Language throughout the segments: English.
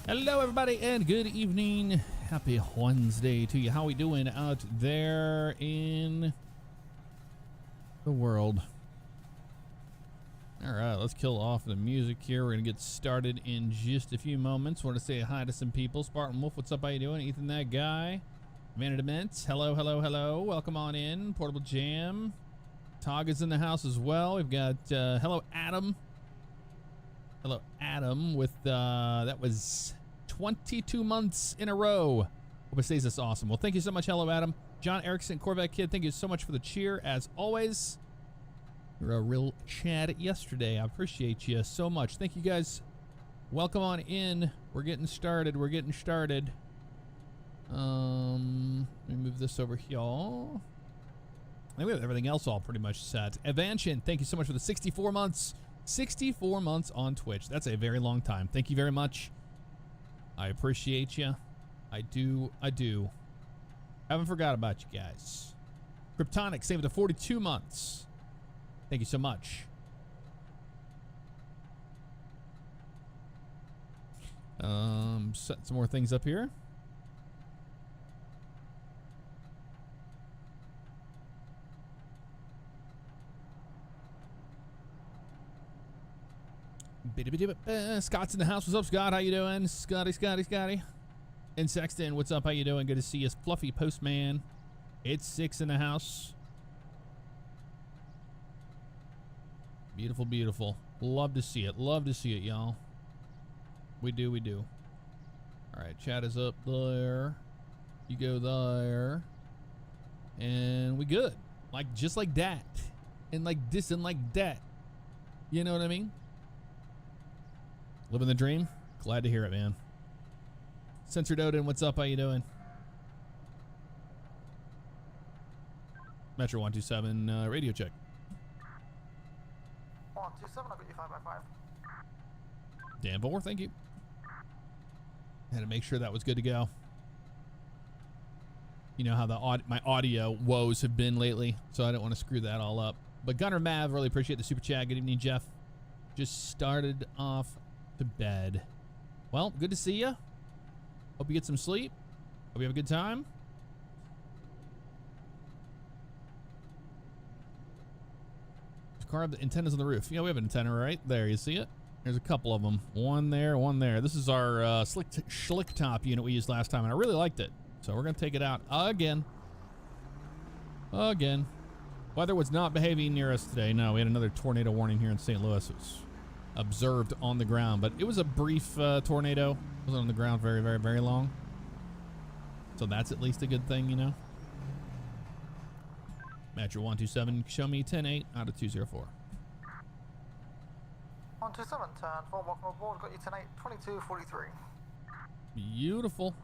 Hello, everybody, and good evening. Happy Wednesday to you. How we doing out there in the world? All right, let's kill off the music here. We're gonna get started in just a few moments. Want to say hi to some people. Spartan Wolf, what's up? How you doing? Ethan, that guy. Vanity Mints, hello, hello, hello. Welcome on in. Portable Jam. Tog is in the house as well. We've got hello, Adam. Hello, Adam, with, that was 22 months in a row. Hope it stays this awesome. Well, thank you so much. Hello, Adam. John Erickson, Corvette Kid, thank you so much for the cheer, as always. You're a real Chad yesterday. I appreciate you so much. Thank you, guys. Welcome on in. We're getting started. Let me move this over here. I think we have everything else all pretty much set. Evanshin, thank you so much for the 64 months. 64 months on Twitch. That's a very long time. Thank you very much. I appreciate you. I do. Haven't forgot about you guys. Kryptonic, same with the 42 months. Thank you so much. Set some more things up here. Scott's in the house. What's up, Scott? How you doing? Scotty. And Sexton, what's up? How you doing? Good to see you. Fluffy Postman. It's 6 in the house. Beautiful, beautiful. Love to see it. Love to see it, y'all. We do. All right, chat is up there. You go there. And we good. Just like that. And like this and like that. You know what I mean? Living the dream? Glad to hear it, man. Censored Odin, what's up? How you doing? Metro 127, radio check. 127, I'll get you 5x5. Danvor, thank you. Had to make sure that was good to go. You know how my audio woes have been lately, so I don't want to screw that all up. But Gunner Mav, really appreciate the super chat. Good evening, Jeff. Just started off to bed. Well, good to see you. Hope you get some sleep. Hope you have a good time. Car, the antennas on the roof. Yeah, we have an antenna right there. You see it? There's a couple of them. One there, one there. This is our schlick top unit we used last time, and I really liked it. So we're going to take it out again. Weather was not behaving near us today. No, we had another tornado warning here in St. Louis. It was observed on the ground, but it was a brief tornado. It wasn't on the ground very, very, very long. So that's at least a good thing, you know. Metro 127, show me 10-8 out of 204. 127, turn 4, welcome aboard, got you 10-8, 2243. Beautiful.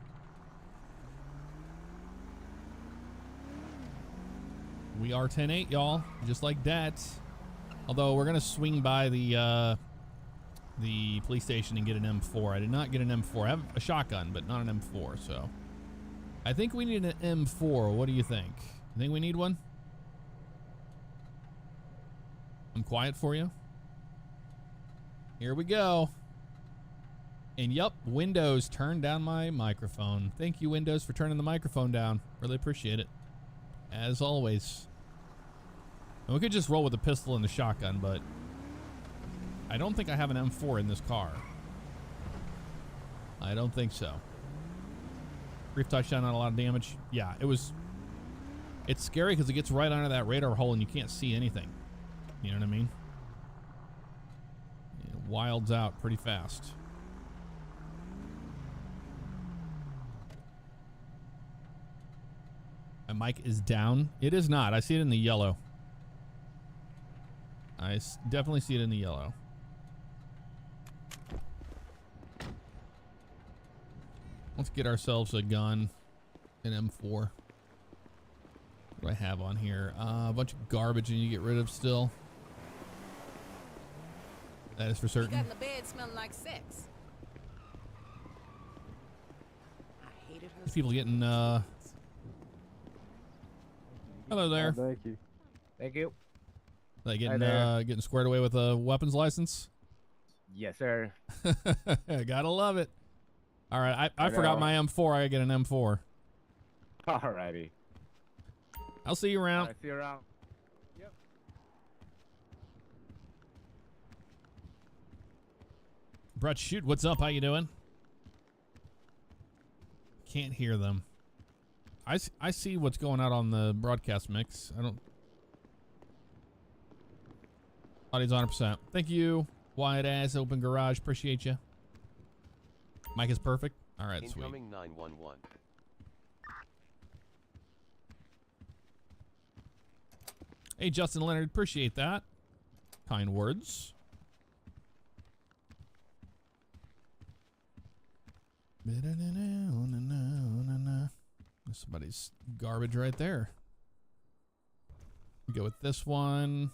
We are 10-8, y'all, just like that. Although we're gonna swing by the police station and get an M4. I did not get an M4. I have a shotgun, but not an M4, so. I think we need an M4. What do you think? You think we need one? I'm quiet for you. Here we go. And yup, Windows turned down my microphone. Thank you, Windows, for turning the microphone down. Really appreciate it. As always. And we could just roll with the pistol and the shotgun, but I don't think I have an M4 in this car. I don't think so. Brief touchdown, not a lot of damage. Yeah, it's scary because it gets right under that radar hole and you can't see anything. You know what I mean? It wilds out pretty fast. My mic is down. It is not. I see it in the yellow. I definitely see it in the yellow. Let's get ourselves a gun, an M4. What do I have on here? A bunch of garbage and you get rid of still. That is for certain. You got in the bed smelling like sex. I hated her. People getting hello there. Thank you. Thank you. They getting squared away with a weapons license? Yes, sir. Gotta love it. All right, I forgot my M4. I gotta get an M4. Alrighty. I'll see you around. I see you around. Yep. Brett, shoot, what's up? How you doing? Can't hear them. I see what's going out on the broadcast mix. I don't. Audio's 100%. Thank you. Wide ass open garage. Appreciate you. Mic is perfect. All right, sweet. Incoming 911. Hey, Justin Leonard. Appreciate that. Kind words. Somebody's garbage right there. Go with this one.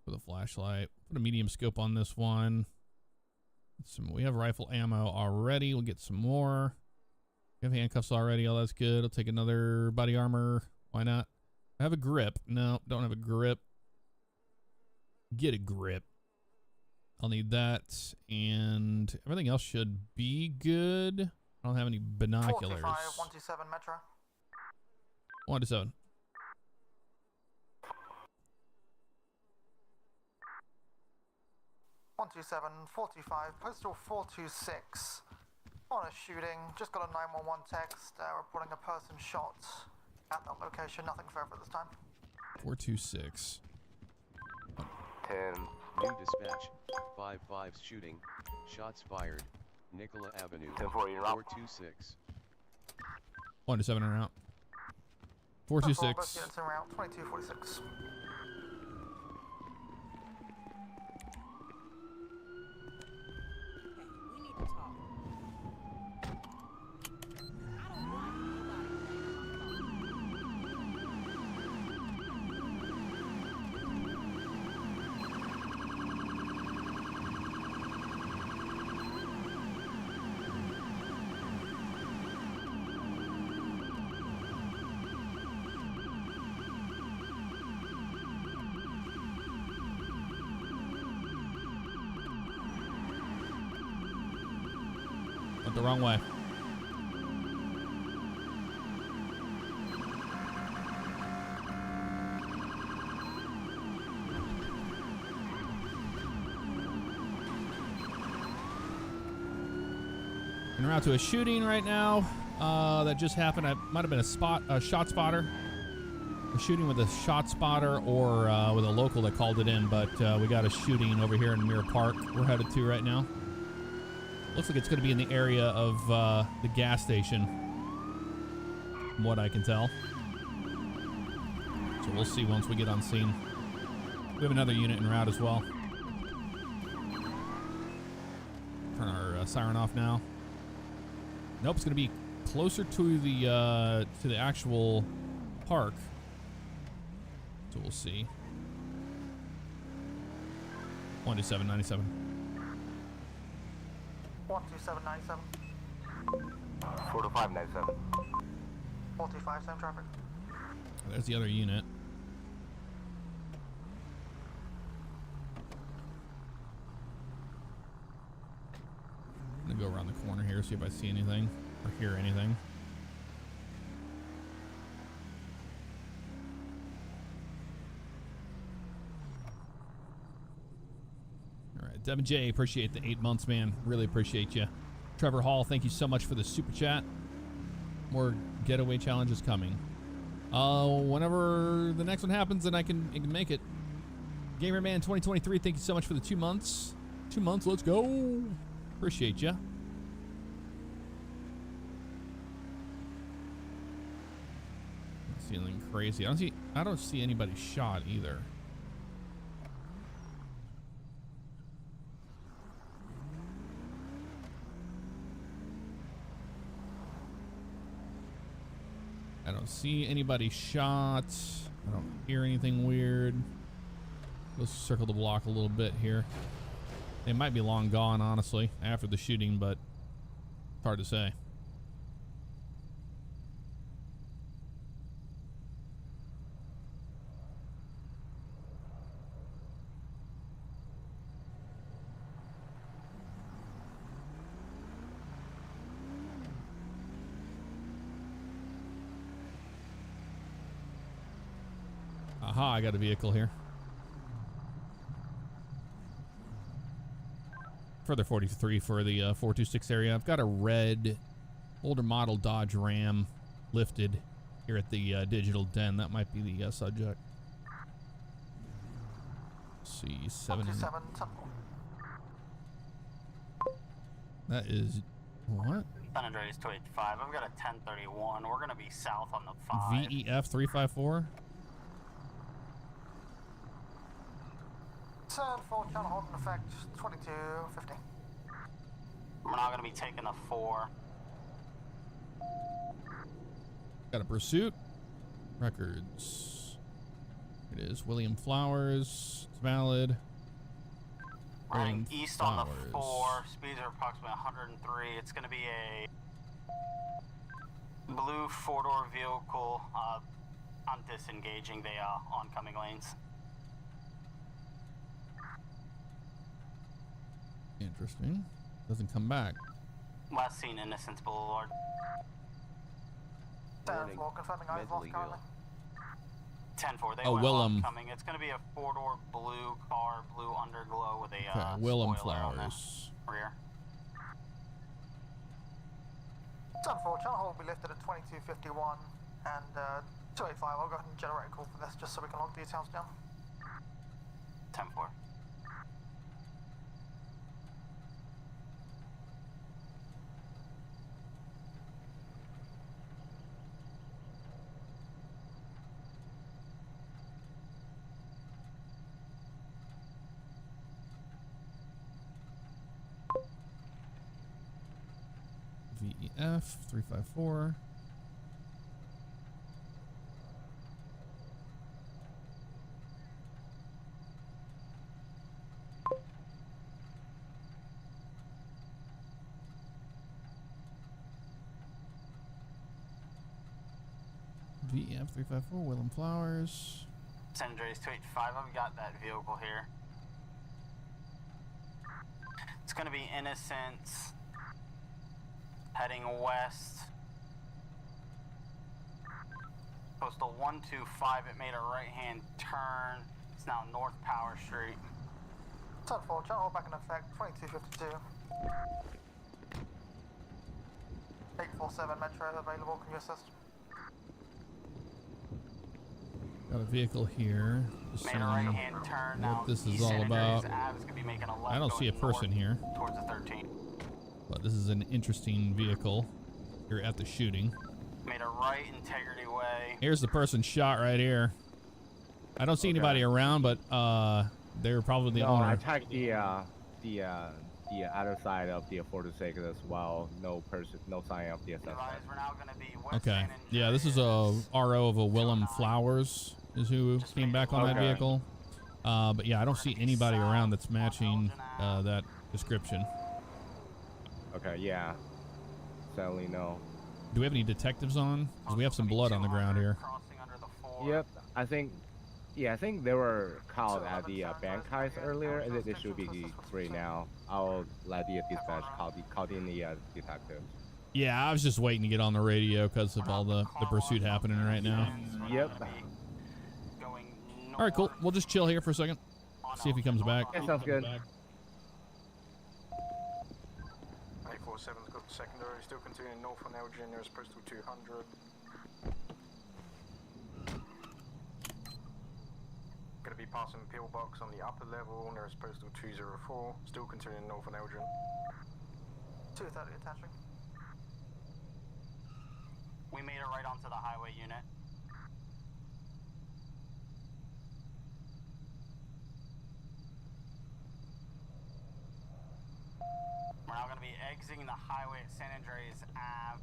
With a flashlight. Put a medium scope on this one. We have rifle ammo already. We'll get some more. We have handcuffs already. Oh, that's good. I'll take another body armor. Why not? I have a grip. No, don't have a grip. Get a grip. I'll need that. And everything else should be good. I don't have any binoculars. 45, 127 Metro. 127. One two seven 45 postal 426 on a shooting. Just got a 911 text reporting a person shot at that location. Nothing further this time. 426. 10. New dispatch. 5-5 shooting. Shots fired. Nicola Avenue. 10-4, you're out. 426. 127 and out. Both 426. units en route 2246. We need to talk. I don't want nobody playing on my phone. Went the wrong way. En route to a shooting right now. That just happened. It might have been a shot spotter. A shooting with a shot spotter or with a local that called it in, but we got a shooting over here in Mirror Park we're headed to right now. Looks like it's going to be in the area of the gas station, from what I can tell. So we'll see once we get on scene. We have another unit en route as well. Turn our siren off now. Nope, it's going to be closer to the actual park. So we'll see. 12797. 12797. 42597. 45 same traffic. There's the other unit. I'm gonna go around the corner here, see if I see anything or hear anything. All right, Devin J, appreciate the 8 months, man. Really appreciate you. Trevor Hall, thank you so much for the super chat. More getaway challenges coming. Whenever the next one happens and I can make it. Gamerman 2023, thank you so much for the 2 months. 2 months, let's go. Appreciate you. Not see anything crazy. I don't see anybody shot either. I don't see anybody shot. I don't hear anything weird. Let's circle the block a little bit here. They might be long gone, honestly, after the shooting, but it's hard to say. Aha, I got a vehicle here. Further 43 for the 426 area. I've got a red older model Dodge Ram lifted here at the Digital Den. That might be the subject. Let's see, 7. 127, 10. That is what? San Andreas 285. I've got a 1031. We're gonna be south on the 5. VEF 354. Turn 4, channel hold in effect, 2250. We're not gonna be taking the 4. Got a pursuit. Records. It is William Flowers. It's valid. Running William east on the Flowers. 4. Speeds are approximately 103. It's gonna be a blue 4-door vehicle. I'm disengaging the oncoming lanes. Interesting. Doesn't come back. Last seen Innocence Boulevard. Turn Warning, 4, confirming eyes lost mentally currently. 10-4. They Oh, went Willem. oncoming. It's gonna be a 4-door blue car, blue underglow with a Okay, Willem spoiler on the Flowers. rear. Turn 4, channel hold will be lifted at 2251 and 285. I'll go ahead and generate a call for this just so we can log details down. 10-4. VEF 354. VEF 354, Willem Flowers. San Andreas 285. I've got that vehicle here. It's gonna be Innocence. Heading west. Postal 125, it made a right-hand turn. It's now North Power Street. Turn 4, channel hold back in effect, 2252. 847 Metro available, can you assist? Got a vehicle here. Just Made seeing a right-hand turn. Now what this is East all San Andreas about. Ave is gonna be making a left I don't see a going person north here, Towards the 13. but this is an interesting vehicle here at the shooting. Made a right Integrity Way. Here's the person shot right here. I don't see anybody around, but they're probably the No, owner. I checked the other side of the 426 as well. No person, no sign of the Advise suspect. we're now gonna be West Okay. San Yeah, this is a Andreas. RO of a Willem Flowers is who Just came made back it on that Okay. vehicle. But yeah, I don't see anybody around that's matching that description. Okay, yeah. Sadly, no. Do we have any detectives on? 'Cause we have some blood on the ground here. Crossing under the 4. Yep, I think they were called at the bank heist earlier, and they should be free now. I'll let the dispatch call in the detective. Yeah, I was just waiting to get on the radio because of all the pursuit happening right now. Yep. All right, cool. We'll just chill here for a second. See if he comes back. Yeah, sounds good. 847's got the secondary, still continuing north on Elgin, nearest postal 200. Gonna be passing Pillbox on the upper level, nearest postal 204, still continuing north on Elgin. 230 attaching. We made it right onto the highway unit. We're now going to be exiting the highway at San Andreas Ave.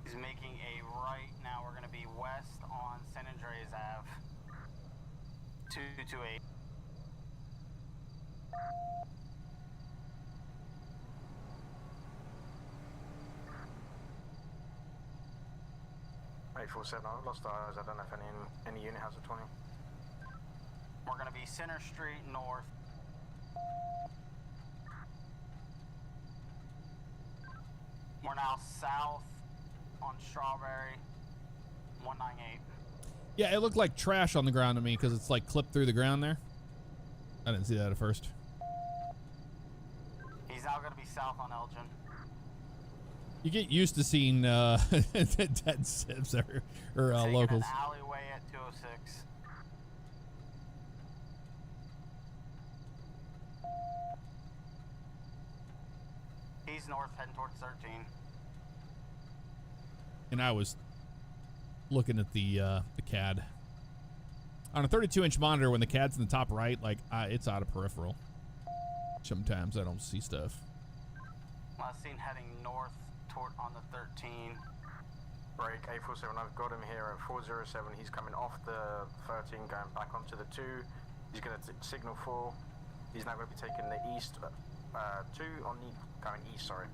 He's making a right now. We're going to be west on San Andreas Ave. 228. Eight 847, I've lost eyes, I don't know if any unit has a 20. We're going to be Center Street North. We're now south on Strawberry, 198. Yeah, it looked like trash on the ground to me because it's like clipped through the ground there. I didn't see that at first. He's now going to be south on Elgin. You get used to seeing dead Sips or Taking locals. an alleyway at 206. He's north, heading towards 13. And I was looking at the CAD on a 32-inch monitor. When the CAD's in the top right, like it's out of peripheral. Sometimes I don't see stuff. Last seen heading north toward on the 13. Break, 847, I've got him here at 407. He's coming off the 13, going back onto the 2. He's going to signal 4. He's now going to be taking the east 2 on the, going east, sorry.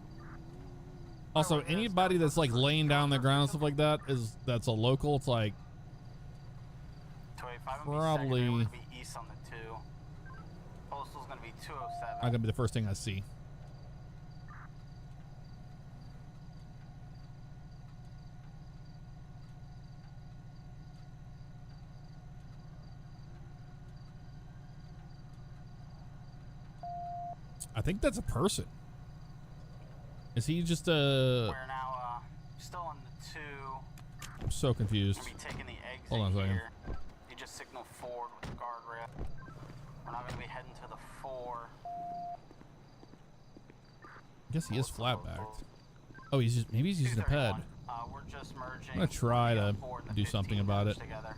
Also, anybody that's like laying down on the ground and stuff like that that's a local. It's like 285 probably going to be east on the 2. Postal's going to be 207. not gonna be the first thing I see. I think that's a person. Is he just a... We're now still on the 2. I'm so confused. Gonna be taking the exit Hold on a second. here. You just signal forward with the guardrail. We're not gonna be heading to the 4. I guess he is flat backed. Oh, maybe he's using a ped. 231. We're just merging. I'm gonna try the to 4 and the do 15 something about it. together.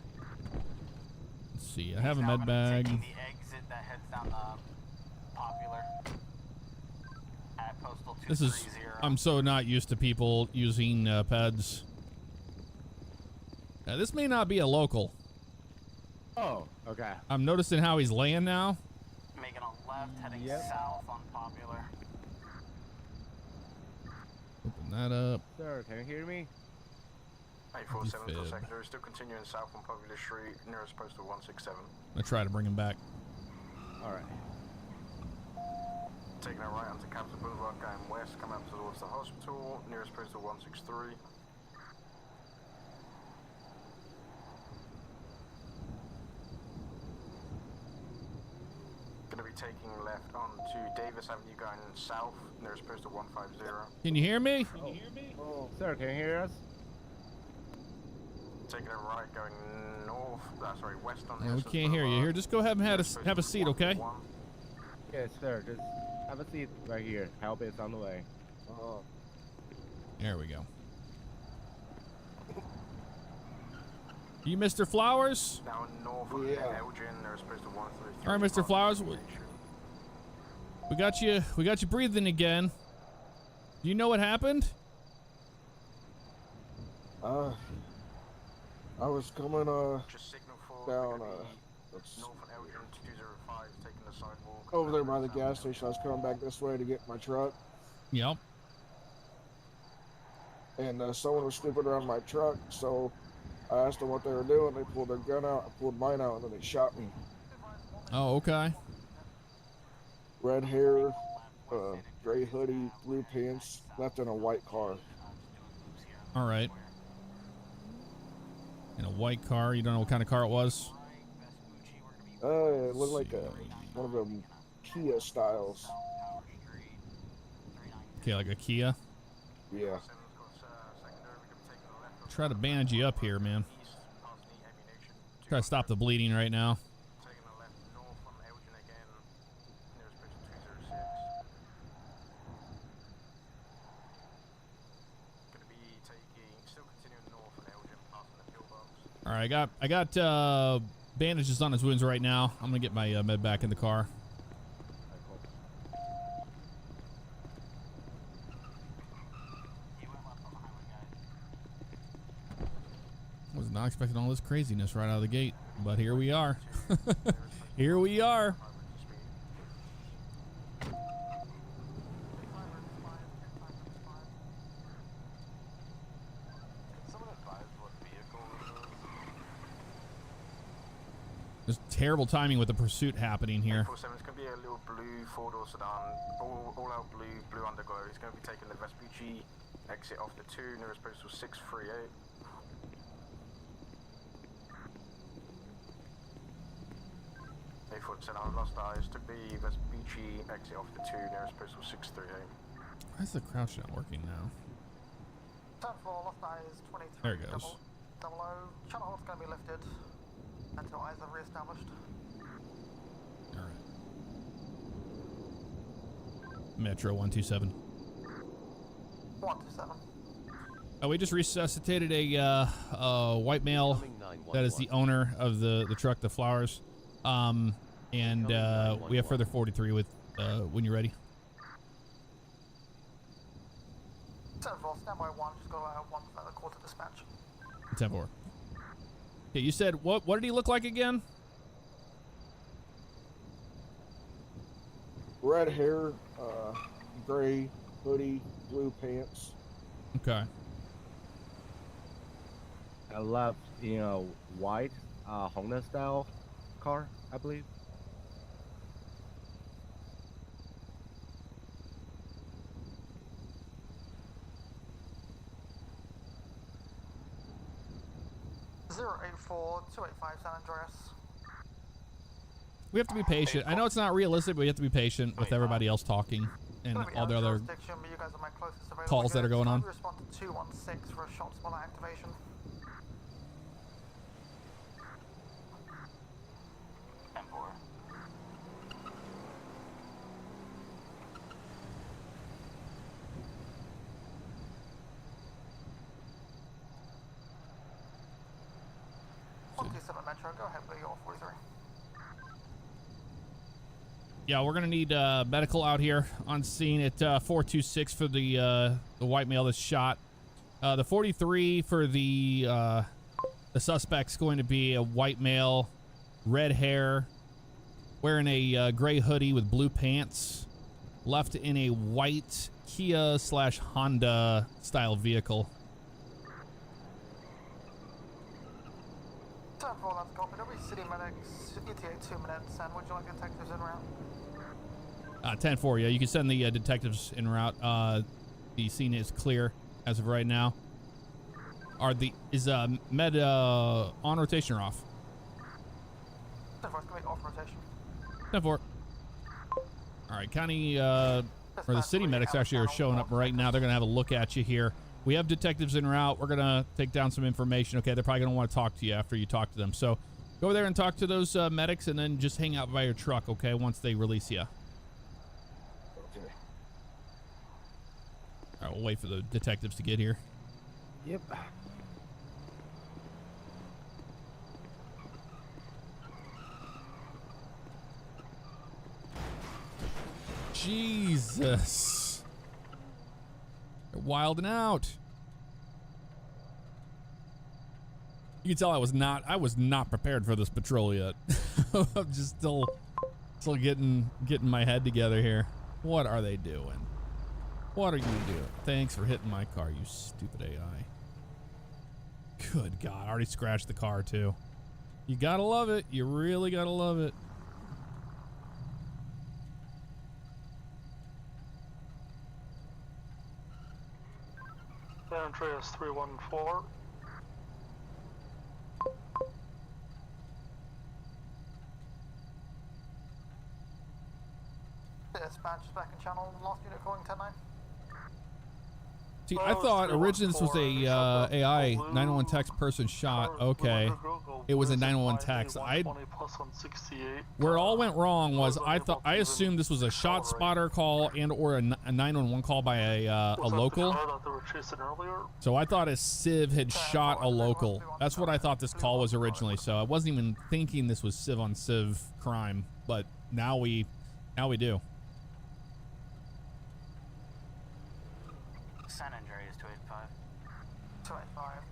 Let's see. I have a He's now med gonna be bag. taking the exit that heads down the Popular at Postal 230. This is... I'm so not used to people using peds. Now, this may not be a local. Oh, okay. I'm noticing how he's laying now. Making a left, heading Yep. south on Popular. Open that up. Sir, can you hear me? 847 Fib. for secondary, still continuing south on Popular Street, nearest postal 167. I'm gonna try to bring him back. All right. Taking a right onto Capitol Boulevard, going west, come up towards the hospital, nearest postal 163. Gonna be taking left onto Davis Avenue, going south, nearest postal 150. Can you hear me? Sir, can you hear us? Taking a right, going north, sorry, west on We Hudson can't hear you. Boulevard, Here, just go ahead and nearest have a postal seat, okay? 141. Yes, sir. Just have a seat right here. Help is on the way. There we go. You Mr. Flowers? Now north of Elgin, nearest postal 133. All right, Mr. Flowers. We got you breathing again. Do you know what happened? I was coming Just signal for down north of Elgin 205, taking the sidewalk. over there by the gas station. I was coming back this way to get my truck, Yep. and someone was snooping around my truck. So I asked them what they were doing. They pulled their gun out. I pulled mine out, and then they shot me. Oh, okay. Red hair, gray hoodie, blue pants, left in a white car. All right. In a white car. You don't know what kind of car it was? It looked like one of them Kia styles. Okay, like a Kia. Yeah. Try to bandage you up here, man. Try to stop the bleeding right now. Taking the left north on Elgin again, nearest postal 206. Gonna be still continuing north on Elgin, passing the pillbox. All right, I got bandages on his wounds right now. I'm gonna get my med back in the car. Was not expecting all this craziness right out of the gate, but here we are. Here we are. There's terrible timing with the pursuit happening here. 47, it's going to be a little blue four-door sedan, all out blue underglow. He's going to be taking the Vespucci exit off the 2, nearest postal 638. 10, I lost eyes. Took the Vespucci exit off the 2 nearest postal 638. Why is the crouch not working now? 10-4, lost eyes 23. There it goes. Double O. Channel hold's going to be lifted until eyes are re-established. All right. Metro 127. 127. We just resuscitated a white male that is the owner of the truck, the Flowers. And we have further 43 with when you're ready. 10-4, standby 1, just got one further call to dispatch. 10-4. Okay, you said, what did he look like again? Red hair, gray hoodie, blue pants. Okay. I love, white Honda style car, I believe. Zero 285 San Andreas. We have to be patient. I know it's not realistic, but we have to be patient with everybody else talking and all the other calls that are going on. Respond to 216 for a shot spot activation. Metro, go ahead with your 43. Yeah, we're gonna need medical out here on scene at 426 for the white male that's shot. The 43 for the suspect's going to be a white male, red hair, wearing a gray hoodie with blue pants, left in a white Kia/Honda style vehicle. 10-4, that's copied. Every city medics, ETA 2 minutes, and would you like detectives en route? 10-4, yeah, you can send the detectives en route. The scene is clear as of right now. Is med on rotation or off? 10-4, it's going to be off rotation. 10-4. All right, county or the city medics actually are showing up right now. They're gonna have a look at you here. We have detectives en route. We're gonna take down some information. Okay, they're probably gonna want to talk to you after you talk to them. So go over there and talk to those medics, and then just hang out by your truck. Okay, once they release you. Okay. All right, we'll wait for the detectives to get here. Yep. Jesus. They're wilding out. You can tell I was not prepared for this patrol yet. I'm just still getting my head together here. What are they doing? What are you doing? Thanks for hitting my car, you stupid AI. Good God, I already scratched the car too. You gotta love it. You really gotta love it. San Andreas 314. Dispatch back in channel. Last unit calling 10-9. See, I thought originally this was a AI 911 text person shot. Okay, it was a 911 text. Where it all went wrong was I assumed this was a shot spotter call and or a 911 call by a local. So I thought a civ had shot a local. That's what I thought this call was originally. So I wasn't even thinking this was civ on civ crime, but now we do. San Andreas 285. 285.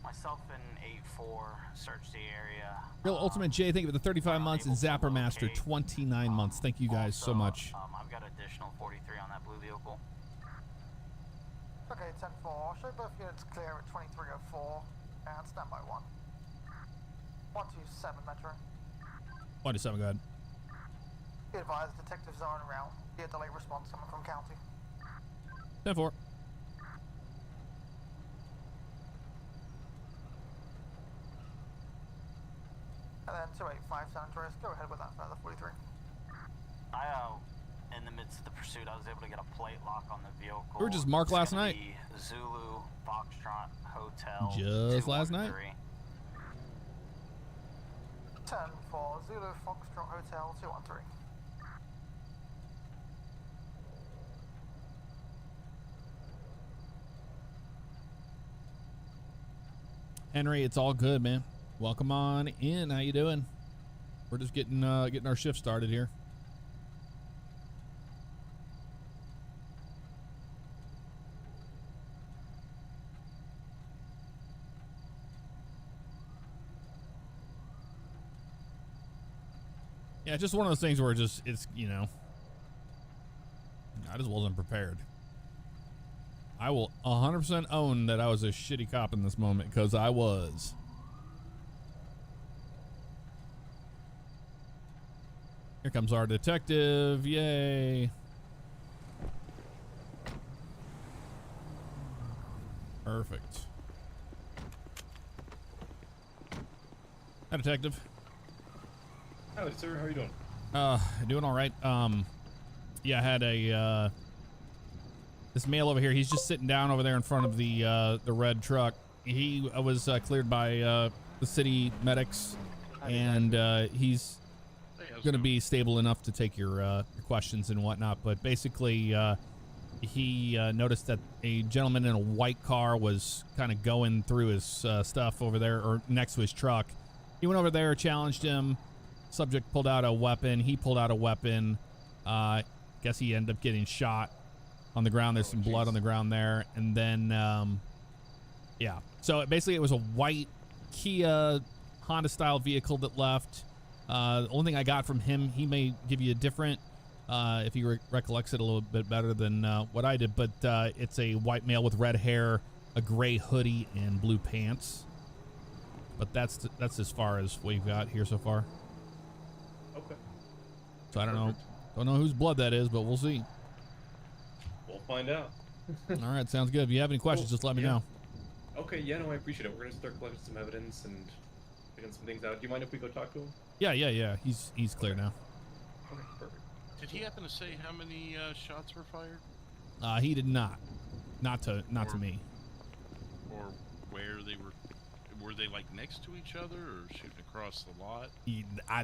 Myself and 84 searched the area. Real Ultimate J, thank you for the 35 months, and Zapper Master 29 months. Thank you guys so much. I've got additional 43 on that blue vehicle. Okay, 10-4. Show both units clear at 2304 and stand by 1. 127 Metro. 127, go ahead. Be advised, detectives are en route. Be a delayed response coming from county. 10-4. And then 285 San Andreas, go ahead with that further 43. In the midst of the pursuit, I was able to get a plate lock on the vehicle. We were just marked last night. Zulu Foxtrot Hotel. Just last night. 10 for Zulu Foxtrot Hotel 213. Henry, it's all good, man. Welcome on in. How you doing? We're just getting our shift started here. Yeah, it's just one of those things where it's, you know, I just wasn't prepared. I will 100% own that I was a shitty cop in this moment, because I was. Here comes our detective. Yay. Perfect. Hi, detective. Howdy, sir. How are you doing? Doing all right. Yeah, I had a this male over here. He's just sitting down over there in front of the red truck. He was cleared by the city medics, and he's going to be stable enough to take your questions and whatnot. But basically, he noticed that a gentleman in a white car was kind of going through his stuff over there, or next to his truck. He went over there, challenged him. Subject pulled out a weapon. He pulled out a weapon. Guess he ended up getting shot on the ground. There's some blood on the ground there. And then, yeah. So basically it was a white Kia Honda style vehicle that left. The only thing I got from him, he may give you a different, if he recollects it a little bit better than what I did, but it's a white male with red hair, a gray hoodie, and blue pants. But that's as far as we've got here so far. Okay. So I don't know whose blood that is, but we'll see. We'll find out. All right, sounds good. If you have any questions, just let me know. Okay, yeah, no, I appreciate it. We're gonna start collecting some evidence and figuring some things out. Do you mind if we go talk to him? Yeah. He's clear now. Okay, perfect. Did he happen to say how many shots were fired? He did not. Not to me. Or where they were? Were they like next to each other or shooting across the lot?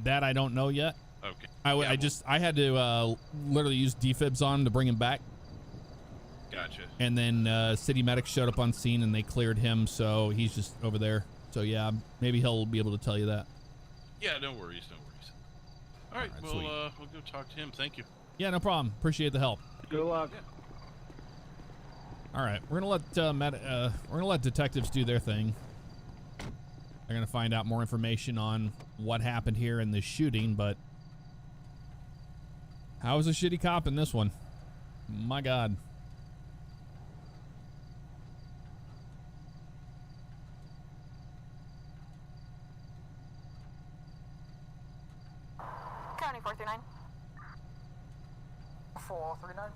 That I don't know yet. Okay. I had to literally use defibs on him to bring him back. Gotcha. And then city medics showed up on scene and they cleared him, so he's just over there. So yeah, maybe he'll be able to tell you that. Yeah, no worries. All right, sweet. we'll go talk to him. Thank you. Yeah, no problem. Appreciate the help. Good luck. All right, we're gonna let detectives do their thing. They're gonna find out more information on what happened here in this shooting, but how was a shitty cop in this one? My God. County 439. 439.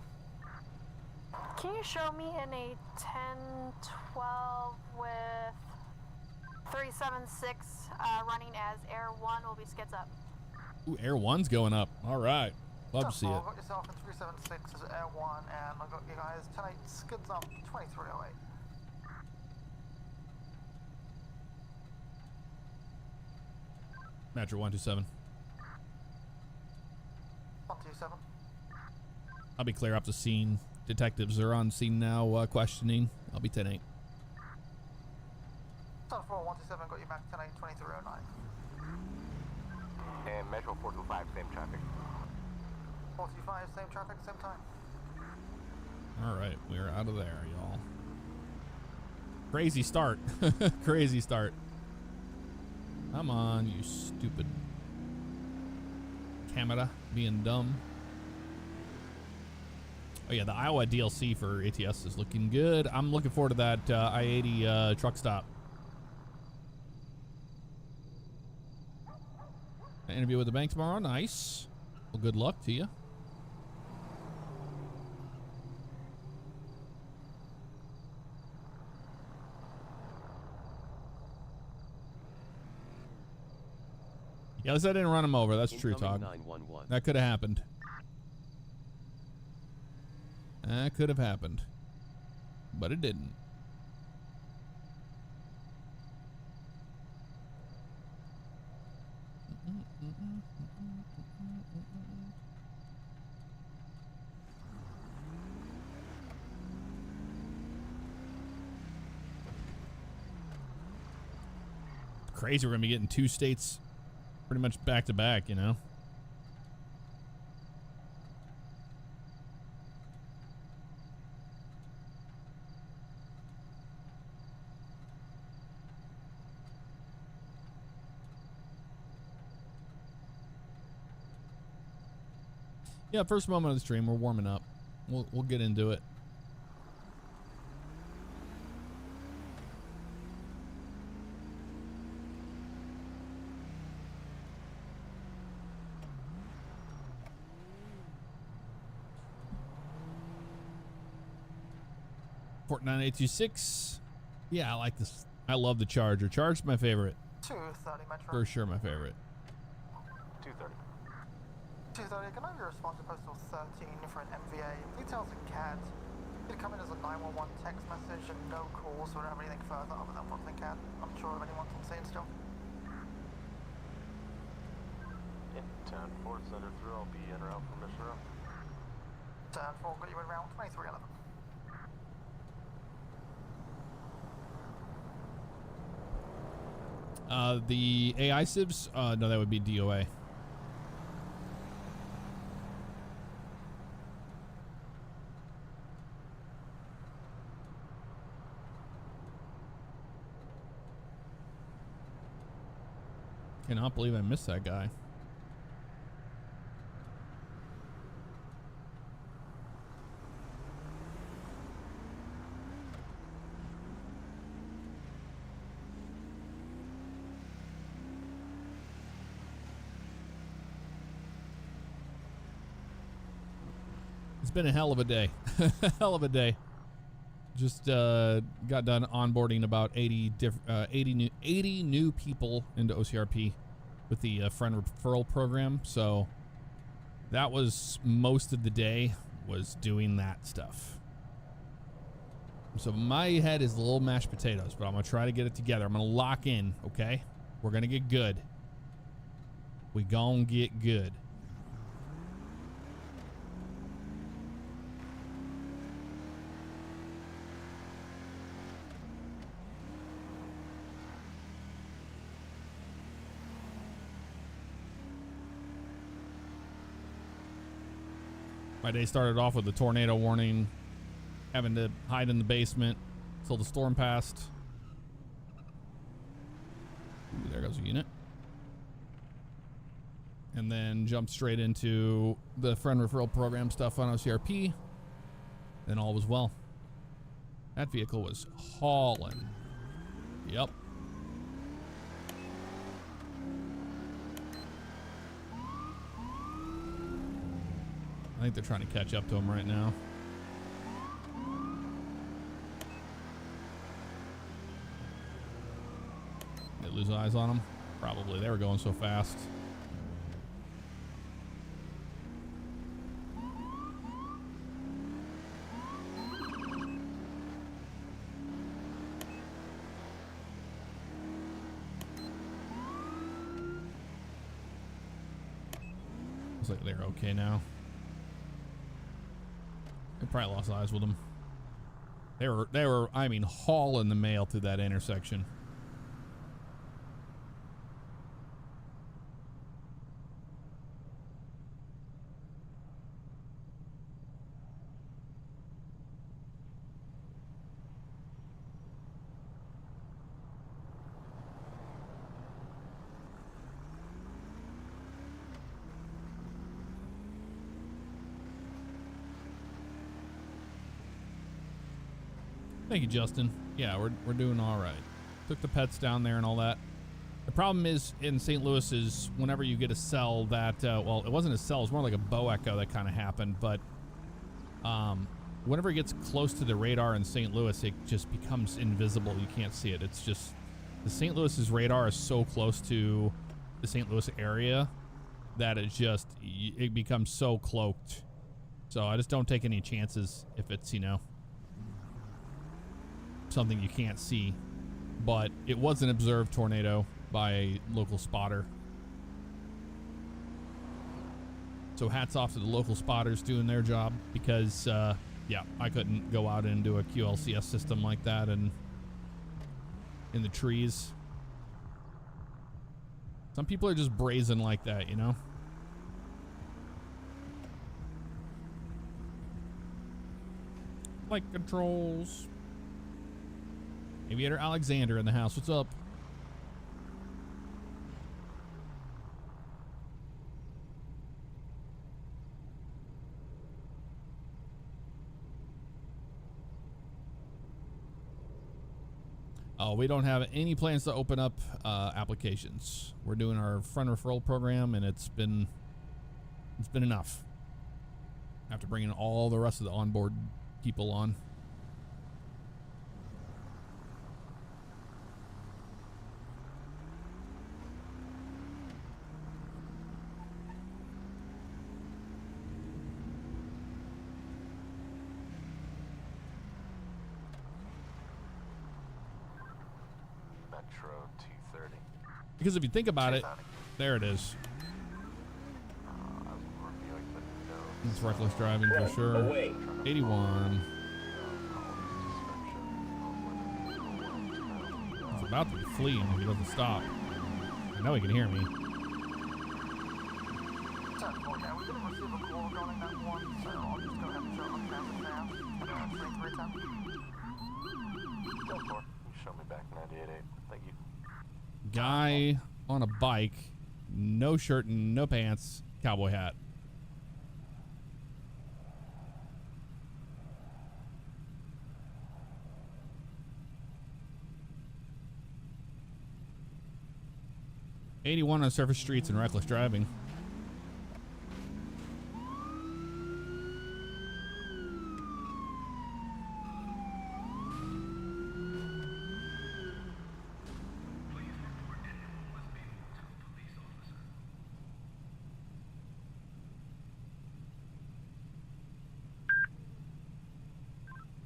Can you show me in a 10-12 with 376 running as Air 1 will be skids up? Ooh, Air 1's going up. All right. Love to see it. I've got yourself in 376 as Air 1, and I've got you guys 10-8 skids up 2308. Metro 127. 127. I'll be clear up the scene. Detectives are on scene now, questioning. I'll be 10-8. 10-4, 127, got you back 10-8, 2309. And Metro 425, same traffic. 45, same traffic, same time. All right, we're out of there, y'all. Crazy start. Crazy start. Come on, you stupid camera being dumb. Oh yeah, the Iowa DLC for ATS is looking good. I'm looking forward to that I-80 truck stop. Interview with the bank tomorrow. Nice. Well, good luck to you. Yeah, at least I didn't run him over. That's true, Incoming Todd. 911. That could have happened. That could have happened. But it didn't. Crazy we're gonna be getting 2 states pretty much back to back, you know. Yeah, first moment of the stream, we're warming up. We'll get into it. Port 9826. Yeah, I like this. I love the Charger. Charger's my favorite. 230 Metro. For sure my favorite. 230. 230, can I have your response to postal 13 for an MVA? Details in CAD. Did come in as a 911 text message and no calls, so we don't have anything further other than what's in CAD. I'm sure of anyone's on scene still. Yeah, 10-4, send her through. I'll be in route for mission route. 10-4, got you in round 2311. The AI sieves? No, that would be DOA. Cannot believe I missed that guy. It's been a hell of a day. Hell of a day. Just got done onboarding about 80 new people into OCRP with the friend referral program. So that was most of the day, was doing that stuff. So my head is a little mashed potatoes, but I'm gonna try to get it together. I'm gonna lock in, okay? We're gonna get good. We gonna get good. My day started off with a tornado warning, having to hide in the basement until the storm passed. Ooh, there goes a unit. And then jumped straight into the friend referral program stuff on OCRP. Then all was well. That vehicle was hauling. Yep. I think they're trying to catch up to him right now. They lose eyes on him? Probably. They were going so fast. Looks like they're okay now. They probably lost eyes with them. They were, I mean, hauling the mail through that intersection. Thank you, Justin. Yeah, we're doing all right. Took the pets down there and all that. The problem is in St. Louis is whenever you get a cell that, well, it wasn't a cell, it was more like a bow echo that kind of happened, but whenever it gets close to the radar in St. Louis, it just becomes invisible. You can't see it. It's just, the St. Louis's radar is so close to the St. Louis area that it becomes so cloaked. So I just don't take any chances if it's, you know, something you can't see. But it was an observed tornado by a local spotter. So hats off to the local spotters doing their job, because yeah, I couldn't go out and do a QLCS system like that and in the trees. Some people are just brazen like that, you know? Flight controls. Aviator Alexander in the house. What's up? Oh, we don't have any plans to open up applications. We're doing our friend referral program, and it's been enough. After bringing all the rest of the onboard people on. Metro 230. Because if you think about it, there it is. It's reckless driving for sure. 81. He's about to be fleeing if he doesn't stop. I know he can hear me. Show me back 98.8. Thank you. Guy on a bike, no shirt and no pants, cowboy hat. '81 on surface streets and reckless driving.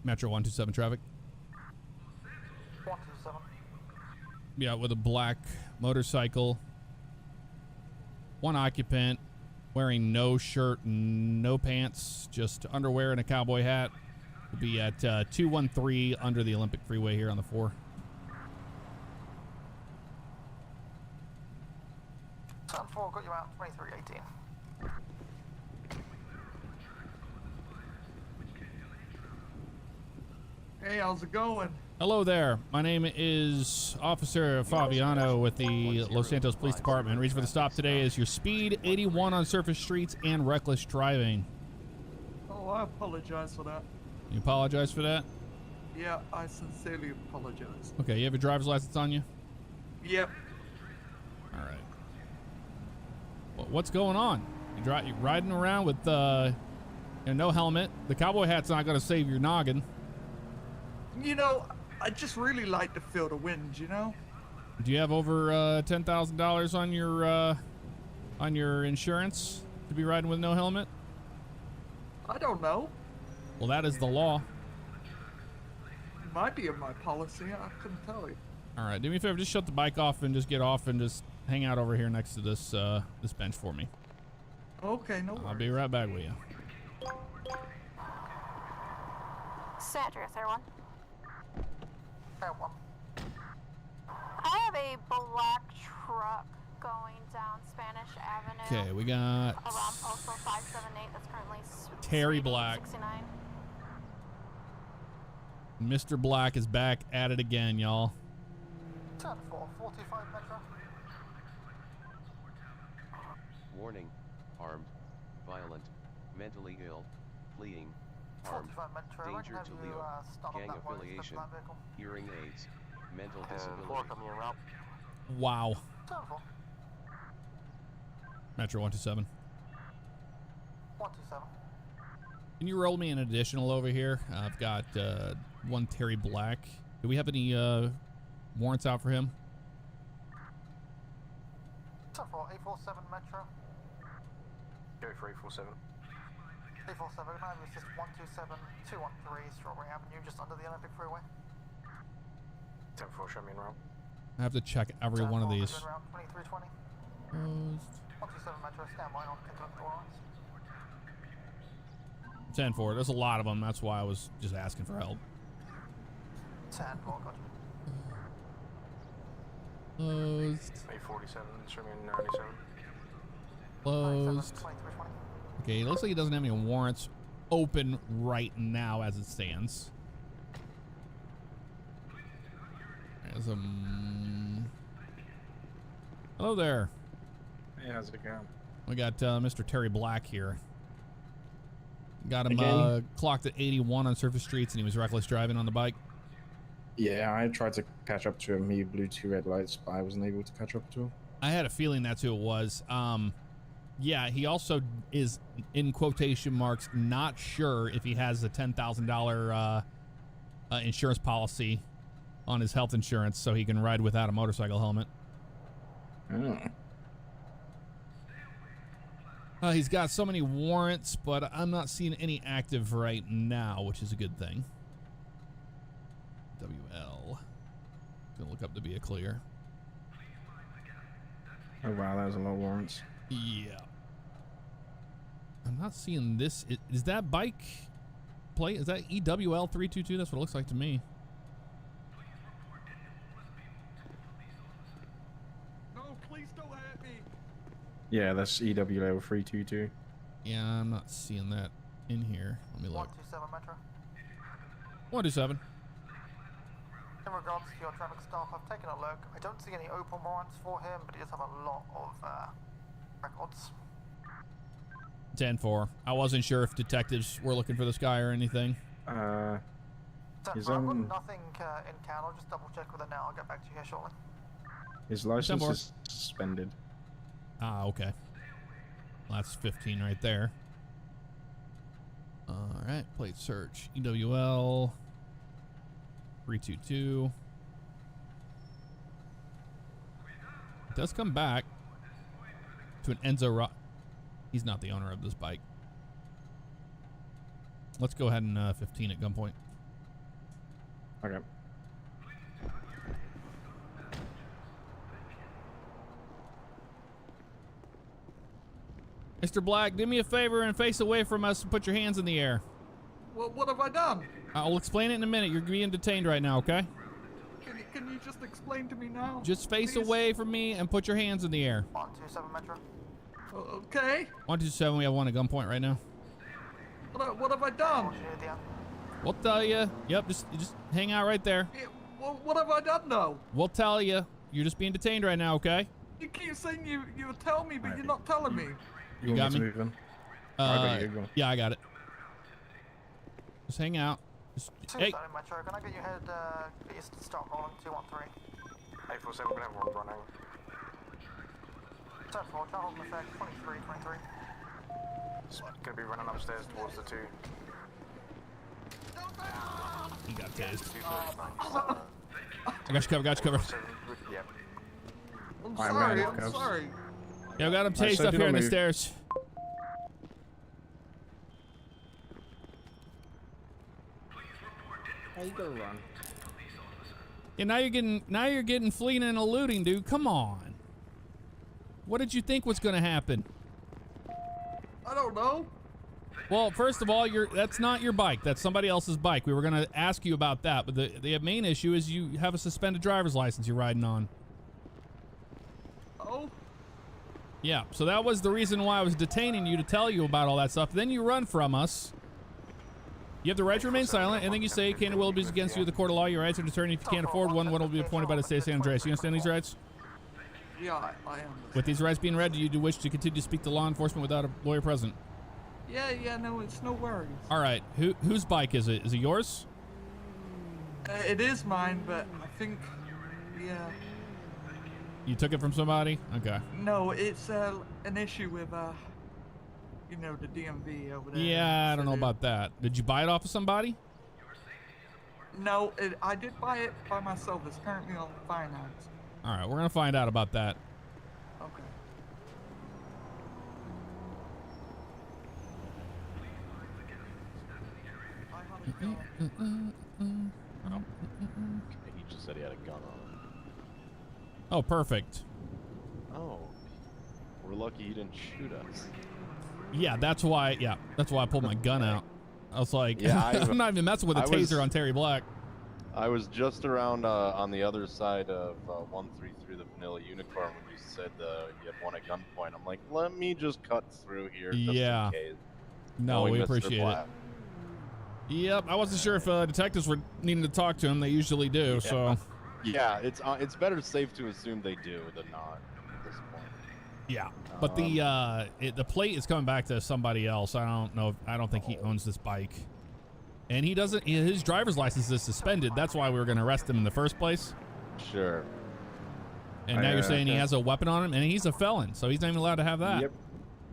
Metro 127 traffic. 127. Yeah, with a black motorcycle. One occupant wearing no shirt and no pants, just underwear and a cowboy hat. Will be at 213 under the Olympic Freeway here on the 4. Sun 4 got you out 2318. Hey, how's it going? Hello there. My name is Officer Fabiano with the Los Santos Police Department. Reason for the stop today is your speed, 81 on surface streets, and reckless driving. Oh, I apologize for that. You apologize for that? Yeah, I sincerely apologize. Okay, you have your driver's license on you? Yep. All right. Well, what's going on? You riding around with no helmet. The cowboy hat's not going to save your noggin. You know, I just really like to feel the wind, you know? Do you have over $10,000 on your insurance to be riding with no helmet? I don't know. Well, that is the law. It might be in my policy. I couldn't tell you. All right, do me a favor. Just shut the bike off and just get off and just hang out over here next to this this bench for me. Okay, no worries. I'll be right back with you. Sandra, is there one? There one. I have a black truck going down Spanish Avenue. Okay, we got around postal 578 that's currently Terry Black. 69. Mr. Black is back at it again, y'all. 10-4, 45 Metro. Warning. Armed, violent, mentally ill, fleeing, armed, 45 Metro. danger to Leo, gang affiliation, hearing aids, mental disability. Wow. 10-4. Metro 127. 127. Can you roll me an additional over here? I've got one Terry Black. Do we have any warrants out for him? So for 847 Metro. Go for 847. 847, can I have assist 127 213 Strawberry Avenue, just under the Olympic Freeway. 10-4, show me in route. I have to check every one of these. Around 2320. Closed. 127 Metro, stand by on Kentucky door lines. 10-4. There's a lot of them. That's why I was just asking for help. 10-4, gotcha. Closed. 847, show me in 97. Closed. Okay, it looks like he doesn't have any warrants open right now as it stands. There's a... Hello there. Hey, how's it going? We got Mr. Terry Black here. Got him clocked at 81 on surface streets, and he was reckless driving on the bike. Yeah, I tried to catch up to him. He blew 2 red lights, but I wasn't able to catch up to him. I had a feeling that's who it was. Yeah, he also is, in quotation marks, not sure if he has a $10,000 insurance policy on his health insurance so he can ride without a motorcycle helmet. Oh. He's got so many warrants, but I'm not seeing any active right now, which is a good thing. WL. Gonna look up to be a clear. Oh wow, that was a lot of warrants. Yeah. I'm not seeing this. Is that bike plate? Is that EWL 322? That's what it looks like to me. No, please don't hurt me. Yeah, that's EWL 322. Yeah, I'm not seeing that in here. Let me look. 127 Metro. 127. In regards to your traffic stop, I've taken a look. I don't see any open warrants for him, but he does have a lot of records. 10-4. I wasn't sure if detectives were looking for this guy or anything. His I've got nothing in count. I'll just double check with it now. I'll get back to you here shortly. His license is suspended. Ah, okay. Well, that's 15 right there. All right, plate search. EWL 322. It does come back to an Enzo Rock. He's not the owner of this bike. Let's go ahead and 15 at gunpoint. Okay. Mr. Black, do me a favor and face away from us and put your hands in the air. Well, what have I done? I'll explain it in a minute. You're being detained right now, okay? Can you just explain to me now? Just face please? away from me and put your hands in the air. 127 Metro. Okay. 127, we have one at gunpoint right now. What have I done? We'll tell you. Yep, just hang out right there. Yeah, what have I done though? We'll tell you. You're just being detained right now, okay? You keep saying you'll tell me, but you're not telling me. You got me? Yeah, I got it. Just hang out. Just, hey. Metro, can I get you headed east to start rolling 213? 847, gonna have one running. 10-4, travel effect 2323. It's gonna be running upstairs towards the 2. He got tased. I got you covered. Yep. I'm sorry. Yeah, I got him tased up here in the stairs. How you gonna run? Yeah, now you're getting fleeing and eluding, dude. Come on. What did you think was gonna happen? I don't know. Well, first of all, that's not your bike. That's somebody else's bike. We were gonna ask you about that, but the main issue is you have a suspended driver's license you're riding on. Oh? Yeah, so that was the reason why I was detaining you, to tell you about all that stuff. Then you run from us. You have the right to remain silent, and then you say Canada will be against you, the court of law. Your rights are determined. If you can't afford one will be appointed by the state of San Andreas. You understand these rights? Yeah, I am. With these rights being read, do you wish to continue to speak to law enforcement without a lawyer present? Yeah, no, it's no worries. All right, whose bike is it? Is it yours? It is mine, but I think, yeah. You took it from somebody? Okay. No, it's an issue with, you know, the DMV over there. Yeah, I don't know about that. Did you buy it off of somebody? No, I did buy it by myself. It's currently on finance. All right, we're gonna find out about that. Okay. Okay, he just said he had a gun on him. Oh, perfect. Oh, we're lucky he didn't shoot us. Yeah, that's why. Yeah, that's why I pulled my gun out. I was like, Yeah, I'm not even messing with a taser on Terry Black. I was just around on the other side of 133, the Vanilla Unicorn, when you said you had one at gunpoint. I'm like, let me just cut through here. Just Yeah. In case. No, Knowing we Mr. appreciate Black. it. Yep, I wasn't sure if detectives were needing to talk to him. They usually do. Yeah. So. Yeah, it's better safe to assume they do than not at this point. Yeah, but the plate is coming back to somebody else. I don't know. I don't think he owns this bike, and he doesn't. His driver's license is suspended. That's why we were going to arrest him in the first place. Sure. And now you're saying he has a weapon on him, and he's a felon, so he's not even allowed to have that. Yep.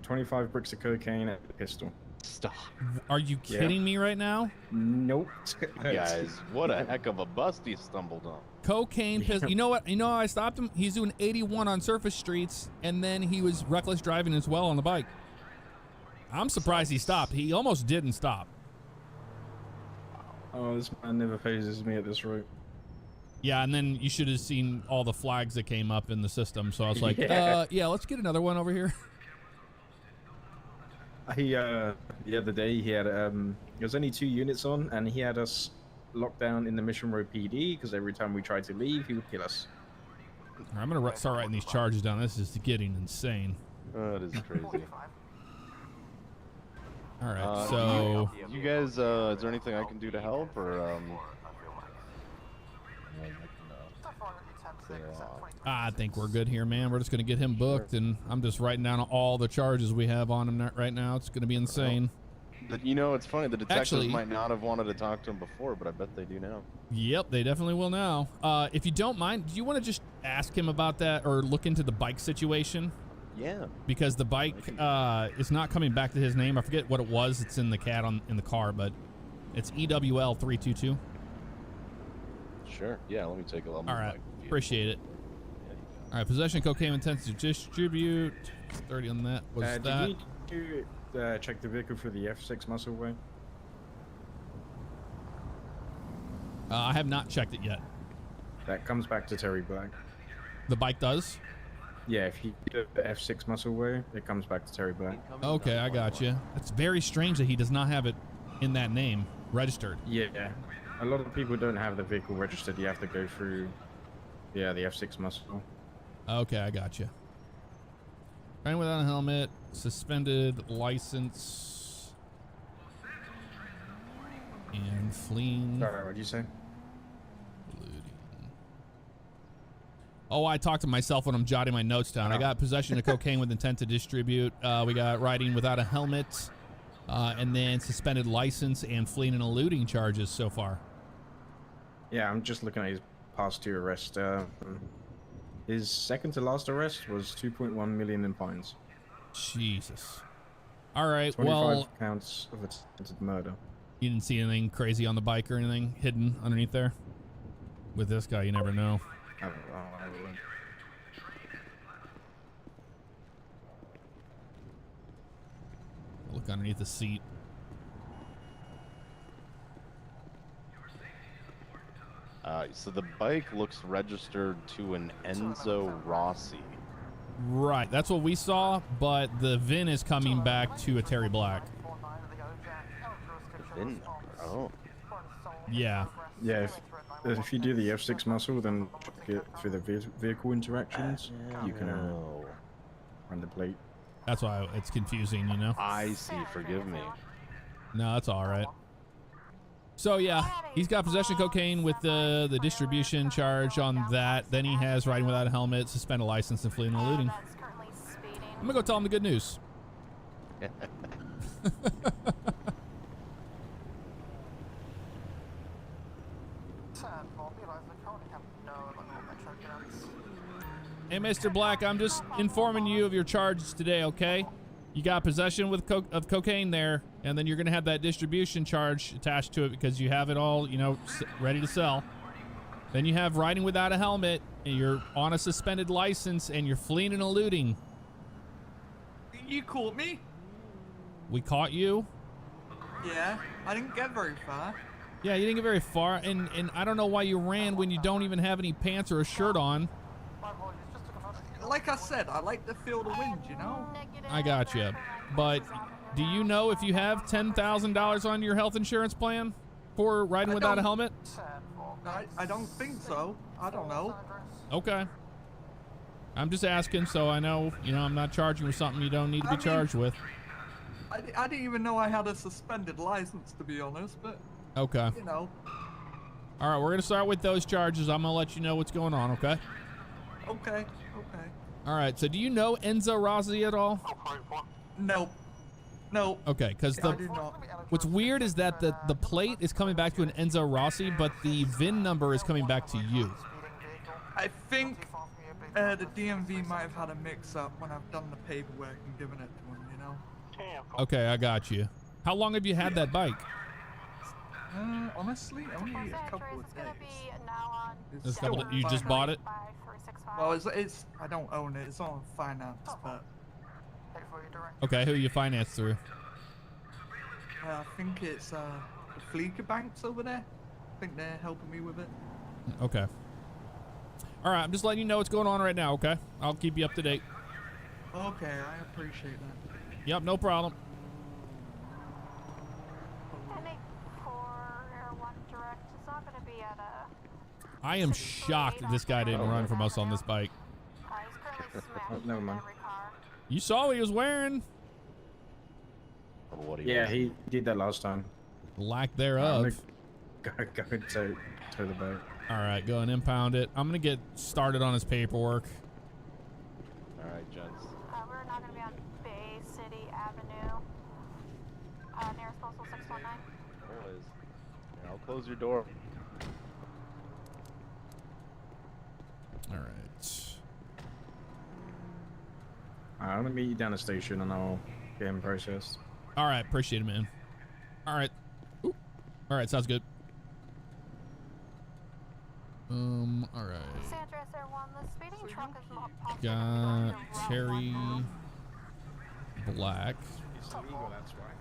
25 bricks of cocaine and a pistol. Stop. Are you kidding me right now? Nope. Guys, what a heck of a bust he stumbled on. Cocaine pistol. You know what? You know how I stopped him? He's doing 81 on surface streets, and then he was reckless driving as well on the bike. I'm surprised he stopped. He almost didn't stop. Oh, this man never phases me at this rate. Yeah, and then you should have seen all the flags that came up in the system. So I was like, Yeah. yeah, let's get another one over here. He the other day he had there was only 2 units on, and he had us locked down in the Mission Road PD because every time we tried to leave, he would kill us. All right, I'm gonna start writing these charges down. This is getting insane. That is crazy. All right, so you guys, is there anything I can do to help, or I think we're good here, man. We're just gonna get him booked, and I'm just writing down all the charges we have on him right now. It's gonna be insane. But you know, it's funny. The detectives Actually, might not have wanted to talk to him before, but I bet they do now. Yep, they definitely will now. If you don't mind, do you want to just ask him about that or look into the bike situation? Yeah. Because the bike is not coming back to his name. I forget what it was. It's in the CAD in the car, but it's EWL 322. Sure. Yeah. Let me take a look. All right. Appreciate it. All right. Possession of cocaine intent to distribute. 30 on that. Was that? Did you check the vehicle for the F6 muscleway? I have not checked it yet. That comes back to Terry Black. The bike does? Yeah, if you do the F6 muscleway, it comes back to Terry Black. Okay, I got you. It's very strange that he does not have it in that name registered. Yeah, a lot of people don't have the vehicle registered. You have to go through, the F6 muscle. Okay, I got you. Riding without a helmet, suspended license, and fleeing. Sorry, what did you say? Oh, I talk to myself when I'm jotting my notes down. I got possession of cocaine with intent to distribute. We got riding without a helmet, and then suspended license and fleeing and eluding charges so far. Yeah, I'm just looking at his past 2 arrests. His second to last arrest was 2.1 million in fines. Jesus. All right, 25 well, counts of attempted murder. You didn't see anything crazy on the bike or anything hidden underneath there? With this guy, you never know. I don't know. Look underneath the seat. So the bike looks registered to an Enzo Rossi. Right, that's what we saw, but the VIN is coming back to a Terry Black. VIN number? Oh. Yeah. Yeah, if you do the F6 muscle, then get through the vehicle interactions, you can run the plate. That's why it's confusing, you know? I see, forgive me. No, that's all right. So, yeah, he's got possession of cocaine with the distribution charge on that. Then he has riding without a helmet, suspended license, and fleeing and eluding. I'm going to go tell him the good news. Hey, Mr. Black, I'm just informing you of your charges today, okay? You got possession of cocaine there, and then you're going to have that distribution charge attached to it because you have it all, you know, ready to sell. Then you have riding without a helmet, and you're on a suspended license, and you're fleeing and eluding. You caught me? We caught you? Yeah, I didn't get very far. Yeah, you didn't get very far, and I don't know why you ran when you don't even have any pants or a shirt on. Like I said, I like to feel the wind, you know? I got you. But do you know if you have $10,000 on your health insurance plan for riding without a helmet? I don't think so. I don't know. Okay. I'm just asking so I know, I'm not charging you with something you don't need to be charged with. I didn't even know I had a suspended license, to be honest, but... Okay. You know. All right, we're going to start with those charges. I'm going to let you know what's going on, okay? Okay. All right, so do you know Enzo Rossi at all? Nope. Okay, because what's weird is that the plate is coming back to an Enzo Rossi, but the VIN number is coming back to you. I think the DMV might have had a mix-up when I've done the paperwork and given it to him, you know? Okay, I got you. How long have you had that bike? Honestly, only a couple of days. You just bought it? Well, it's I don't own it. It's on finance, but... Okay, who you financed through? I think it's the Fleeca Banks over there. I think they're helping me with it. Okay. All right, I'm just letting you know what's going on right now, okay? I'll keep you up to date. Okay, I appreciate that. Yep, no problem. I am shocked that this guy didn't run from us on this bike. Oh, never mind. You saw what he was wearing. Yeah, he did that last time. Lack thereof. Go tow the boat. All right, go and impound it. I'm going to get started on his paperwork. All right, gents. We're not going to be on Bay City Avenue. Nearest postal 619. There it is. Here, I'll close your door. All right. I'm gonna meet you down the station and I'll get him processed. All right, appreciate it, man. All right. Ooh. All right, sounds good. All right. Sandra, one. The speeding truck is Got Terry Black. It's illegal, that's why.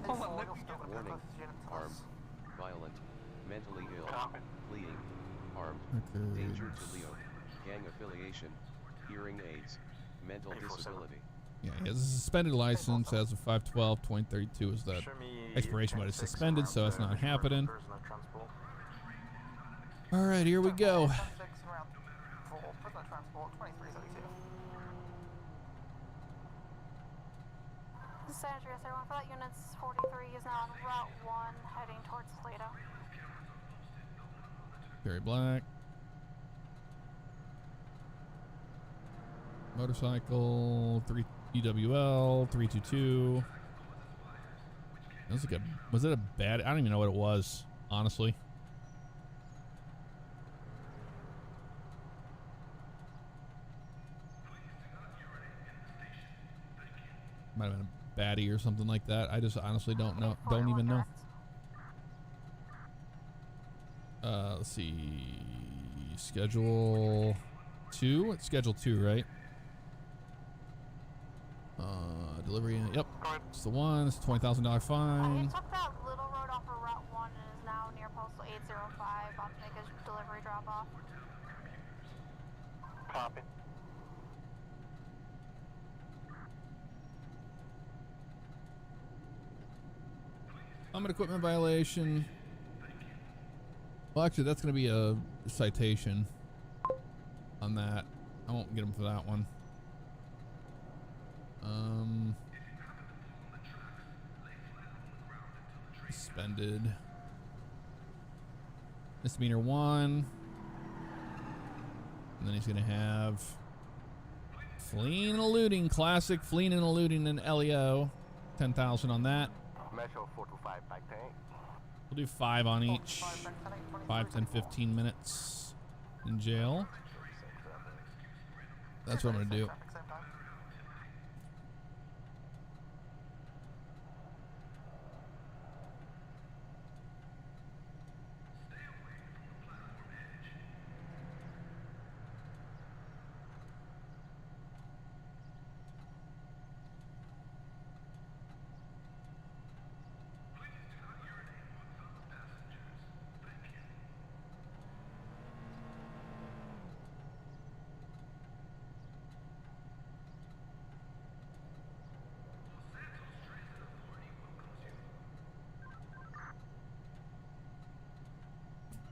Warning. Armed. Violent. Mentally ill. Fleeing. Armed. Okay. Danger to Leo. Gang affiliation. Hearing aids. Mental disability. Yeah, he has a suspended license as of 5/12/2032 is the expiration, but it's suspended, so it's not happening. All right, here we go. Sandra, everyone for that unit's 43 is now on Route 1 heading towards Toledo. Terry Black. Motorcycle 3 EWL 322. Was it a bad? I don't even know what it was, honestly. Might have been a baddie or something like that. I just honestly don't know. Don't even know. Let's see. Schedule 2. It's schedule 2, right? Delivery. Yep. It's the one. It's a $20,000 fine. He took that little road off of Route 1 and is now near postal 805 about to make his delivery drop off. Copy. Helmet equipment violation. Well, actually, that's going to be a citation on that. I won't get him for that one. Suspended. Misdemeanor 1. And then he's going to have fleeing and eluding. Classic fleeing and eluding in LEO. 10,000 on that. Metro 425 back tank. We'll do 5 on each. 5, 10, 15 minutes in jail. That's what I'm going to do.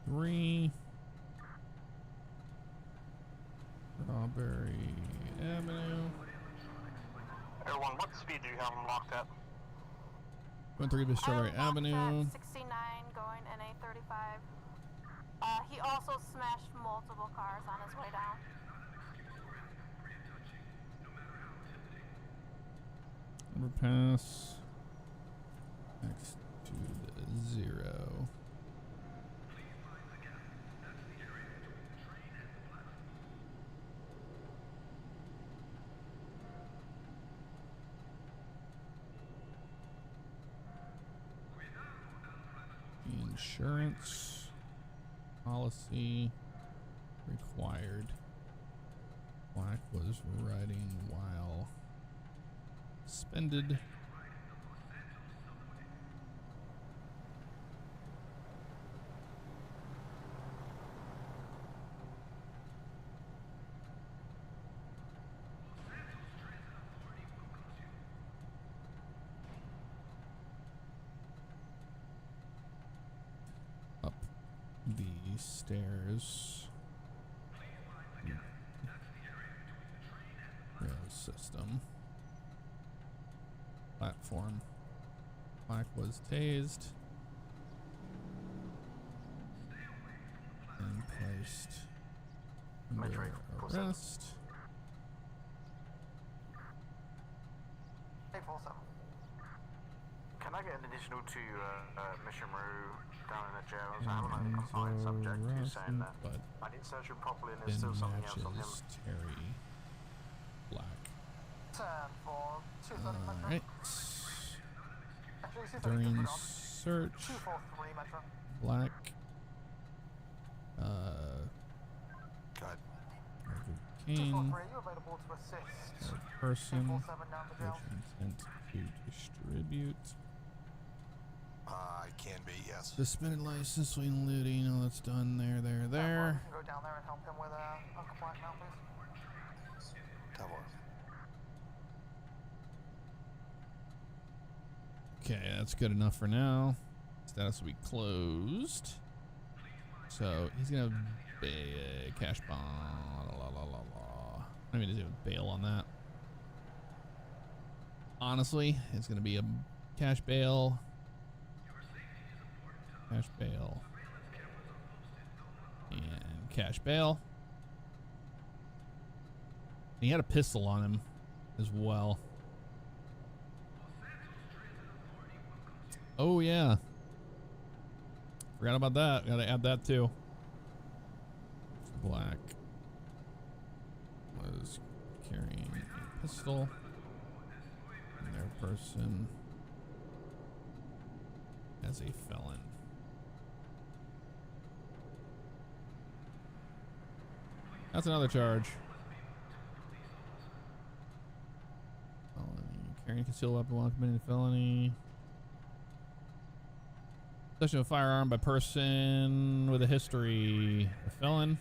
3. Strawberry Avenue. Air 1, what speed do you have them locked at? 1-3 to Strawberry Avenue. 69 going NA 35. He also smashed multiple cars on his way down. Overpass. Next to the 0. Insurance policy required. Black was riding while suspended. Up the stairs. Rail system. Platform. Black was tased and placed under arrest. 847. Can I get an additional to Mission Row down in the jail? I have a confined subject who's saying that I didn't search him properly and there's still something else on him. Terry Black. Turn for 230 Metro. Alright. Actually, During search, 243 Metro. Black. Cocaine. 243, you available to assist. Person. 247 down the jail. With intent to distribute. I can be, yes. Suspended license, swing looting. Oh, that's done. There. You can go down there and help him with a compliant mount, please. Okay, that's good enough for now. Status will be closed. So he's gonna cash bond. I mean, do bail on that. Honestly, it's gonna be a cash bail. Cash bail. And cash bail. And he had a pistol on him as well. Oh yeah. Forgot about that. Gotta add that too. Black was carrying a pistol. And their person as a felon. That's another charge. Felony. Carrying a concealed weapon while committing a felony. Possession of a firearm by person with a history. A felon.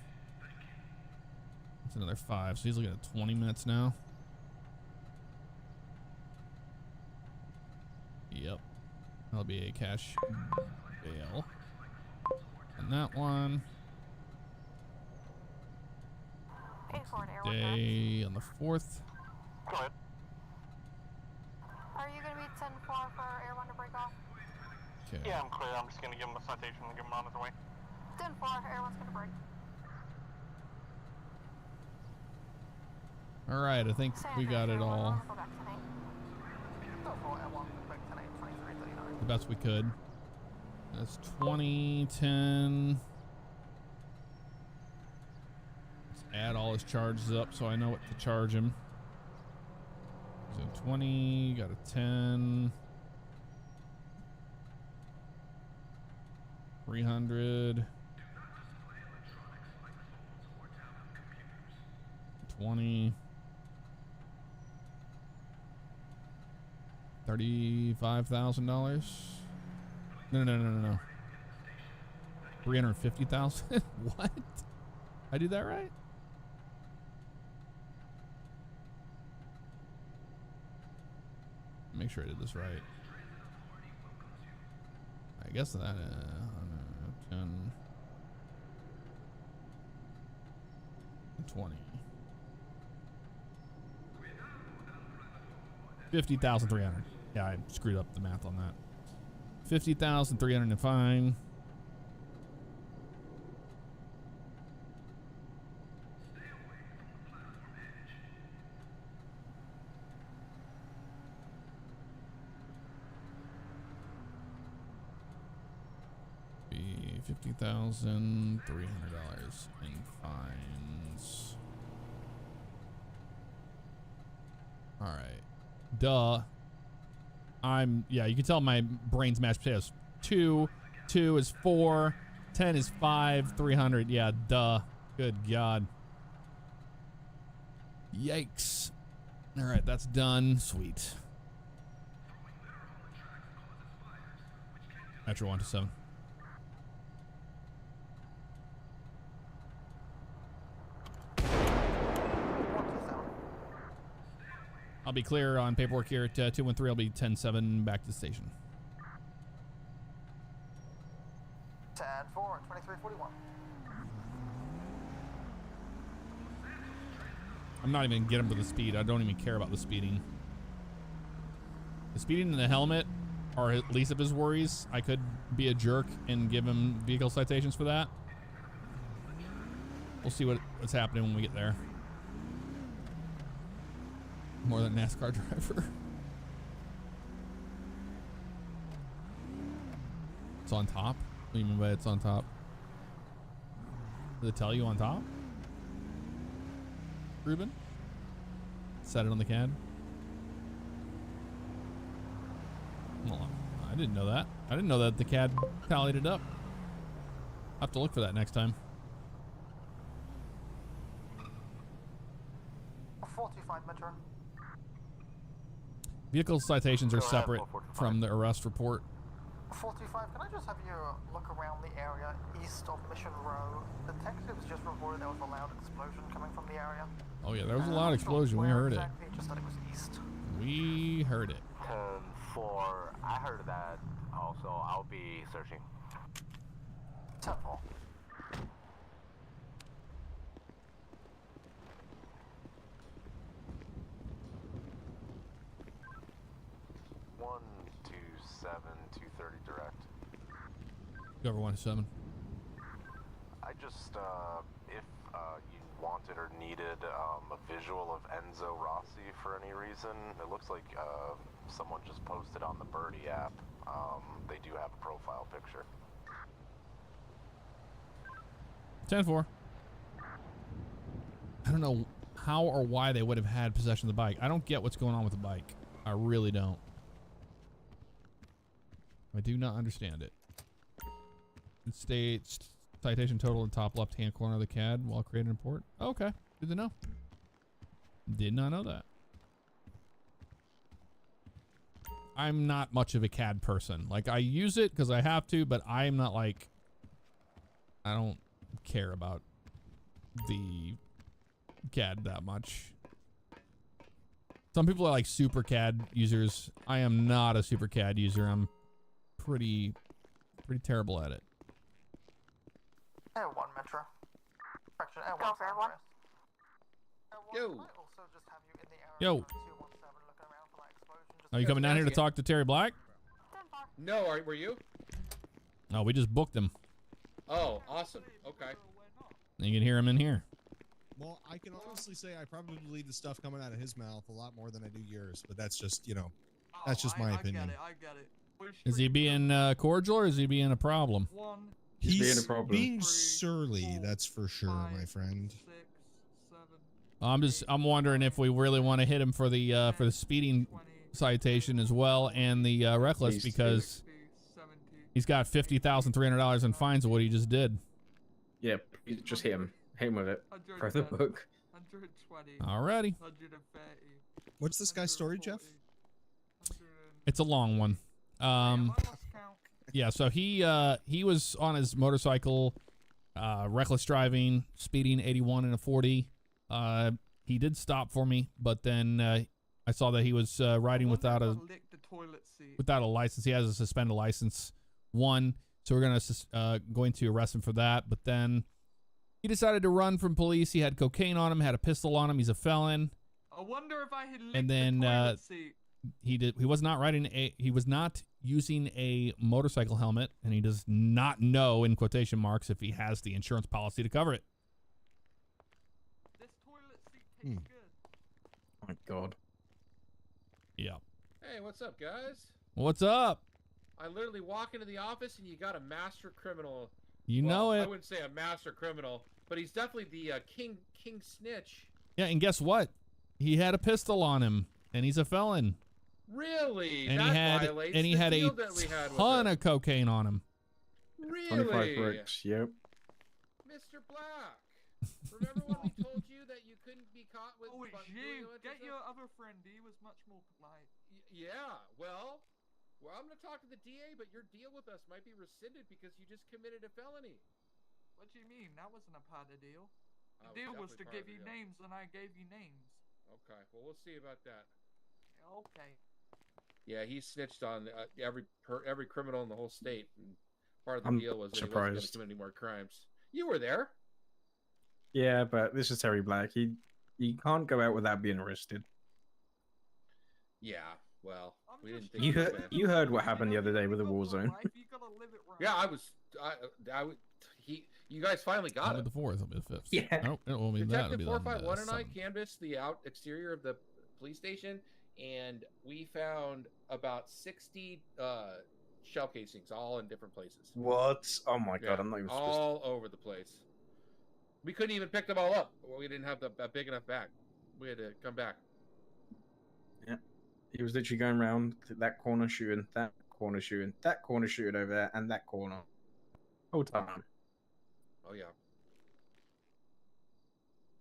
That's another 5. So he's looking at 20 minutes now. Yep. That'll be a cash bail. And that one. Day on the 4th. Go ahead. Are you going to be 10-4 for Air 1 to break off? Okay. Yeah, I'm clear. I'm just going to give him a citation and give him on his way. 10-4, Air 1's going to break. Alright, I think we got it all. The best we could. That's 2010. Let's add all his charges up so I know what to charge him. So 20, got a 10. 300. 20. $35,000. No. 350,000. What? I do that right? Make sure I did this right. I guess that 10. 20. 50,300. Yeah, I screwed up the math on that. 50,300 in fine. Be $50,300 in fines. All right. Duh. Yeah, you can tell my brain's mashed potatoes. 2 is 4, 10 is 5, 300. Yeah, duh. Good God. Yikes. All right, that's done. Sweet. Metro 1 to 7. I'll be clear on paperwork here at 213. I'll be 10-7 back to the station. 10-4 and 2341. I'm not even getting him to the speed. I don't even care about the speeding. The speeding and the helmet are at least of his worries. I could be a jerk and give him vehicle citations for that. We'll see what's happening when we get there. More than a NASCAR driver. It's on top? What do you mean by it's on top? Does it tell you on top? Ruben? Set it on the CAD? Well, I didn't know that. I didn't know that the CAD tallied it up. I'll have to look for that next time. 45 Metro. Vehicle citations are separate from the arrest report. 45, can I just have you look around the area east of Mission Row? Detectives just reported there was a loud explosion coming from the area. Oh yeah, there was a loud explosion. We heard it. Just that it was east. We heard it. 10-4, I heard that also. I'll be searching. 10-4. Go over 1-7. I just, if you wanted or needed a visual of Enzo Rossi for any reason, it looks like someone just posted on the Birdie app. They do have a profile picture. 10-4. I don't know how or why they would have had possession of the bike. I don't get what's going on with the bike. I really don't. I do not understand it. It states citation total in top left hand corner of the CAD while creating a report. Oh, okay, good to know. Did not know that. I'm not much of a CAD person. Like, I use it because I have to, but I'm not like, I don't care about the CAD that much. Some people are like super CAD users. I am not a super CAD user. I'm pretty terrible at it. Air 1 Metro. Correction, Air 1. Go for Air 1. Yo. Yo. Are you coming down here to talk to Terry Black? No, were you? No, we just booked him. Oh, awesome. Okay. You can hear him in here. Well, I can honestly say I probably leave the stuff coming out of his mouth a lot more than I do yours, but that's just, you know, that's just my opinion. I get it. Is he being cordial or is he being a problem? He's being a problem. being surly, that's for sure, my friend. I'm wondering if we really want to hit him for the speeding citation as well and the reckless, because he's got $50,300 in fines of what he just did. Yep, just hit him. Hit him with it. For the book. 120. Alrighty. 130. What's this guy's story, Jeff? It's a long one. Yeah, so he was on his motorcycle, reckless driving, speeding 81 in a 40. He did stop for me, but then I saw that he was riding without a license. He has a suspended license, 1. So we're going to arrest him for that. But then, He decided to run from police. He had cocaine on him, had a pistol on him. He's a felon. I wonder if I had licked And then the toilet seat. he was not using a motorcycle helmet, and he does not know, in quotation marks, if he has the insurance policy to cover it. This toilet seat tastes good. Oh my god. Yeah. Hey, what's up, guys? What's up? I literally walk into the office and you got a master criminal. You know I it. wouldn't say a master criminal, but he's definitely the king snitch. Yeah, and guess what? He had a pistol on him, and he's a felon. Really? And that he had violates and he the had deal a that we had with ton it. of cocaine on him. 25 Really? bricks, yep. Mr. Black, remember when we told you that you couldn't be caught with? Oh, it's you. Get your other friend. He was much more polite. Yeah. Well, I'm gonna talk to the DA, but your deal with us might be rescinded because you just committed a felony. What do you mean? That wasn't a part of the deal. The Oh, deal was to definitely part give of the you deal. names, and I gave you names. Okay. Well, we'll see about that. Okay. Yeah, he snitched on every criminal in the whole state. And part of the I'm deal was that he wasn't surprised. going to commit any more crimes. You were there. Yeah, but this is Terry Black. He can't go out without being arrested. Yeah. Well, we didn't think You heard what happened the other day with the war zone. Yeah, you guys finally got I'll it. be the fourth. I'll be the fifth. Yeah. Oh, it won't be that. It'll Detective be 451 and I seven. canvassed the exterior of the police station, and we found about 60 shell casings, all in different places. What? Oh my god, Yeah, I'm not even supposed all over the place. We couldn't even pick them all up. We didn't have a big enough bag. We had to come back. to. Yeah. He was literally going around that corner shooting, that corner shooting, that corner shooting over there, and that corner. Whole time. Oh, yeah.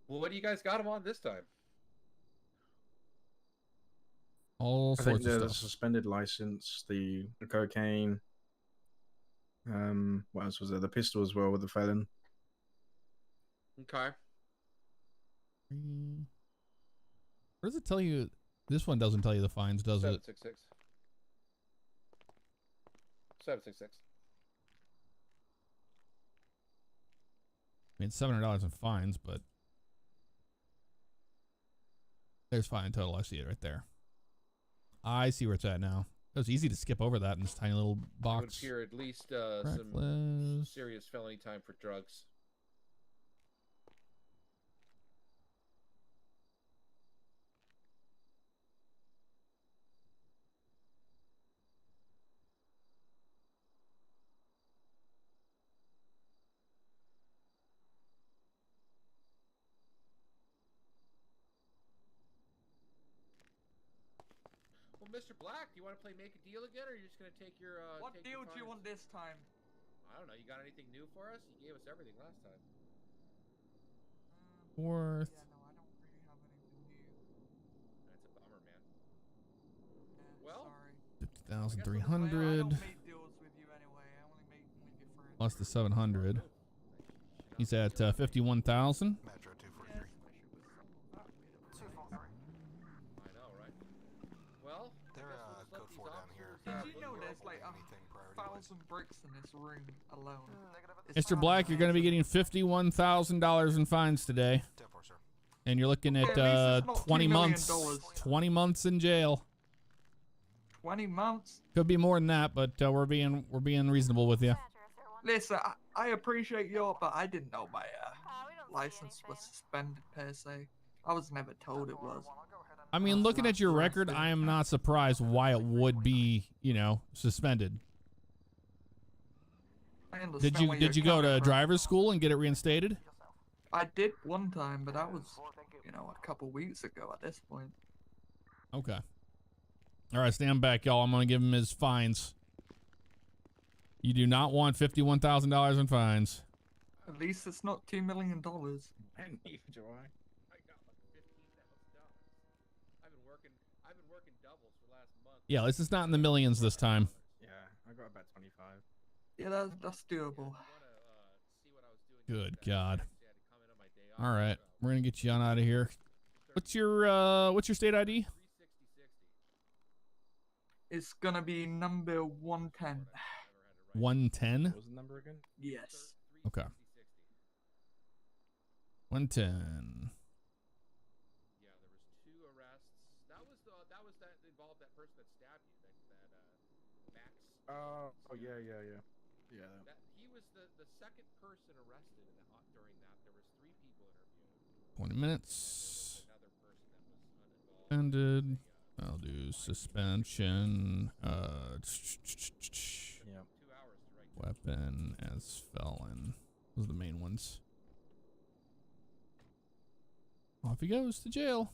Well, what do you guys got him on this time? All I think sorts of the stuff. suspended license, the cocaine. What else was there? The pistol as well with the felon. Okay. Where does it tell you? This one doesn't tell you the fines, does it? 766. 766. I mean, $700 in fines, but there's fine total. I see it right there. I see where it's at now. It was easy to skip over that in this tiny little It would box. appear at least some Reckless. serious felony time for drugs. Well, Mr. Black, do you want to play Make a Deal again, or are you just going to take your What take deal your do you fines? want this time? I don't know. You got anything new for us? You gave us everything last time. Fourth. Yeah, no, I don't really have anything new. That's a bummer, man. Well, Sorry. 50,300 make deals with you anyway. I only make with your friends. plus the 700. He's at 51,000. Metro 243. I know, right? Well, They're code 4 down here. Did you know there's like 1,000 bricks in this room alone? Mr. Black, you're going to be getting $51,000 in fines today. And you're looking at Okay, at least it's not 20 $2 million. months. 20 months in jail. 20 months? Could be more than that, but we're being reasonable with you. Listen, I appreciate you, but I didn't know my license was suspended per se. I was never told it was. I mean, looking at your record, I am not surprised why it would be, suspended. I understand Did you where did you you're go to coming from. driver's school and get it reinstated? I did one time, but that was, a couple weeks ago at this point. Okay. All right, stand back, y'all. I'm going to give him his fines. You do not want $51,000 in fines. At least it's not $2 million. And neither do I. I've been working doubles for the last month. Yeah, at least it's not in the millions this time. Yeah, I got about 25. Yeah, that's doable. Good God. All right, we're gonna get you on out of here. What's your state ID? It's gonna be number 110. 110. What was the number again? Yes. Okay. 110. Yeah, there was 2 arrests. That involved that person that stabbed you. That Max. Oh yeah. That he was the second person arrested during that. There was 3 people interviewed. 20 minutes. Ended. I'll do suspension. Weapon as felon. Those are the main ones. Off he goes to jail.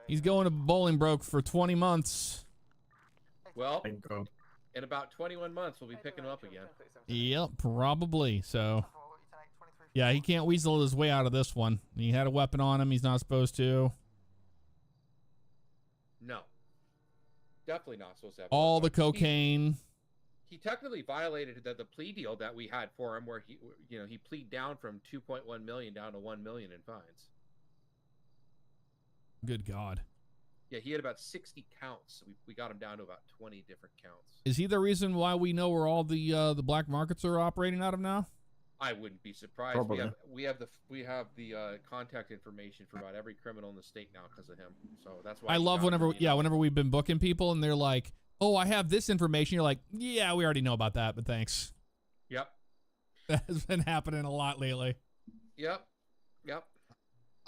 He's going to Bolingbroke for 20 months. Well, in about 21 months, we'll be picking him up again. Yep, probably. So, yeah, he can't weasel his way out of this one. He had a weapon on him. He's not supposed to. No. Definitely not supposed to have All the cocaine. He technically violated the plea deal that we had for him, where he plead down from 2.1 million down to 1 million in fines. Good God. Yeah, he had about 60 counts. We got him down to about 20 different counts. Is he the reason why we know where all the black markets are operating out of now? I wouldn't be surprised. Probably. We have the contact information for about every criminal in the state now because of him. So that's why I love whenever we've been booking people and they're like, "Oh, I have this information." You're like, "Yeah, we already know about that, but thanks." Yep. That has been happening a lot lately. Yep.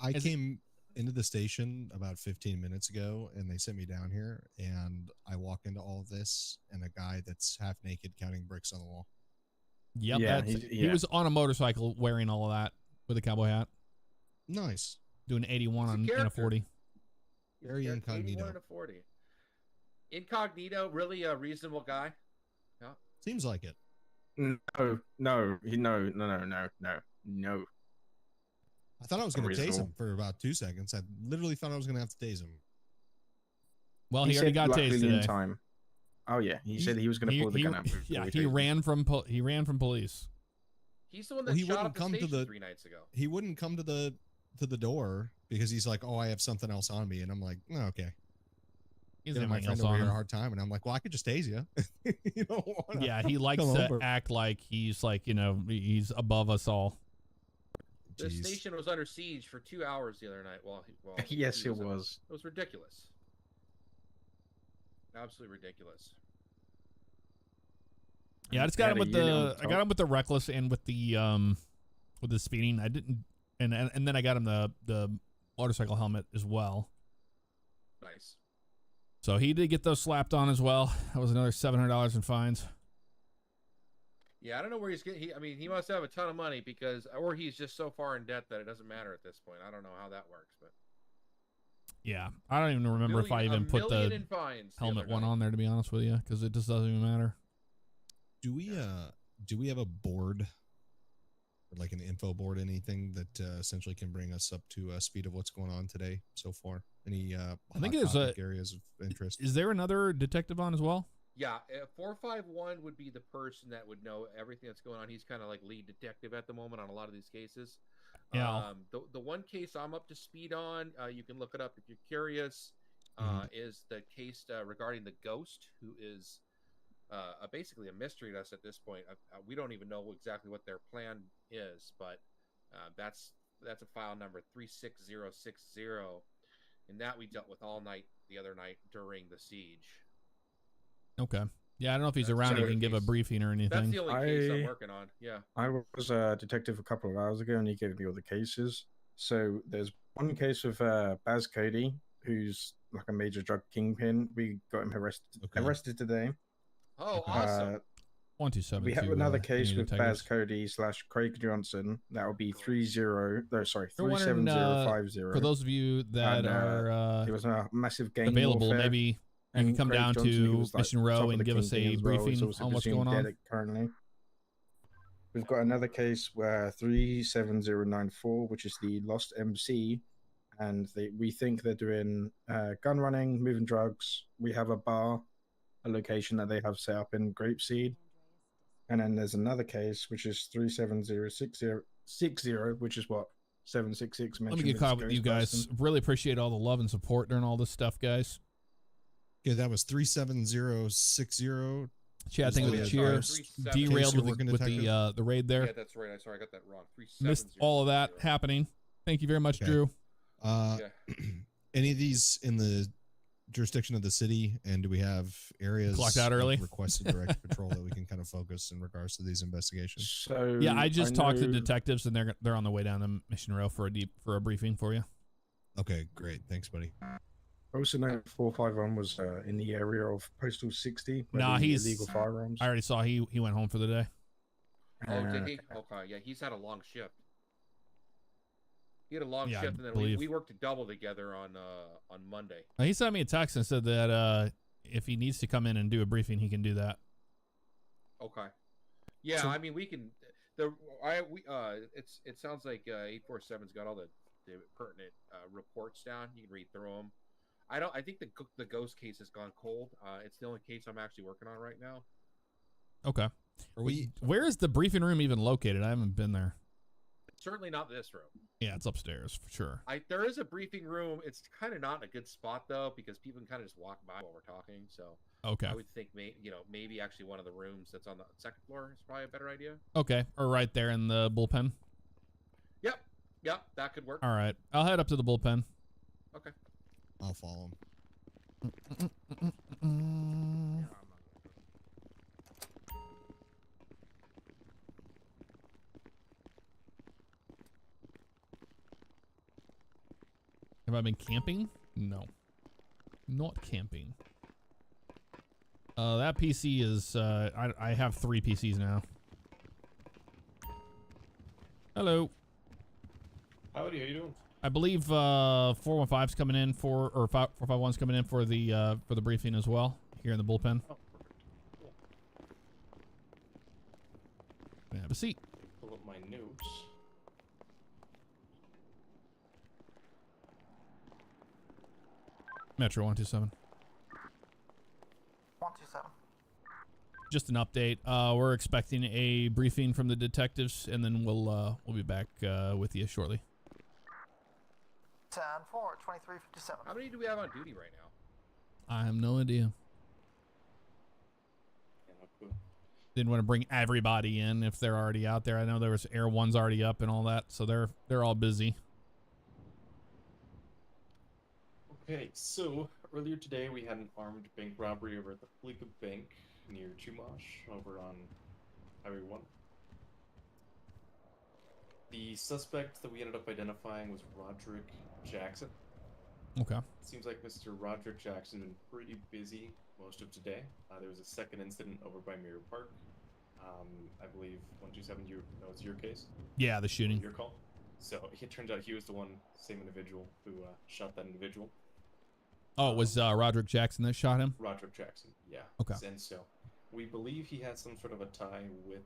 I came into the station about 15 minutes ago and they sent me down here and I walk into all of this and a guy that's half naked counting bricks on the wall. Yep, yeah, he was on a motorcycle wearing all of that with a cowboy hat. Nice. Doing 81 in a 40. Very incognito. 81 and a 40. Incognito, really a reasonable guy. Yeah. Seems like it. No. I thought I was going to tase him for about 2 seconds. I literally thought I was going to have to tase him. Well, he already got tased today. Time. Oh yeah, he said he was going to pull the gun out. Yeah, he ran from police. He's the one that shot up the station 3 nights ago. He wouldn't come to the door because he's like, "Oh, I have something else on me," and I'm like, "Oh, okay." He's my friend over here a hard time, and I'm like, "Well, I could just tase you." You don't wanna yeah, he likes to act like he's like he's above us all. The station was under siege for 2 hours the other night. Yes, it was. It was ridiculous. Absolutely ridiculous. Yeah, I just got him with the reckless and with the speeding. I didn't, and then I got him the motorcycle helmet as well. Nice. So he did get those slapped on as well. That was another $700 in fines. Yeah, I don't know where he's getting. He must have a ton of money or he's just so far in debt that it doesn't matter at this point. I don't know how that works, but. Yeah, I don't even remember if I even put the helmet one on there, to be honest with you, because it just doesn't even matter. Do we have a board, or like an info board, anything that essentially can bring us up to speed of what's going on today so far? Any I think there's areas of interest. Is there another detective on as well? Yeah, 451 would be the person that would know everything that's going on. He's kind of like lead detective at the moment on a lot of these cases. Yeah. The one case I'm up to speed on, you can look it up if you're curious, is the case regarding the ghost, who is basically a mystery to us at this point. We don't even know exactly what their plan is, but that's a file number 36060, and that we dealt with all night the other night during the siege. Okay. Yeah, I don't know if he's around. He can give a briefing or anything. That's the only case I'm working on. Yeah. I was a detective a couple of hours ago, and he gave me all the cases. So there's one case with Baz Cody, who's like a major drug kingpin. We got him arrested today. Oh, awesome. 127. We have another case with Baz Cody / Craig Johnson. That will be 37050. For those of you that are it was a massive game available, warfare. maybe you can come down to Mission Row and give us a briefing on what's going on. Currently, we've got another case where 37094, which is the Lost MC, and we think they're doing gun running, moving drugs. We have a bar, a location that they have set up in Grapeseed, and then there's another case which is 37060, which is what 766 mentioned. Let me get caught with you guys. Really appreciate all the love and support during all this stuff, guys. Okay, that was 37060. Chad, thank you for the cheers. Derailed with the raid there. Yeah, that's right. I'm sorry, I got that wrong. Missed all of that happening. Thank you very much, Drew. Any of these in the jurisdiction of the city, and do we have areas Clocked out early? Requested direct patrol that we can kind of focus in regards to these investigations? So yeah, I just talked to detectives, and they're on the way down the mission row for a briefing for you. Okay, great. Thanks, buddy. I also know 451 was in the area of Postal 60. Nah, he's illegal firearms. I already saw he went home for the day. Oh, did he? Okay, yeah, he's had a long shift. He had a long Yeah, shift, I and then believe. we worked a double together on Monday. He sent me a text and said that if he needs to come in and do a briefing, he can do that. Okay. Yeah, So- I mean we can. It sounds like 847's got all the pertinent reports down. You can read through them. I think the ghost case has gone cold. It's the only case I'm actually working on right now. Okay. Where is the briefing room even located? I haven't been there. Certainly not this room. Yeah, it's upstairs for sure. There is a briefing room. It's kind of not in a good spot though, because people can kind of just walk by while we're talking. So Okay. I would think maybe actually one of the rooms that's on the second floor is probably a better idea. Okay, or right there in the bullpen. Yep, that could work. All right, I'll head up to the bullpen. Okay. I'll follow him. Have I been camping? No. Not camping. That PC is, I have 3 PCs now. Hello. Howdy, how you doing? I believe 415's coming in or 451's coming in for the briefing as well here in the bullpen. Oh, perfect. Cool. Have a seat. Pull up my notes. Metro 127. 127. Just an update. We're expecting a briefing from the detectives, and then we'll be back with you shortly. 10-4 at 2357. How many do we have on duty right now? I have no idea. Didn't want to bring everybody in if they're already out there. I know there was Air One's already up and all that, so they're all busy. Okay, so earlier today we had an armed bank robbery over at the Fleeka Bank near Chumash over on Highway 1. The suspect that we ended up identifying was Roderick Jackson. Okay. Seems like Mr. Roderick Jackson been pretty busy most of today. There was a second incident over by Mirror Park. I believe 127, it's your case? Yeah, the shooting. Your call. So it turns out he was the same individual who shot that individual. Oh, it was Roderick Jackson that shot him? Roderick Jackson, yeah. Okay. And so we believe he had some sort of a tie with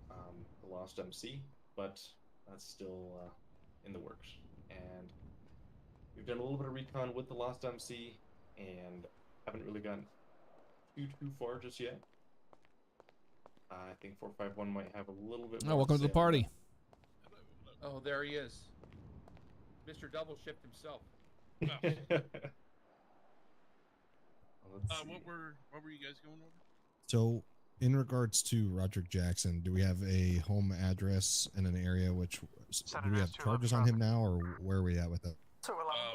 the Lost MC, but that's still in the works. And we've done a little bit of recon with the Lost MC and haven't really gotten too far just yet. I think 451 might have a little bit more. Oh, welcome to the party. Oh, there he is. Mr. Double Shift himself. What were you guys going over? So, in regards to Roderick Jackson, do we have a home address in an area do we have charges on him now, or where are we at with that?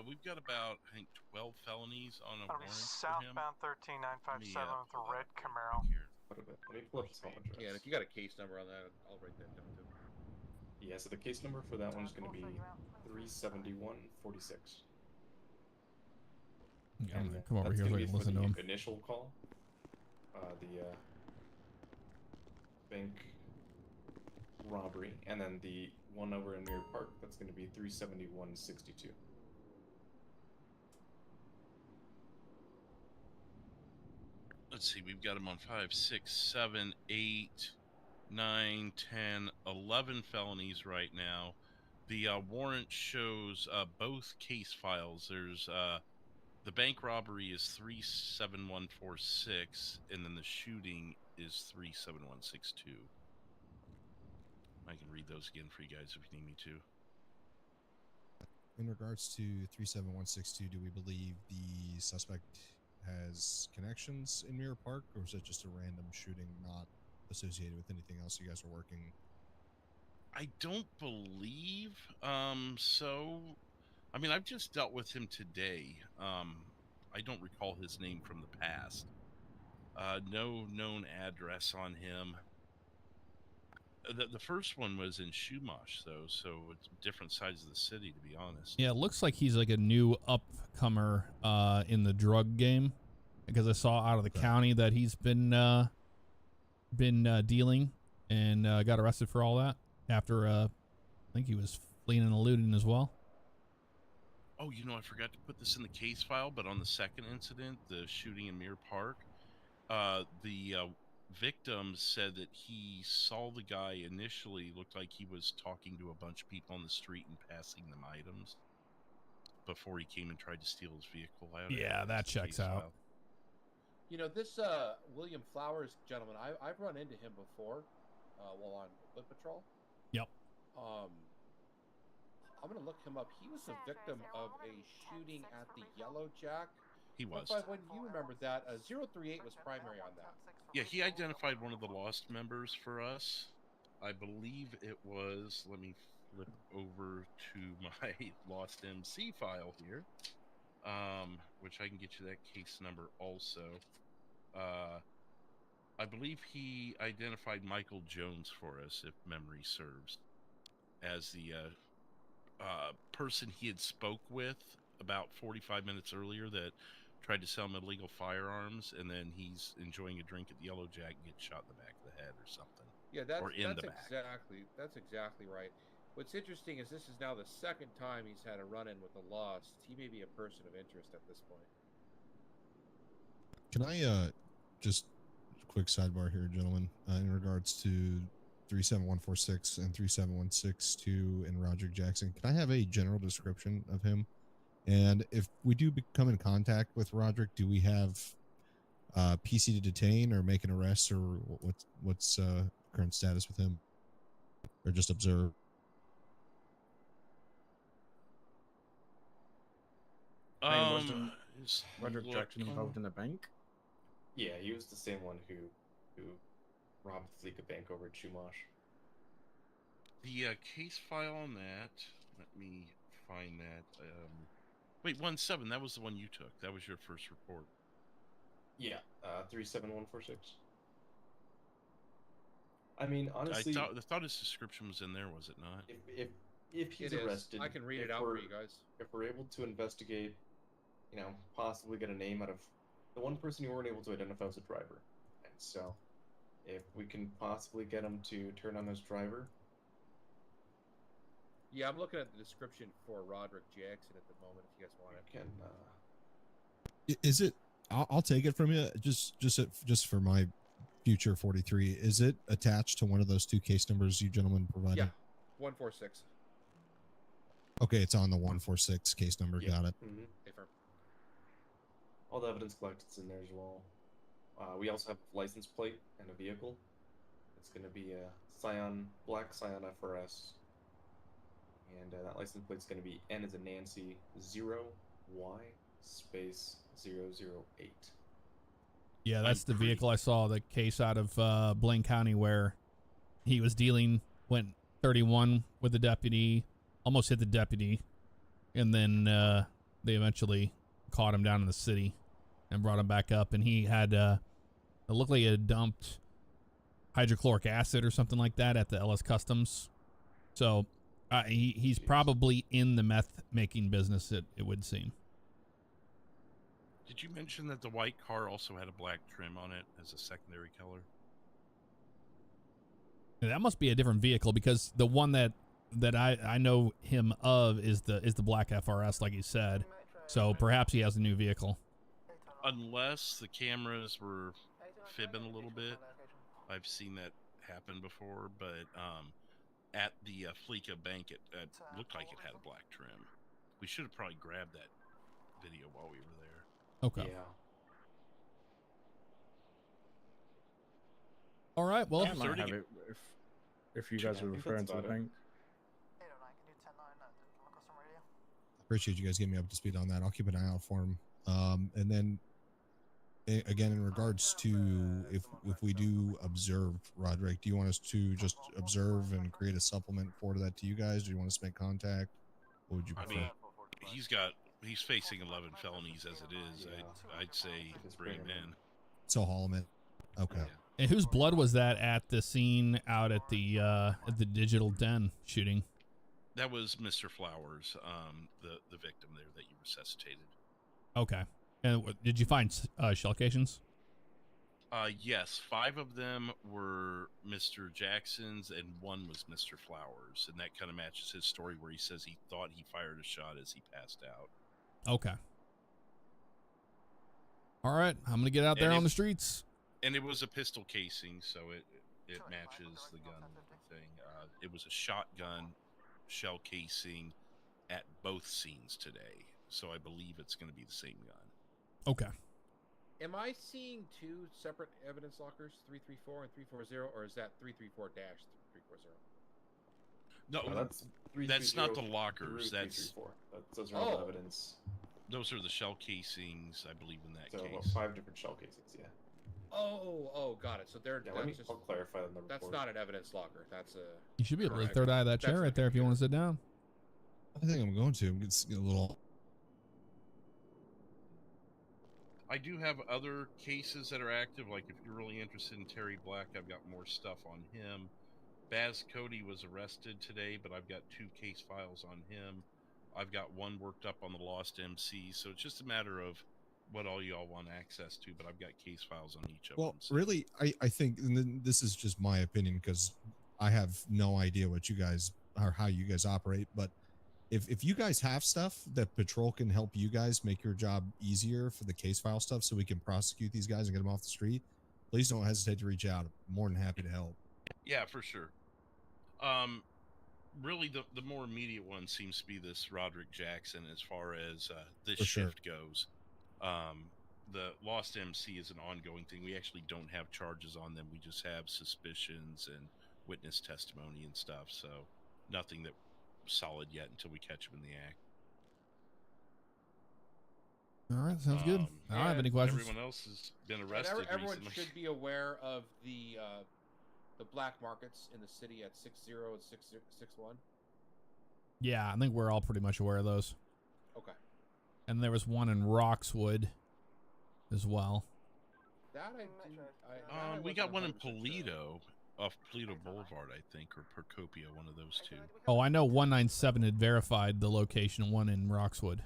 We've got about, I think, 12 felonies on a warrant for him. Southbound 13957 with a red Camaro. Let me pull up his home address. Yeah, and if you got a case number on that, I'll write that down too. Yeah, so the case number for that one is going to be 37146. Yeah, I'm gonna come over here so I can listen to him. Initial call, the bank robbery, and then the one over in Mirror Park, that's going to be 37162. Let's see, we've got him on 5, 6, 7, 8, 9, 10, 11 felonies right now. The warrant shows both case files. There's the bank robbery is 37146, and then the shooting is 37162. I can read those again for you guys if you need me to. In regards to 37162, do we believe the suspect has connections in Mirror Park, or is it just a random shooting not associated with anything else you guys are working? I don't believe so. I mean, I've just dealt with him today. I don't recall his name from the past. No known address on him. The first one was in Chumash, though, so it's different sides of the city, to be honest. Yeah, it looks like he's like a new upcomer in the drug game, because I saw out of the county that he's been dealing and got arrested for all that after I think he was fleeing and eluding as well. Oh, you know, I forgot to put this in the case file, but on the second incident, the shooting in Mirror Park, the victim said that he saw the guy initially, looked like he was talking to a bunch of people on the street and passing them items before he came and tried to steal his vehicle. Yeah, that checks out. You know, this William Flowers gentleman, I've run into him before while on Foot Patrol. Yep. I'm going to look him up. He was a victim of a shooting at the Yellow Jack. He was. When you remember that, 038 was primary on that. Yeah, he identified one of the Lost members for us. I believe it was, let me flip over to my Lost MC file here, which I can get you that case number also. I believe he identified Michael Jones for us, if memory serves, as the person he had spoke with about 45 minutes earlier that tried to sell him illegal firearms, and then he's enjoying a drink at the Yellow Jack and gets shot in the back of the head or something. Yeah, that's exactly right. What's interesting is this is now the second time he's had a run-in with the Lost. He may be a person of interest at this point. Can I just quick sidebar here, gentlemen, in regards to 37146 and 37162 and Roderick Jackson? Can I have a general description of him? And if we do come in contact with Roderick, do we have PC to detain or make an arrest, or what's current status with him, or just observe? Roderick Jackson involved in the bank? Yeah, he was the same one who robbed the Fleeka Bank over at Chumash. The case file on that, let me find that. Wait, 17, that was the one you took. That was your first report. Yeah, 37146. I mean, honestly, I thought his description was in there, was it not? If he's arrested, I can read it out for you guys. If we're able to investigate, you know, possibly get a name out of the one person you weren't able to identify as a driver, and so if we can possibly get him to turn on this driver. Yeah, I'm looking at the description for Roderick Jackson at the moment. If you guys want it, Is it? I'll take it from you. Just for my future 43. Is it attached to one of those two case numbers you gentlemen provided? Yeah, 146. Okay, it's on the 146 case number. Yeah. Got it. Mm-hmm. All the evidence collected is in there as well. We also have a license plate and a vehicle. It's going to be a black Scion FRS. And that license plate is going to be N as in Nancy 0Y space 008. Yeah, that's the vehicle I saw, the case out of Blaine County where he was went 31 with the deputy, almost hit the deputy, and then they eventually caught him down in the city and brought him back up, and he had, it looked like he had dumped hydrochloric acid or something like that at the LS Customs. So he's probably in the meth making business, it would seem. Did you mention that the white car also had a black trim on it as a secondary color? That must be a different vehicle, because the one that I know him of is the black FRS, like you said. So perhaps he has a new vehicle. Unless the cameras were fibbing a little bit. I've seen that happen before, but at the Fleeka Bank, it looked like it had a black trim. We should have probably grabbed that video while we were there. Okay. Yeah. All right. Well, I might have it if you guys are referring to the bank. Appreciate you guys getting me up to speed on that. I'll keep an eye out for him. And then again, in regards to if we do observe Roderick, do you want us to just observe and create a supplement for that to you guys? Do you want us to make contact? What would you I prefer? mean, he's facing 11 felonies as it is. I'd say bring him in. So haul him in. Okay. And whose blood was that at the scene out at the Digital Den shooting? That was Mr. Flowers, the victim there that you resuscitated. Okay. And did you find shell casings? Yes, 5 of them were Mr. Jackson's, and 1 was Mr. Flowers, and that kind of matches his story where he says he thought he fired a shot as he passed out. Okay. All right, I'm gonna get out there on the streets. And it was a pistol casing, so it matches the gun thing. It was a shotgun shell casing at both scenes today, so I believe it's going to be the same gun. Okay. Am I seeing 2 separate evidence lockers, 334 and 340, or is that 334-340? No, that's not the lockers. That's those are all evidence. Those are the shell casings, I believe, in that So case. about 5 different shell casings, yeah. Oh, got it. So they're I'll clarify the number. That's not an evidence locker. That's a. You should be able to third eye that chair right there if you want to sit down. I think I'm going to. It's a little. I do have other cases that are active. Like if you're really interested in Terry Black, I've got more stuff on him. Baz Cody was arrested today, but I've got 2 case files on him. I've got 1 worked up on the Lost MC, so it's just a matter of what all y'all want access to, but I've got case files on each of them. Well, really, I think, and then this is just my opinion because I have no idea what you guys or how you guys operate, but if you guys have stuff that patrol can help you guys make your job easier for the case file stuff so we can prosecute these guys and get them off the street, please don't hesitate to reach out. I'm more than happy to help. Yeah, for sure. Really, the more immediate one seems to be this Roderick Jackson as far as this shift goes. The Lost MC is an ongoing thing. We actually don't have charges on them. We just have suspicions and witness testimony and stuff. So nothing that solid yet until we catch them in the act. All right, sounds good. I don't have any questions. Everyone else has been arrested Everyone recently. should be aware of the black markets in the city at 60 and 661. Yeah, I think we're all pretty much aware of those. Okay. And there was one in Roxwood as well. That we got one in Polito, off Polito Boulevard, I think, or Procopio, one of those 2. Oh, I know 197 had verified the location of one in Roxwood.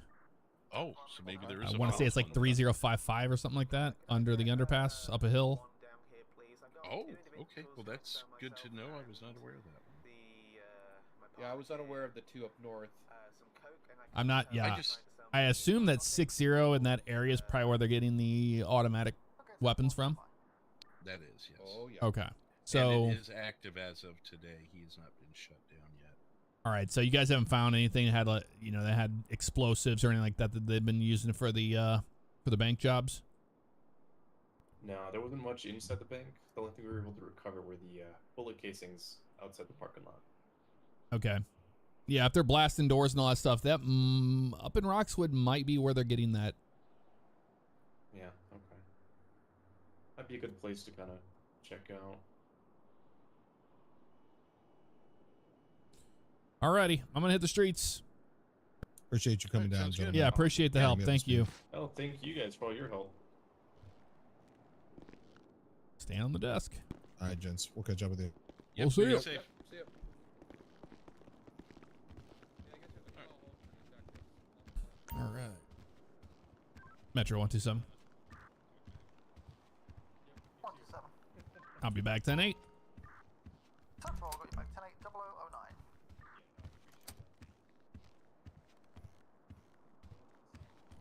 Oh, so maybe there is. I want to say it's like 3055 or something like that, under the underpass, up a hill. Oh, okay. Well, that's good to know. I was not aware of that. Yeah, I was unaware of the 2 up north. I'm not. Yeah, I assume that 60 in that area is probably where they're getting the automatic weapons from. That is, yes. Oh, yeah. Okay, so and it is active as of today. He has not been shut down yet. All right, so you guys haven't found anything that had, that had explosives or anything like that they've been using for the bank jobs? No, there wasn't much inside the bank. The only thing we were able to recover were the bullet casings outside the parking lot. Okay. Yeah, if they're blasting doors and all that stuff, that up in Roxwood might be where they're getting that. Yeah, okay. That'd be a good place to kind of check out. Alrighty, I'm gonna hit the streets. Appreciate you coming down, gentlemen. Yeah, appreciate the help. Thank you. Oh, thank you guys for all your help. Stand on the desk. All right, gents. We'll catch up with you. We'll see you. See ya. All right. Metro 127. 127. I'll be back 10-8. Central, got you back 10-8, 0009.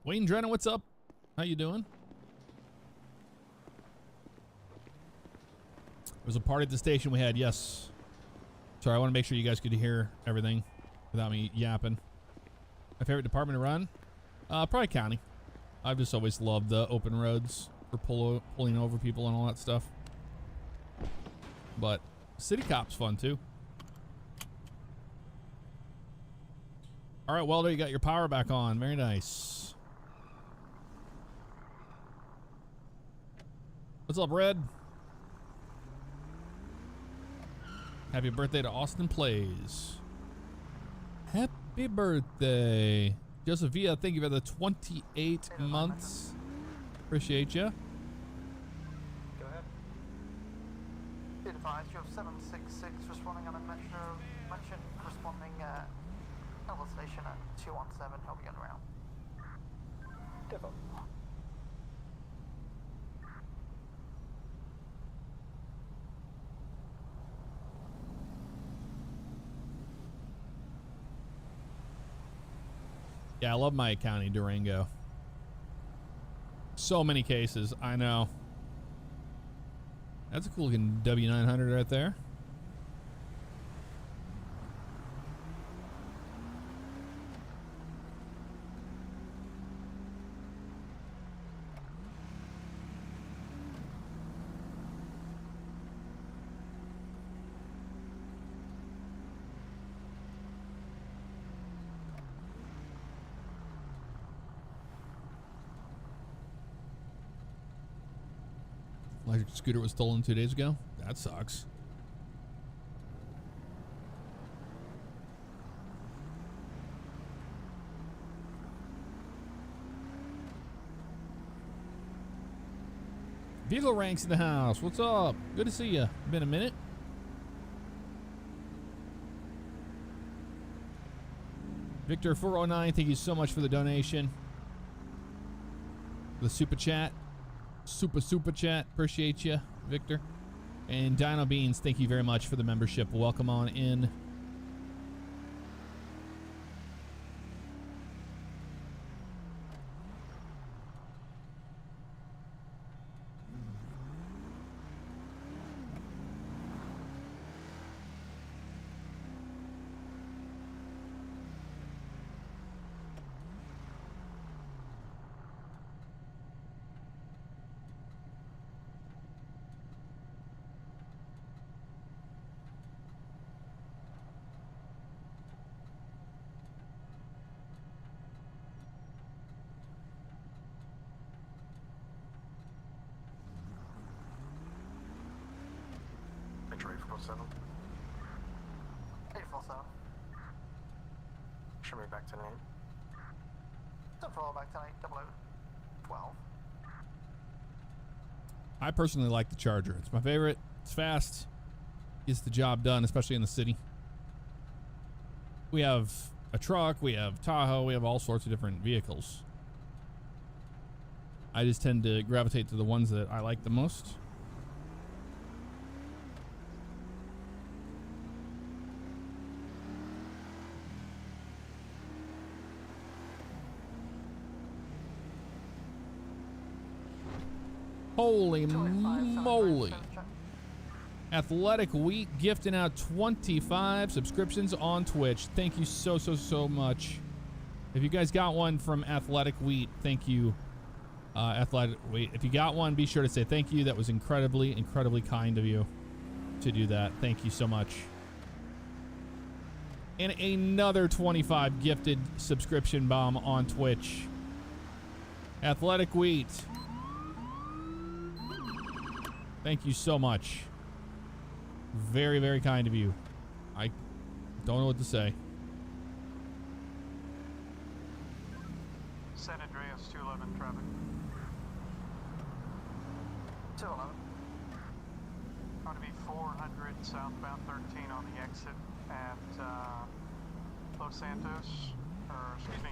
Wayne Drennan, what's up? How you doing? There was a party at the station we had, yes. Sorry, I want to make sure you guys could hear everything without me yapping. My favorite department to run? Probably county. I've just always loved the open roads for pulling over people and all that stuff. But city cop's fun too. All right, Welder, you got your power back on. Very nice. What's up, Red? Happy birthday to Austin Plays. Happy birthday. Josephia, thank you for the 28 months. Appreciate you. Go ahead. Be advised, you have 766 responding on a mention responding Elbow Station at 217. Hope you get around. Default. Yeah, I love my county, Durango. So many cases, I know. That's a cool looking W900 right there. Electric scooter was stolen 2 days ago. That sucks. Vehicle Ranks in the house. What's up? Good to see you. Been a minute. Victor 409, thank you so much for the donation. The super chat. Super chat. Appreciate you, Victor. And Dino Beans, thank you very much for the membership. Welcome on in. Metro 847. 847. Show me back to 9. Don't follow back to 12. I personally like the Charger. It's my favorite. It's fast. Gets the job done, especially in the city. We have a truck. We have Tahoe. We have all sorts of different vehicles. I just tend to gravitate to the ones that I like the most. Holy moly. Athletic Wheat gifting out 25 subscriptions on Twitch. Thank you so much. If you guys got one from Athletic Wheat, thank you. Athletic Wheat. If you got one, be sure to say thank you. That was incredibly kind of you to do that. Thank you so much. And another 25 gifted subscription bomb on Twitch. Athletic Wheat. Thank you so much. Very kind of you. I don't know what to say. San Andreas 211 traffic. 211. Going to be 400 southbound 13 on the exit at Los Santos, or excuse me,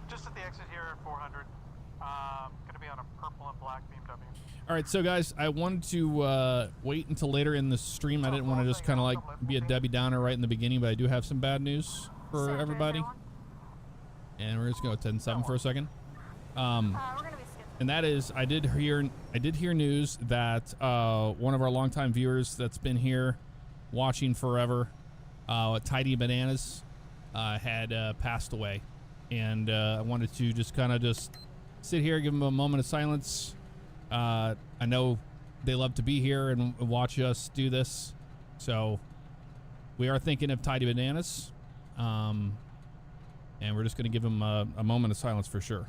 just at the exit here at 400. Going to be on a purple and black BMW. All right, so guys, I wanted to wait until later in the stream. I didn't want to just kind of like be a Debbie Downer right in the beginning, but I do have some bad news for everybody. And we're just going to 10-7 for a second. And that is, I did hear news that one of our longtime viewers that's been here watching forever, Tidy Bananas, had passed away. And I wanted to just kind of sit here, give him a moment of silence. I know they love to be here and watch us do this, so we are thinking of Tidy Bananas, and we're just going to give him a moment of silence for sure.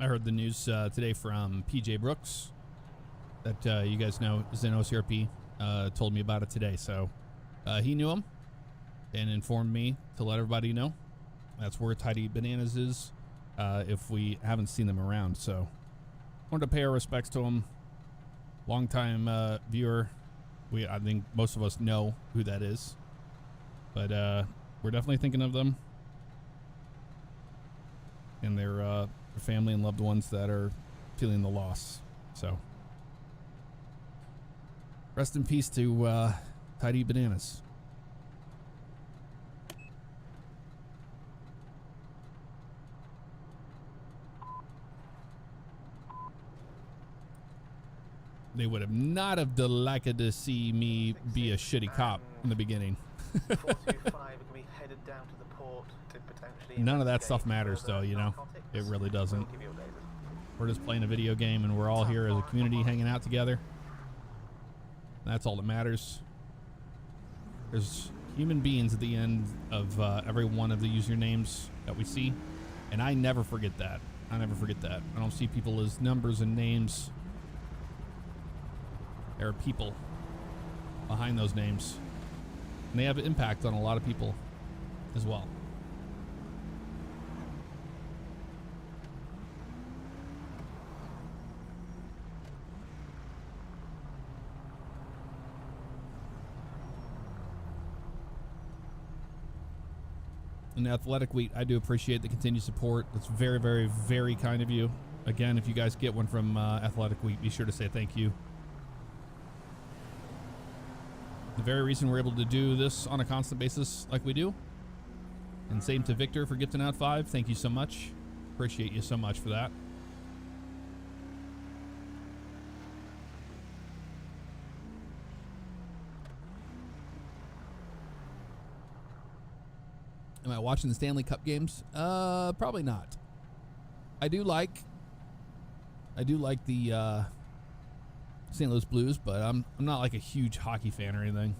I heard the news today from PJ Brooks that you guys know is in OCRP. Told me about it today. So he knew him and informed me to let everybody know. That's where Tidy Bananas is if we haven't seen them around. So wanted to pay our respects to him. Longtime viewer. I think most of us know who that is. But we're definitely thinking of them. And their family and loved ones that are feeling the loss. So rest in peace to Tidy Bananas. They would have not have delighted to see me be a shitty cop in the beginning. None of that stuff matters though, you know? It really doesn't. We're just playing a video game and we're all here as a community hanging out together. That's all that matters. There's human beings at the end of every one of the usernames that we see. And I never forget that. I never forget that. I don't see people as numbers and names. There are people behind those names. And they have an impact on a lot of people as well. And Athletic Wheat, I do appreciate the continued support. It's very, very, very kind of you. Again, if you guys get one from Athletic Wheat, be sure to say thank you. The very reason we're able to do this on a constant basis like we do. And same to Victor for gifting out 5. Thank you so much. Appreciate you so much for that. Am I watching the Stanley Cup games? Probably not. I do like the St. Louis Blues, but I'm not like a huge hockey fan or anything.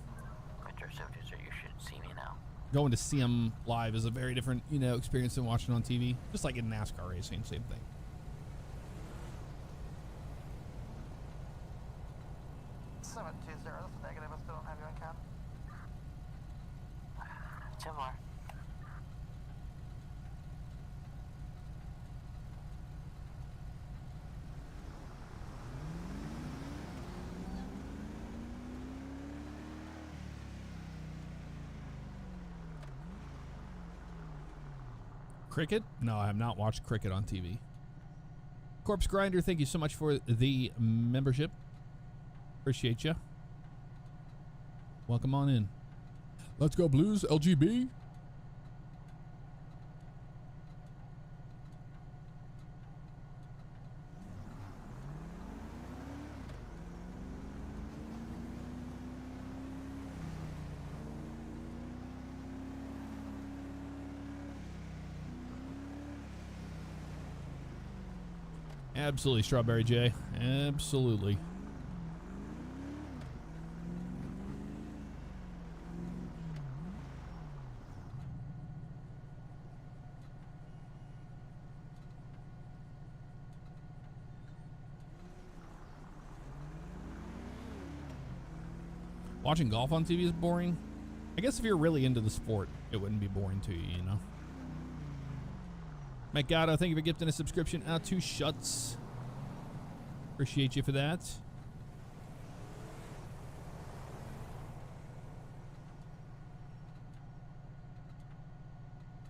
Victor, you should see me now. Going to see them live is a very different, experience than watching on TV. Just like in NASCAR racing, same thing. That's a negative. I still don't have you on cam. Similar. Cricket? No, I have not watched cricket on TV. Corpse Grinder, thank you so much for the membership. Appreciate you. Welcome on in. Let's go Blues, LGB. Absolutely, Strawberry J. Absolutely. Watching golf on TV is boring. I guess if you're really into the sport, it wouldn't be boring to you, you know? Mike Gatto, thank you for gifting a subscription out to Shuts. Appreciate you for that.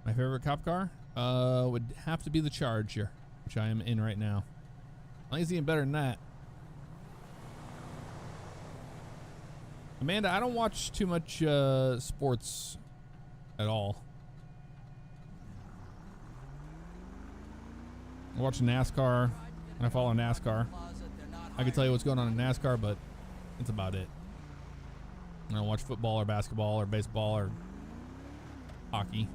My favorite cop car would have to be the Charger, which I am in right now. I think it's even better than that. Amanda, I don't watch too much sports at all. I watch NASCAR, and I follow NASCAR. I can tell you what's going on in NASCAR, but that's about it. I don't watch football or basketball or baseball or hockey.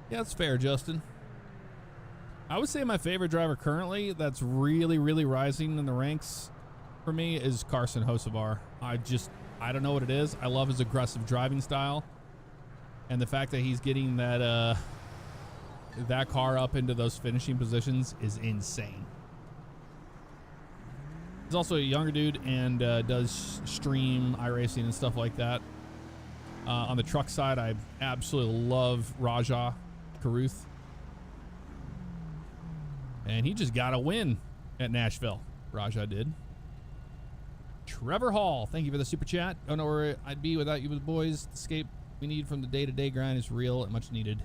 Yeah, that's fair, Justin. I would say my favorite driver currently that's really, really rising in the ranks for me is Carson Hocevar. I don't know what it is. I love his aggressive driving style. And the fact that he's getting that that car up into those finishing positions is insane. He's also a younger dude and does stream iRacing and stuff like that. On the truck side, I absolutely love Raja Caruth. And he just got a win at Nashville. Raja did. Trevor Hall, thank you for the super chat. Don't know where I'd be without you boys. The escape we need from the day-to-day grind is real and much needed.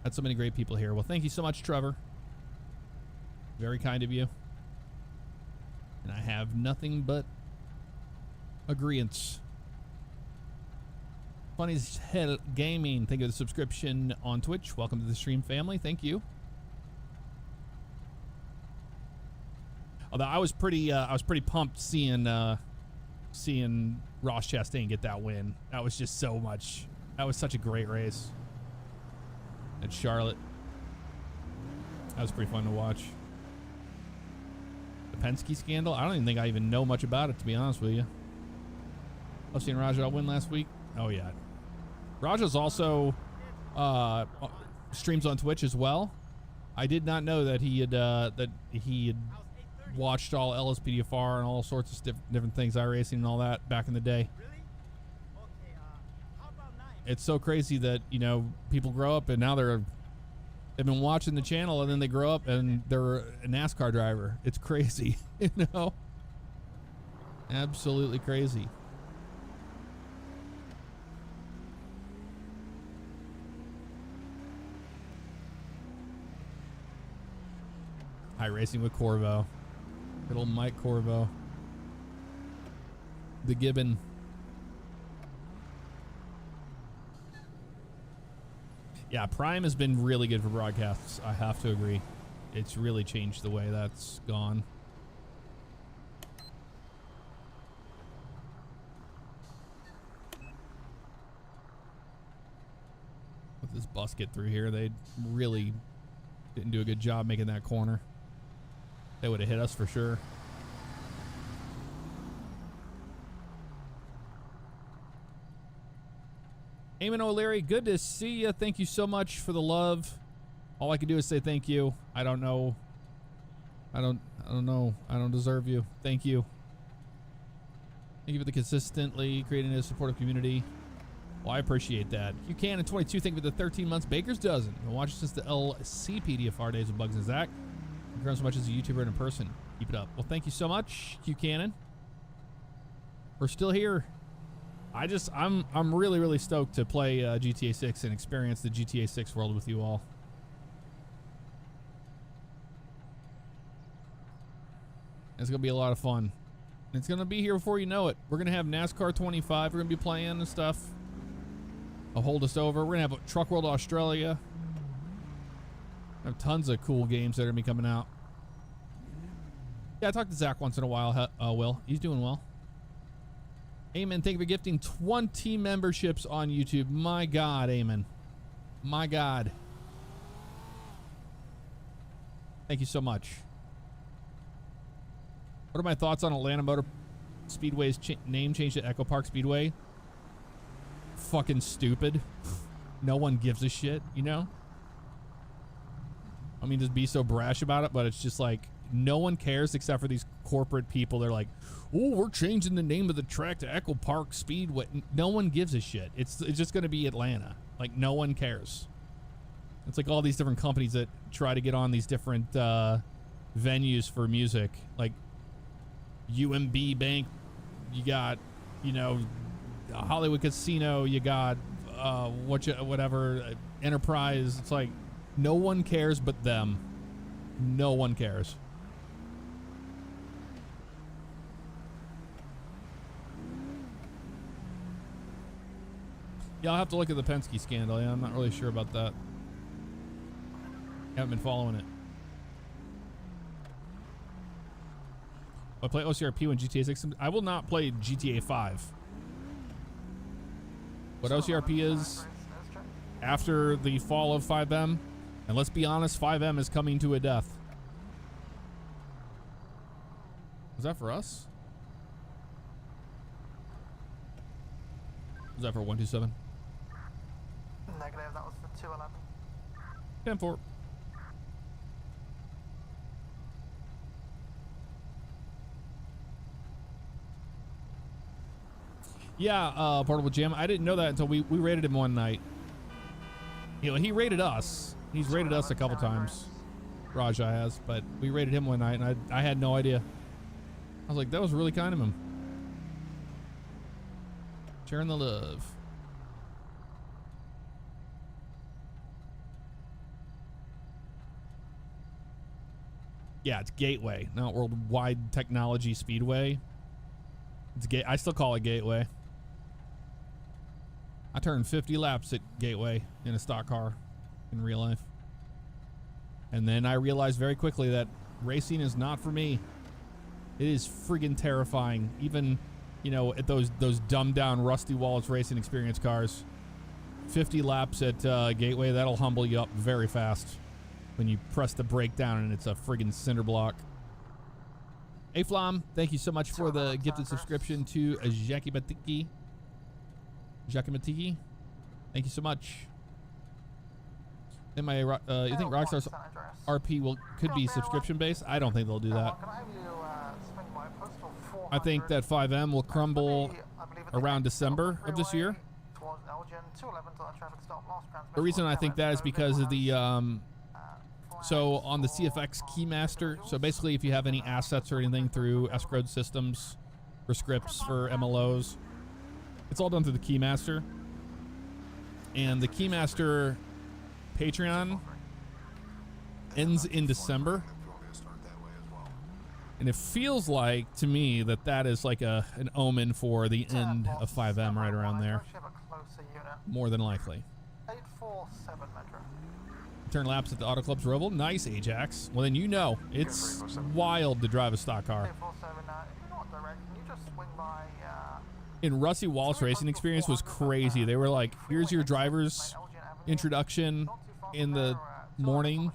Had so many great people here. Well, thank you so much, Trevor. Very kind of you. And I have nothing but agreeance. Funny's Head Gaming, thank you for the subscription on Twitch. Welcome to the stream family. Thank you. Although I was pretty pumped seeing Ross Chastain get that win. That was just so much. That was such a great race at Charlotte. That was pretty fun to watch. The Penske scandal. I don't even think I even know much about it, to be honest with you. I've seen Raja win last week. Oh yeah. Raja's also streams on Twitch as well. I did not know that he had watched all LSPDFR and all sorts of different things, iRacing and all that back in the day. It's so crazy that, you know, people grow up and now they've been watching the channel and then they grow up and they're a NASCAR driver. It's crazy, you know? Absolutely crazy. iRacing with Corvo. Little Mike Corvo. The Gibbon. Yeah, Prime has been really good for broadcasts. I have to agree. It's really changed the way that's gone. Let this bus get through here. They really didn't do a good job making that corner. They would have hit us for sure. Eamon O'Leary, good to see you. Thank you so much for the love. All I can do is say thank you. I don't know. I don't know. I don't deserve you. Thank you. Thank you for the consistently creating a supportive community. Well, I appreciate that. You can in 22. Thank you for the 13 months. Baker's dozen. Been watching since the LCPDFR days with Bugs and Zach. You've grown so much as a YouTuber and in person. Keep it up. Well, thank you so much, Q Cannon. We're still here. I'm really, really stoked to play GTA 6 and experience the GTA 6 world with you all. It's going to be a lot of fun. It's going to be here before you know it. We're going to have NASCAR 25. We're going to be playing and stuff. I'll hold us over. We're going to have Truck World Australia. I have tons of cool games that are going to be coming out. Yeah, I talk to Zach once in a while, Will. He's doing well. Amen. Thank you for gifting 20 memberships on YouTube. My God, Amen. My God. Thank you so much. What are my thoughts on Atlanta Motor Speedway's name change to Echo Park Speedway? Fucking stupid. No one gives a shit, you know? I mean, just be so brash about it, but it's just like, no one cares except for these corporate people. They're like, oh, we're changing the name of the track to Echo Park Speedway. No one gives a shit. It's just going to be Atlanta. Like, no one cares. It's like all these different companies that try to get on these different venues for music. Like, UMB Bank, you got, you know, Hollywood Casino, you got whatever, Enterprise. It's like, no one cares but them. No one cares. Yeah, I'll have to look at the Penske scandal. Yeah, I'm not really sure about that. Haven't been following it. I'll play OCRP when GTA 6. I will not play GTA 5. What OCRP is, after the fall of 5M. And let's be honest, 5M is coming to a death. Was that for us? Was that for 127? Negative, that was for 211. 10-4. Yeah, Portable Jim. I didn't know that until we raided him one night. You know, he raided us. He's raided us a couple times. Raja has, but we raided him one night, and I had no idea. I was like, that was really kind of him. Sharing the love. Yeah, it's Gateway, not Worldwide Technology Speedway. It's I still call it Gateway. I turned 50 laps at Gateway in a stock car in real life. And then I realized very quickly that racing is not for me. It is friggin' terrifying. Even, you know, at those dumbed down Rusty Wallace Racing Experience cars. 50 laps at Gateway, that'll humble you up very fast when you press the brake down and it's a friggin' cinder block. Hey Flom, thank you so much for the gifted subscription to Jackie Matiki. Thank you so much. Am I? You think Rockstar's RP could be subscription based? I don't think they'll do that. I think that 5M will crumble around December of this year. The reason I think that is because of the so on the CFX Keymaster. So basically, if you have any assets or anything through escrowed systems for scripts for MLOs, it's all done through the Keymaster. And the Keymaster Patreon ends in December. And it feels like to me that that is like an omen for the end of 5M right around there. More than likely. 847 Metro. Turn laps at the Auto Club's Roval. Nice, Ajax. Well, then you know it's wild to drive a stock car. In Rusty Wallace Racing Experience was crazy. They were like, here's your driver's introduction in the morning.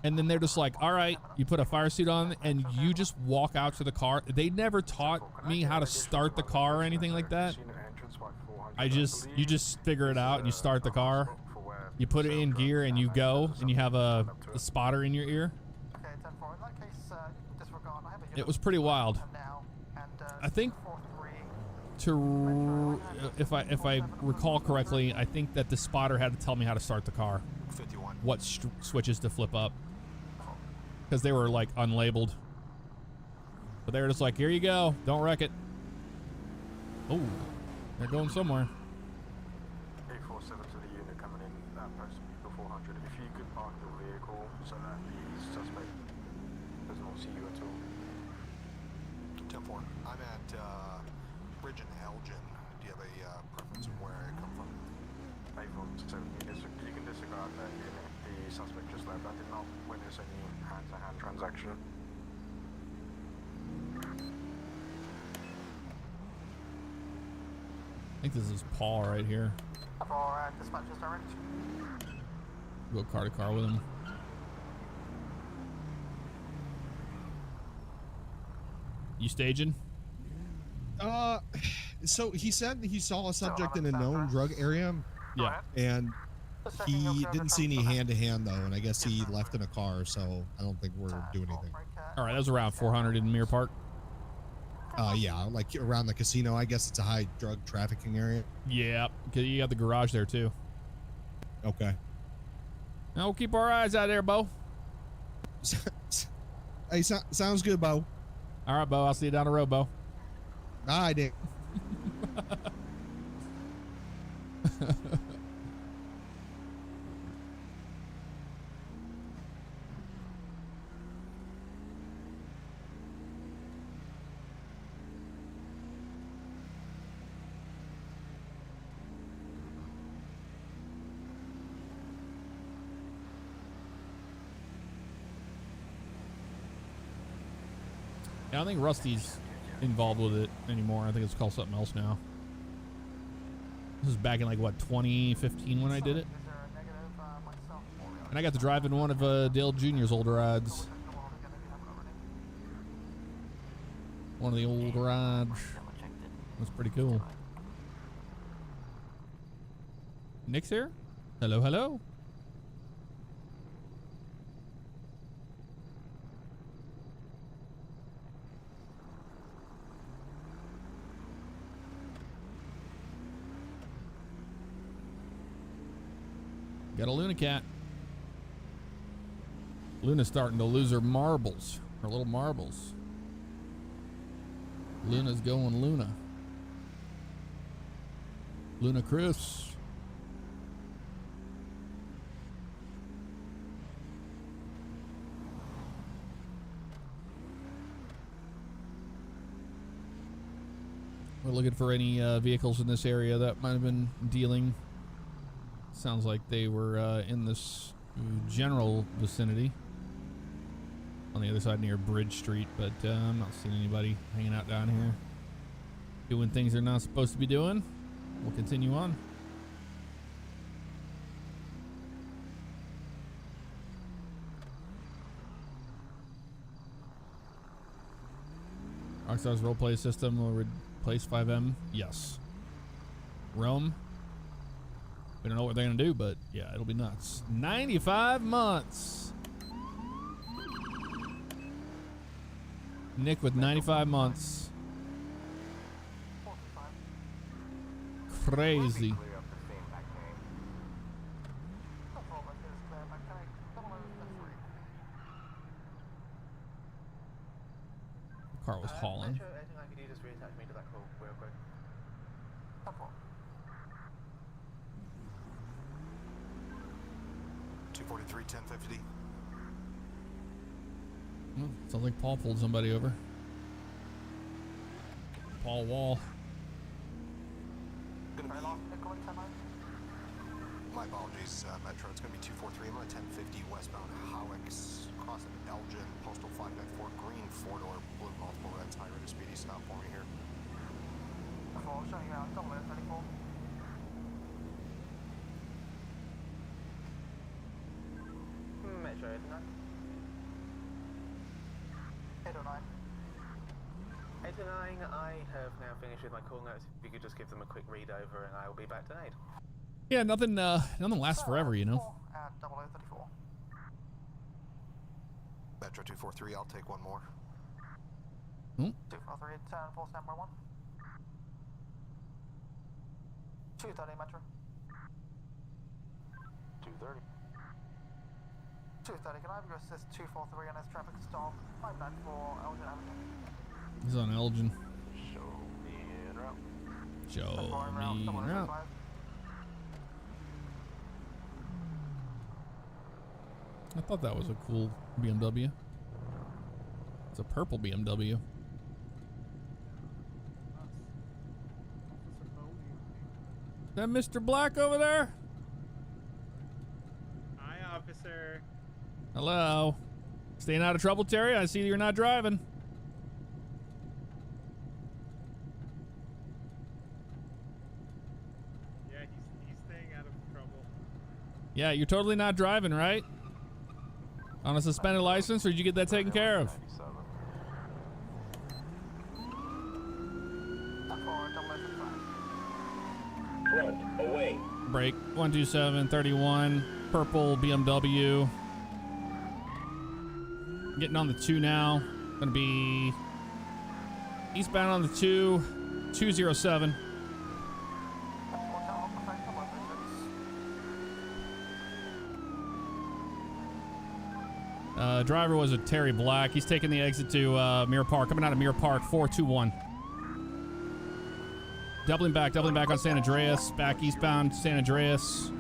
And then they're just like, all right, you put a fire suit on and you just walk out to the car. They never taught me how to start the car or anything like that. You just figure it out and you start the car. You put it in gear and you go and you have a spotter in your ear. It was pretty wild. I think if I recall correctly, I think that the spotter had to tell me how to start the car. What switches to flip up. Because they were like unlabeled. But they were just like, here you go. Don't wreck it. Oh, they're going somewhere. 847 to the unit coming in post 400. If you could park the vehicle so that the suspect does not see you at all. 10-4. I'm at Bridge and Elgin. Do you have a preference of where I come from? 847. You can disregard that unit. The suspect just left. I did not witness any hand-to-hand transaction. I think this is Paul right here. For dispatches direct. Go car to car with him. You staging? So he said he saw a subject in a known drug area. Yeah. And he didn't see any hand-to-hand though, and I guess he left in a car, so I don't think we're doing anything. All right, that was around 400 in Mirror Park. Yeah, like around the casino. I guess it's a high drug trafficking area. Yeah, because you got the garage there too. Okay. Now we'll keep our eyes out there, Bo. Hey, sounds good, Bo. All right, Bo. I'll see you down the road, Bo. Bye, Dick. Yeah, I think Rusty's involved with it anymore. I think it's called something else now. This is back in like what 2015 when I did it. And I got to drive in one of Dale Jr.'s old rides. One of the old rides. That's pretty cool. Nick's here? Hello, hello. Got a Luna cat. Luna's starting to lose her marbles. Her little marbles. Luna's going Luna. Luna Chris. We're looking for any vehicles in this area that might have been dealing. Sounds like they were in this general vicinity on the other side near Bridge Street, but I'm not seeing anybody hanging out down here doing things they're not supposed to be doing. We'll continue on. Rockstar's roleplay system will replace 5M. Yes. Rome. We don't know what they're gonna do, but yeah, it'll be nuts. 95 months. Nick with 95 months. Crazy. The car was hauling. Anything I could do, just reattach me to that call real quick. 243, 1050. Well, sounds like Paul pulled somebody over. Paul Wall. My apologies, Metro. It's going to be 243. I'm on a 1050 westbound Howicks, crossing Elgin, postal 594, green 4-door, blue multiple reds, high rate of speedy stop for me here. Showing you out, double 34. Metro 89. 809. 809, I have now finished with my call notes. If you could just give them a quick read over and I will be back to aid. Yeah, nothing lasts forever, you know. At 0034. Metro 243, I'll take one more. 243, turn full standby 1. 230 Metro. 230. 230, can I have your assist 243 on his traffic stop? 594 Elgin Avenue. He's on Elgin. Show me en route. Show me en route. I thought that was a cool BMW. It's a purple BMW. Is that Mr. Black over there? Hi, officer. Hello. Staying out of trouble, Terry? I see you're not driving. Yeah, he's staying out of trouble. Yeah, you're totally not driving, right? On a suspended license, or did you get that taken care of? Front, away. Break. 12731. Purple BMW. Getting on the 2 now. Gonna be eastbound on the 207. Driver was a Terry Black. He's taking the exit to Mirror Park. Coming out of Mirror Park, 421. Doubling back on San Andreas. Back eastbound San Andreas.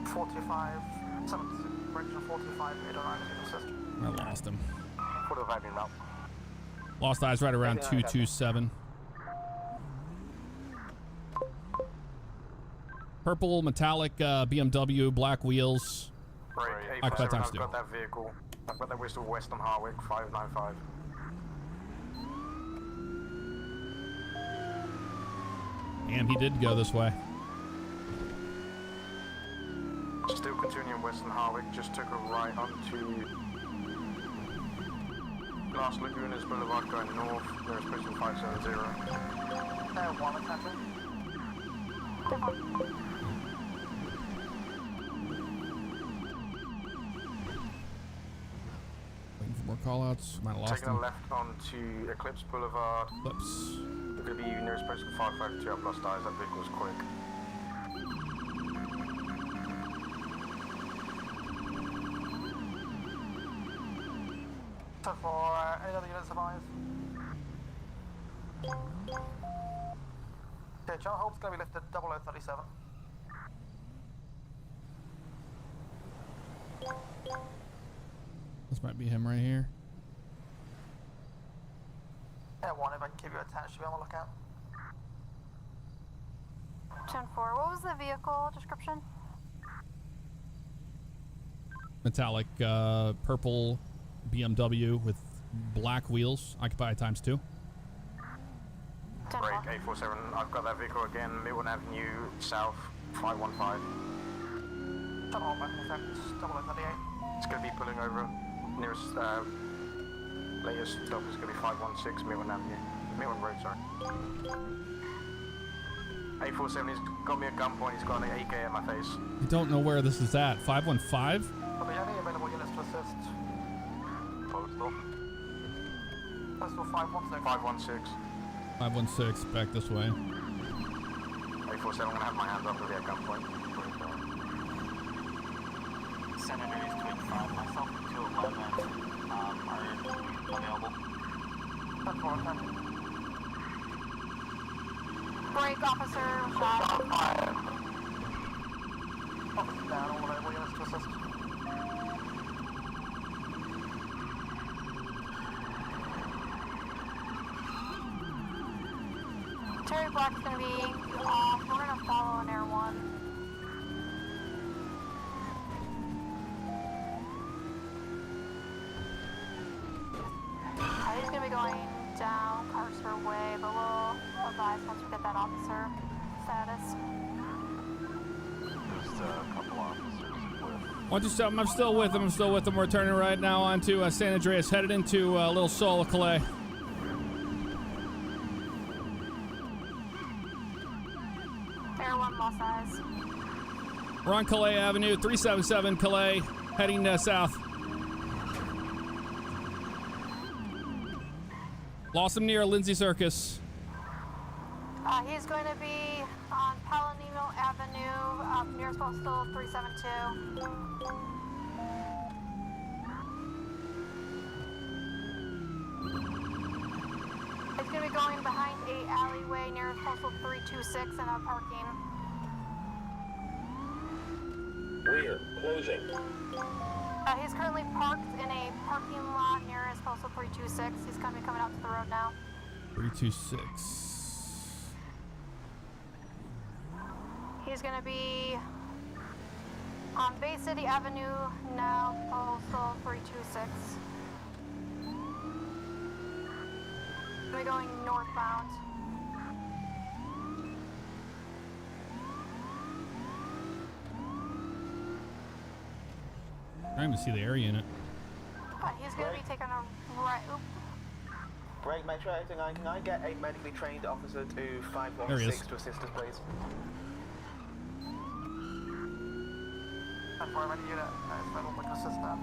45, 7, direction 45, 809, assist. I lost him. 45 in route. Lost eyes right around 227. Purple metallic BMW, black wheels. Break, Occupied 847, times I've two. got that vehicle. I've got that whistle west on Harwick, 595. Damn, he did go this way. Still continuing Western Harwick, just took a right onto Las Lagunas Boulevard going north, there's Bristol 570. One attention. Waiting for more callouts. Might have lost Taking them. a left onto Eclipse Boulevard. Eclipse. We're going to be nearest Bristol 552. I've lost eyes, that vehicle's quick. So for any other units of eyes? Okay, John Holt's going to be lifted 0037. This might be him right here. Yeah, one, if I can keep you attached, to be on the lookout. 10-4, what was the vehicle description? Metallic purple BMW with black wheels, occupied ×2. Break 847, I've got that vehicle again, Milton Avenue South 515. John Holt back in effect, 0038. It's going to be pulling over. Nearest latest stop is going to be 516 Milton Avenue. Milton Road, sorry. 847, he's got me at gunpoint, he's got an AK in my face. I don't know where this is at. 515? Are there any available units to assist? Postal. Postal 516. 516. 516, back this way. 847, I'm going to have my hands up with the at gunpoint. Senator is 285, myself and 211 are available. Break, officer, shot. Officer down, all available units to assist. Terry Black's gonna be off. We're gonna follow an Air 1. He's gonna be going down Carcer Way, but we'll advise once we get that officer status. Just a couple officers with. Watch yourself. I'm still with him. We're turning right now onto San Andreas, headed into Little Sol, Calais. Air 1 lost eyes. We're on Calais Avenue, 377 Calais, heading south. Lost him near Lindsay Circus. He's going to be on Palomino Avenue, nearest postal 372. He's going to be going behind a alleyway nearest postal 326 and a parking. Rear, closing. He's currently parked in a parking lot nearest postal 326. He's going to be coming out to the road now. 326. He's going to be on Bay City Avenue now, postal 326. We're going northbound. Trying to see the air unit. He's going to be taking a right. Break Metro 809, can I get a medically trained officer to There he is. 516 to assist us, please? And for any unit, it's available to assist now.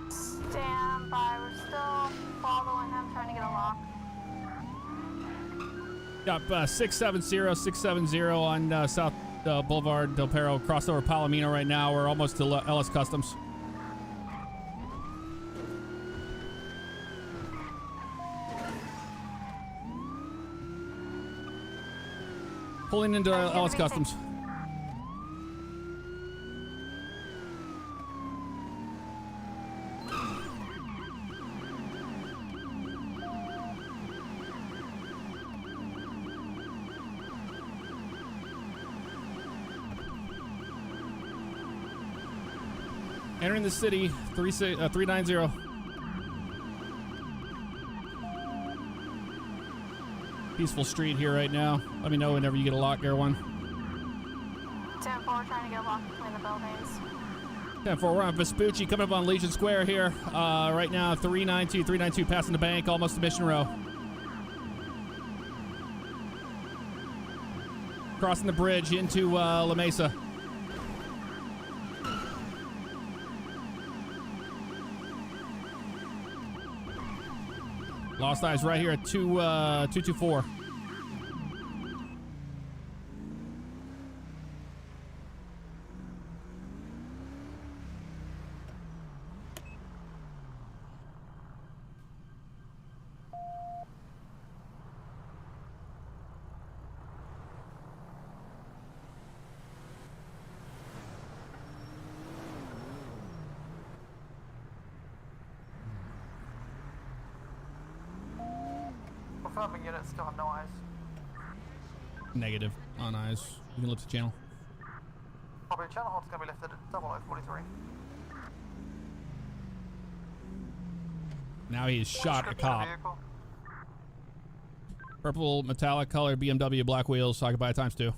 Stand by. We're still following him, trying to get a lock. Got 670 on South Boulevard Del Perro, crossover Palomino right now. We're almost to Ellis Customs. Pulling into Ellis Customs. Entering the city, 390. Peaceful street here right now. Let me know whenever you get a lock, Air 1. 10-4, trying to get a lock between the buildings. 10-4, we're on Vespucci, coming up on Legion Square here. Right now, 392, passing the bank, almost to Mission Row. Crossing the bridge into La Mesa. Lost eyes right here at 224. Confirming units still have no eyes. Negative on eyes. You can lift the channel. Probably channel hold's going to be lifted at 0043. Now he has shot a cop. Purple metallic color BMW, black wheels, occupied ×2.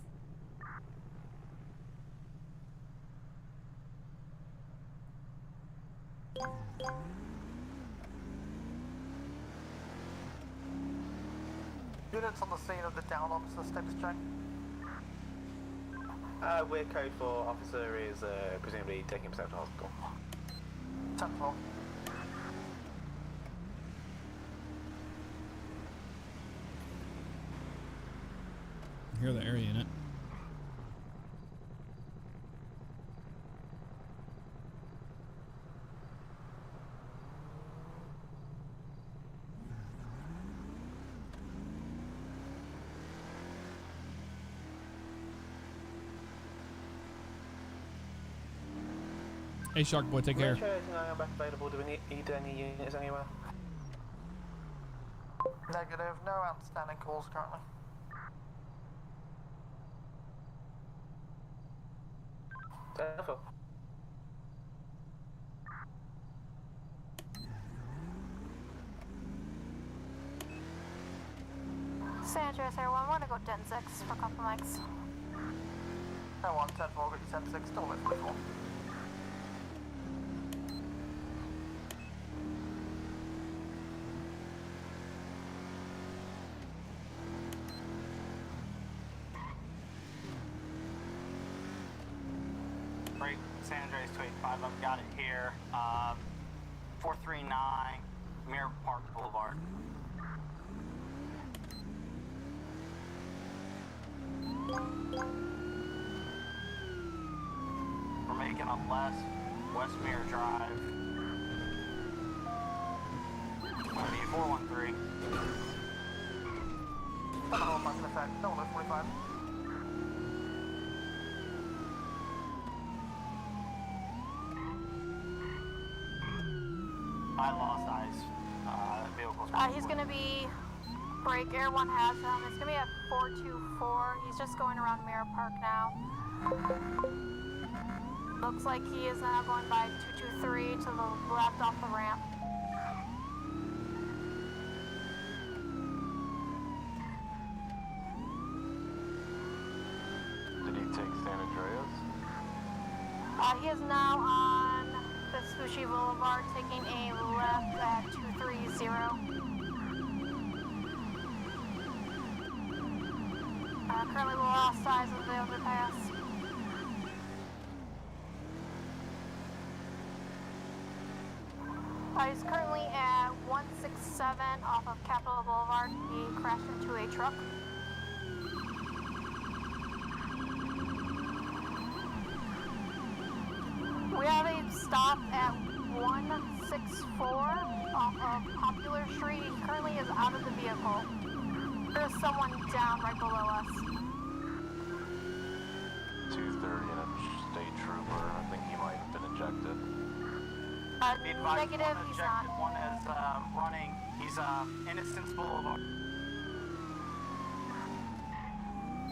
Units on the scene of the down officer, status check. We're code 4, officer is presumably taking himself to hospital. 10-4. Hear the area unit. Hey, Shark Boy, take care. Back available. Do we need any units anywhere? Negative, no outstanding calls currently. Careful. San Andreas Air 1, want to go 10-6 for a couple mics. Air 1, 10-4, got you 10-6, still with 44. Break San Andreas 285, I've got it here. 439 Mirror Park Boulevard. We're making a left, West Mirror Drive. 413. Terminal mark in effect, 0045. I lost eyes. Vehicles. He's gonna be break. Air 1 has him. It's gonna be at 424. He's just going around Mirror Park now. Looks like he is now going by 223 to the left off the ramp. Did he take San Andreas? He is now on Vespucci Boulevard, taking a left at 230. Currently lost size of the overpass. He's currently at 167 off of Capitol Boulevard. He crashed into a truck. We have a stop at 164 off of Popular Street. He currently is out of the vehicle. There's someone down right below us. 230 and a state trooper. I think he might have been ejected. Negative, he's not. One is running. He's Innocence Boulevard.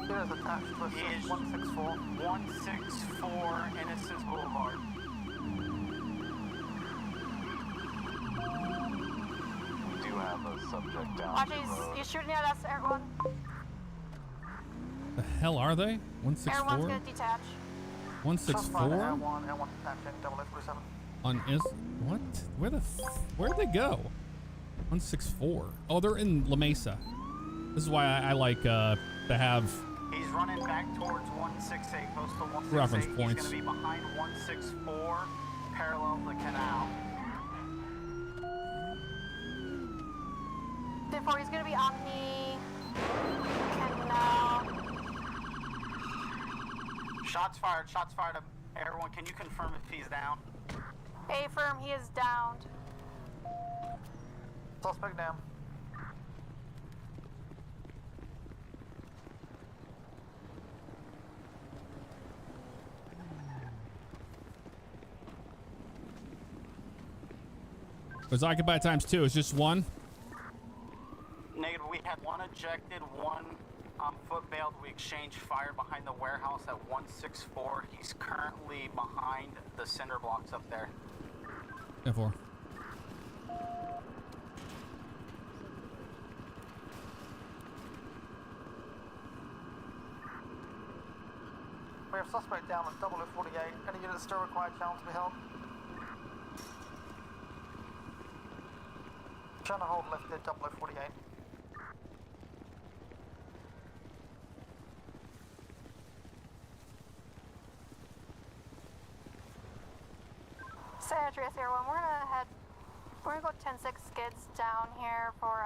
There's attached to us at 164. 164 Innocence Boulevard. We do have a subject down. Watch, he's shooting at us, Air 1. The hell are they? Air 1's 164? gonna detach. 164? Air 1 detaching, 0047. On is what? Where'd they go? 164. Oh, they're in La Mesa. This is why I like to have He's running back towards 168, postal 168. reference points. He's going to be behind 164, parallel the canal. Therefore, he's gonna be on the canal. Shots fired, Air 1. Can you confirm if he's down? A-firm, he is downed. Suspect down. It's occupied times 2. It's just 1. Negative. We had 1 ejected, 1 foot bailed. We exchanged fire behind the warehouse at 164. He's currently behind the cinder blocks up there. 10-4. We have suspect down at 0048. Any units still require channel to be held? Channel hold lifted, 0048. San Andreas Air 1, we're gonna go 10-6 skids down here for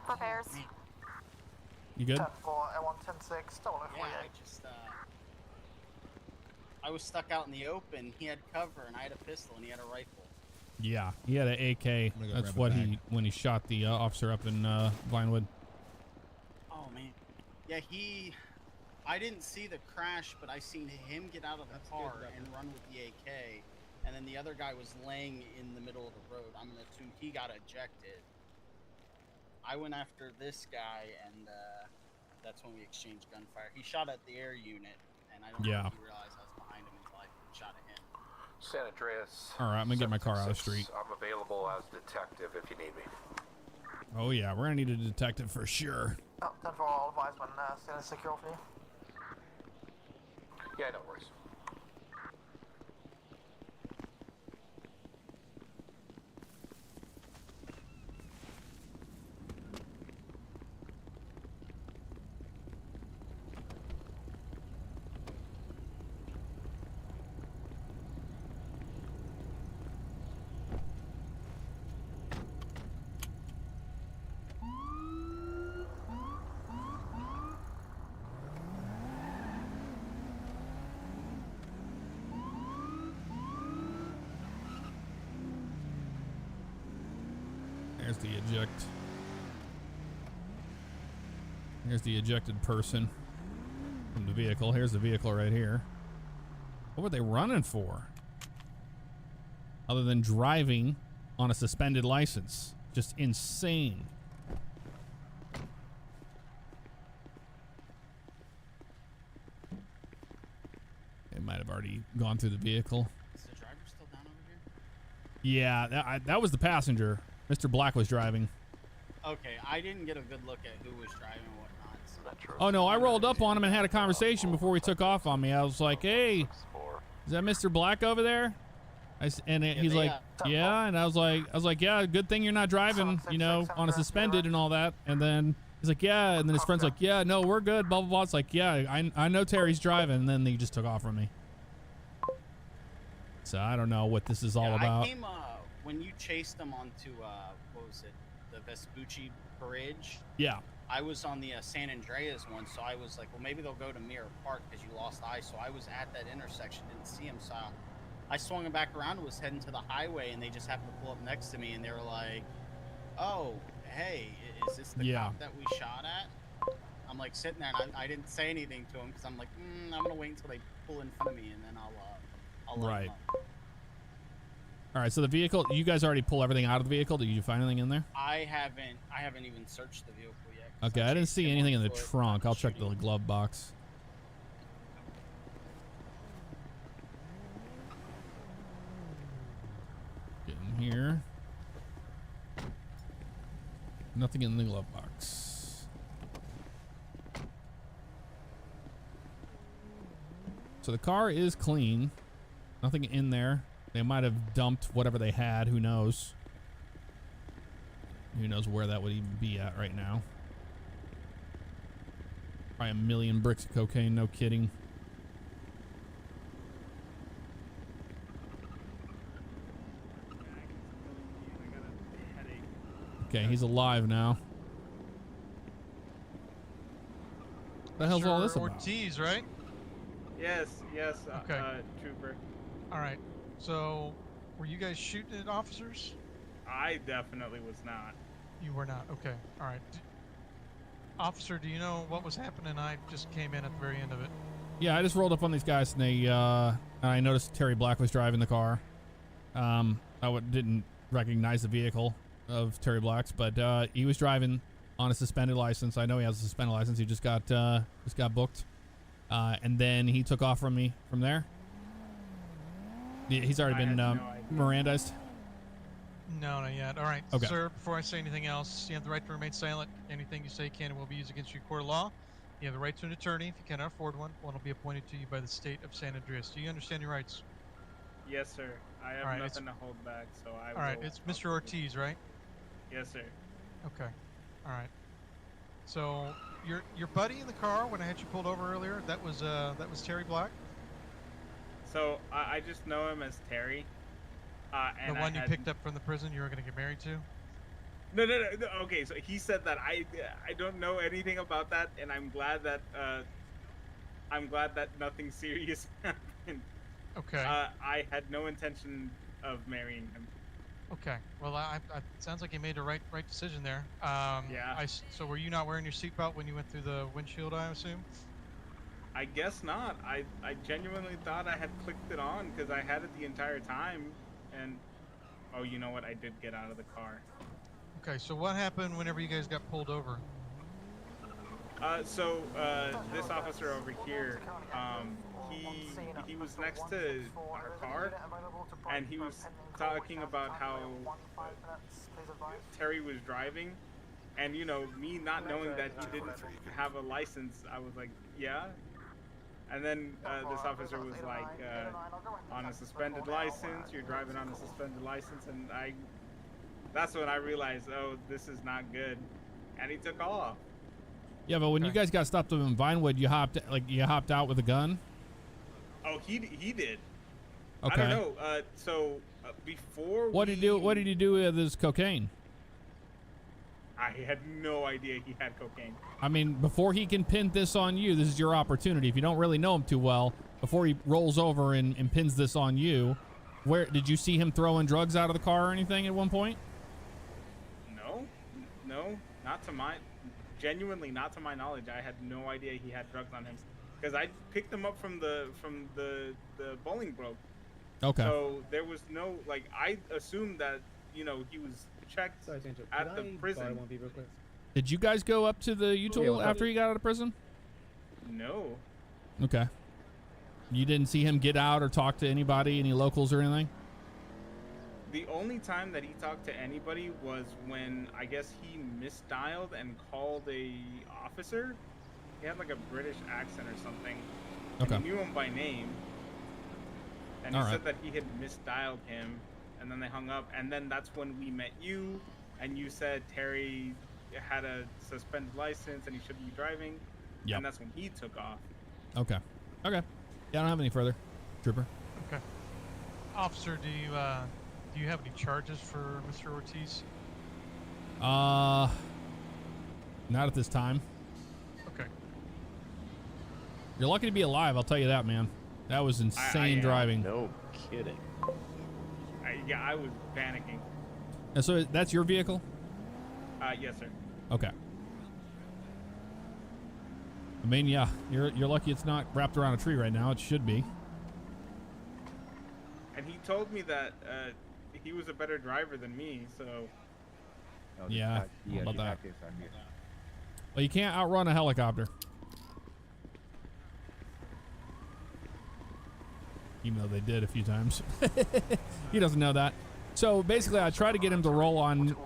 repairs. You good? 10-4, Air 1, 10-6, 0048. I was stuck out in the open. He had cover, and I had a pistol, and he had a rifle. Yeah, he had an AK. That's what when he shot the officer up in Vinewood. Oh man, yeah. I didn't see the crash, but I seen him get out of the car and run with the AK, and then the other guy was laying in the middle of the road. I'm gonna assume he got ejected. I went after this guy, and that's when we exchanged gunfire. He shot at the air unit, and I don't think he realized I was behind him until I shot at him. San Andreas. All right, I'm gonna get my car out of the street. I'm available as detective if you need me. Oh yeah, we're gonna need a detective for sure. Oh, 10-4, I'll advise when scene is secure for you. Yeah, no worries. There's the eject. Here's the ejected person from the vehicle. Here's the vehicle right here. What were they running for? Other than driving on a suspended license. Just insane. It might have already gone through the vehicle. Is the driver still down over here? Yeah, that was the passenger. Mr. Black was driving. Okay, I didn't get a good look at who was driving and whatnot. So. Oh no, I rolled up on him and had a conversation before he took off on me. I was like, "Hey, is that Mr. Black over there?" He's like, "Yeah," and I was like, "Yeah, good thing you're not driving, you know, on a suspended and all that." And then he's like, "Yeah," and then his friend's like, "Yeah, no, we're good." Blah blah blah. It's like, "Yeah, I know Terry's driving," and then he just took off from me. So I don't know what this is all about. I came when you chased them onto what was it, the Vespucci Bridge? Yeah. I was on the San Andreas one, so I was like, well, maybe they'll go to Mirror Park because you lost eyes. So I was at that intersection, didn't see him, so I swung him back around and was heading to the highway, and they just happened to pull up next to me, and they were like, "Oh, hey, is this the cop that we shot at?" I'm like sitting there, and I didn't say anything to him because I'm like, I'm gonna wait until they pull in front of me, and then I'll let him up. All right, so the vehicle, you guys already pull everything out of the vehicle. Did you find anything in there? I haven't even searched the vehicle yet. Okay, I didn't see anything in the trunk. I'll check the glove box. Get in here. Nothing in the glove box. So the car is clean. Nothing in there. They might have dumped whatever they had. Who knows? Who knows where that would even be at right now? Probably 1 million bricks of cocaine. No kidding. Okay, he's alive now. What the hell's all this about? Ortiz, right? Yes, Okay. Trooper. All right. So, were you guys shooting at officers? I definitely was not. You were not. Okay. All right. Officer, do you know what was happening? I just came in at the very end of it. Yeah, I just rolled up on these guys and they, I noticed Terry Black was driving the car. Didn't recognize the vehicle of Terry Black's, but he was driving on a suspended license. I know he has a suspended license. He just got booked, and then he took off from me from there. He's already been Mirandized. No, not yet. All right, Okay. sir. Before I say anything else, you have the right to remain silent. Anything you say can and will be used against you in court of law. You have the right to an attorney. If you cannot afford one will be appointed to you by the state of San Andreas. Do you understand your rights? Yes, sir. I have All right, nothing to hold back, so I will. All right, it's Mr. Ortiz, right? Yes, sir. Okay. All right. So your buddy in the car when I had you pulled over earlier, that was Terry Black? So I just know him as Terry. And The one you picked up from the prison you were going to get married to? No. Okay, so he said that I don't know anything about that, and I'm glad that nothing serious happened. Okay. I had no intention of marrying him. Okay. Well, I sounds like you made the right decision there. Yeah. So were you not wearing your seatbelt when you went through the windshield, I assume? I guess not. I genuinely thought I had clicked it on because I had it the entire time, and oh, you know what? I did get out of the car. Okay. So what happened whenever you guys got pulled over? This officer over here, he was next to our car, and he was talking about how Terry was driving, and me not knowing that he didn't have a license, I was like, yeah. And then this officer was like, on a suspended license, you're driving on a suspended license, and that's when I realized, oh, this is not good, and he took off. Yeah, but when you guys got stopped up in Vinewood, you hopped out with a gun? Oh, he did. Okay. I don't know. Before What did he do with his cocaine? I had no idea he had cocaine. I mean, before he can pin this on you, this is your opportunity. If you don't really know him too well, before he rolls over and pins this on you, where did you see him throwing drugs out of the car or anything at one point? No, genuinely not to my knowledge. I had no idea he had drugs on him because I picked him up from the bowling grove. Okay. So there was no I assumed that he was checked at the prison. Did you guys go up to the Util after he got out of prison? No. Okay. You didn't see him get out or talk to anybody, any locals or anything? The only time that he talked to anybody was when I guess he misdialed and called a officer. He had like a British accent or something. Okay. And he knew him by name. And he All right. said that he had misdialed him, and then they hung up. And then that's when we met you, and you said Terry had a suspended license and he shouldn't be driving. Yep. And that's when he took off. Okay. Yeah, I don't have any further. Trooper. Okay. Officer, do you have any charges for Mr. Ortiz? Not at this time. Okay. You're lucky to be alive, I'll tell you that, man. That was insane driving. No kidding. I was panicking. And so that's your vehicle? Yes, sir. Okay. I mean, yeah, you're lucky it's not wrapped around a tree right now. It should be. And he told me that he was a better driver than me, so. Yeah, how about that? Well, you can't outrun a helicopter. Even though they did a few times. He doesn't know that. So basically, I tried to get him to roll on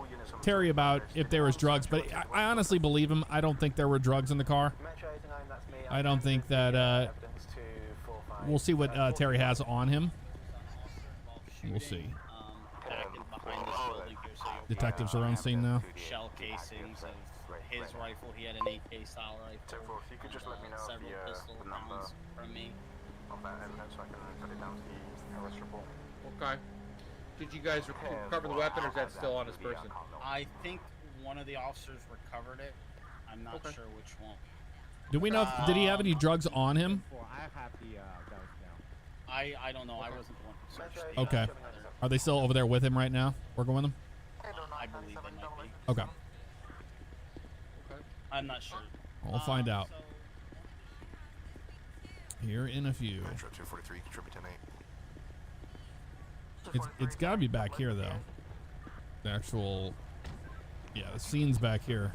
Terry about if there was drugs, but I honestly believe him. I don't think there were drugs in the car. I don't think that. We'll see what Terry has on him. We'll see. Behind this building here, so you'll Detectives are on scene now. shell casings of his rifle. He had an AK style rifle. If you could just let me know several pistol rounds from me. of that evidence so I can put it down to the arrest report. Okay. Did you guys recover the weapon, or is that still on his person? I think one of the officers recovered it. I'm not sure which one. Do we know? Did he have any drugs on him? I don't know. I wasn't the one who searched. Okay. Are they still over there with him right now? Working with him? I believe they might be. Okay. I'm not sure. We'll find out. Here in a few. Metro 243, contribute 10-8. It's got to be back here though. The actual, yeah, the scene's back here.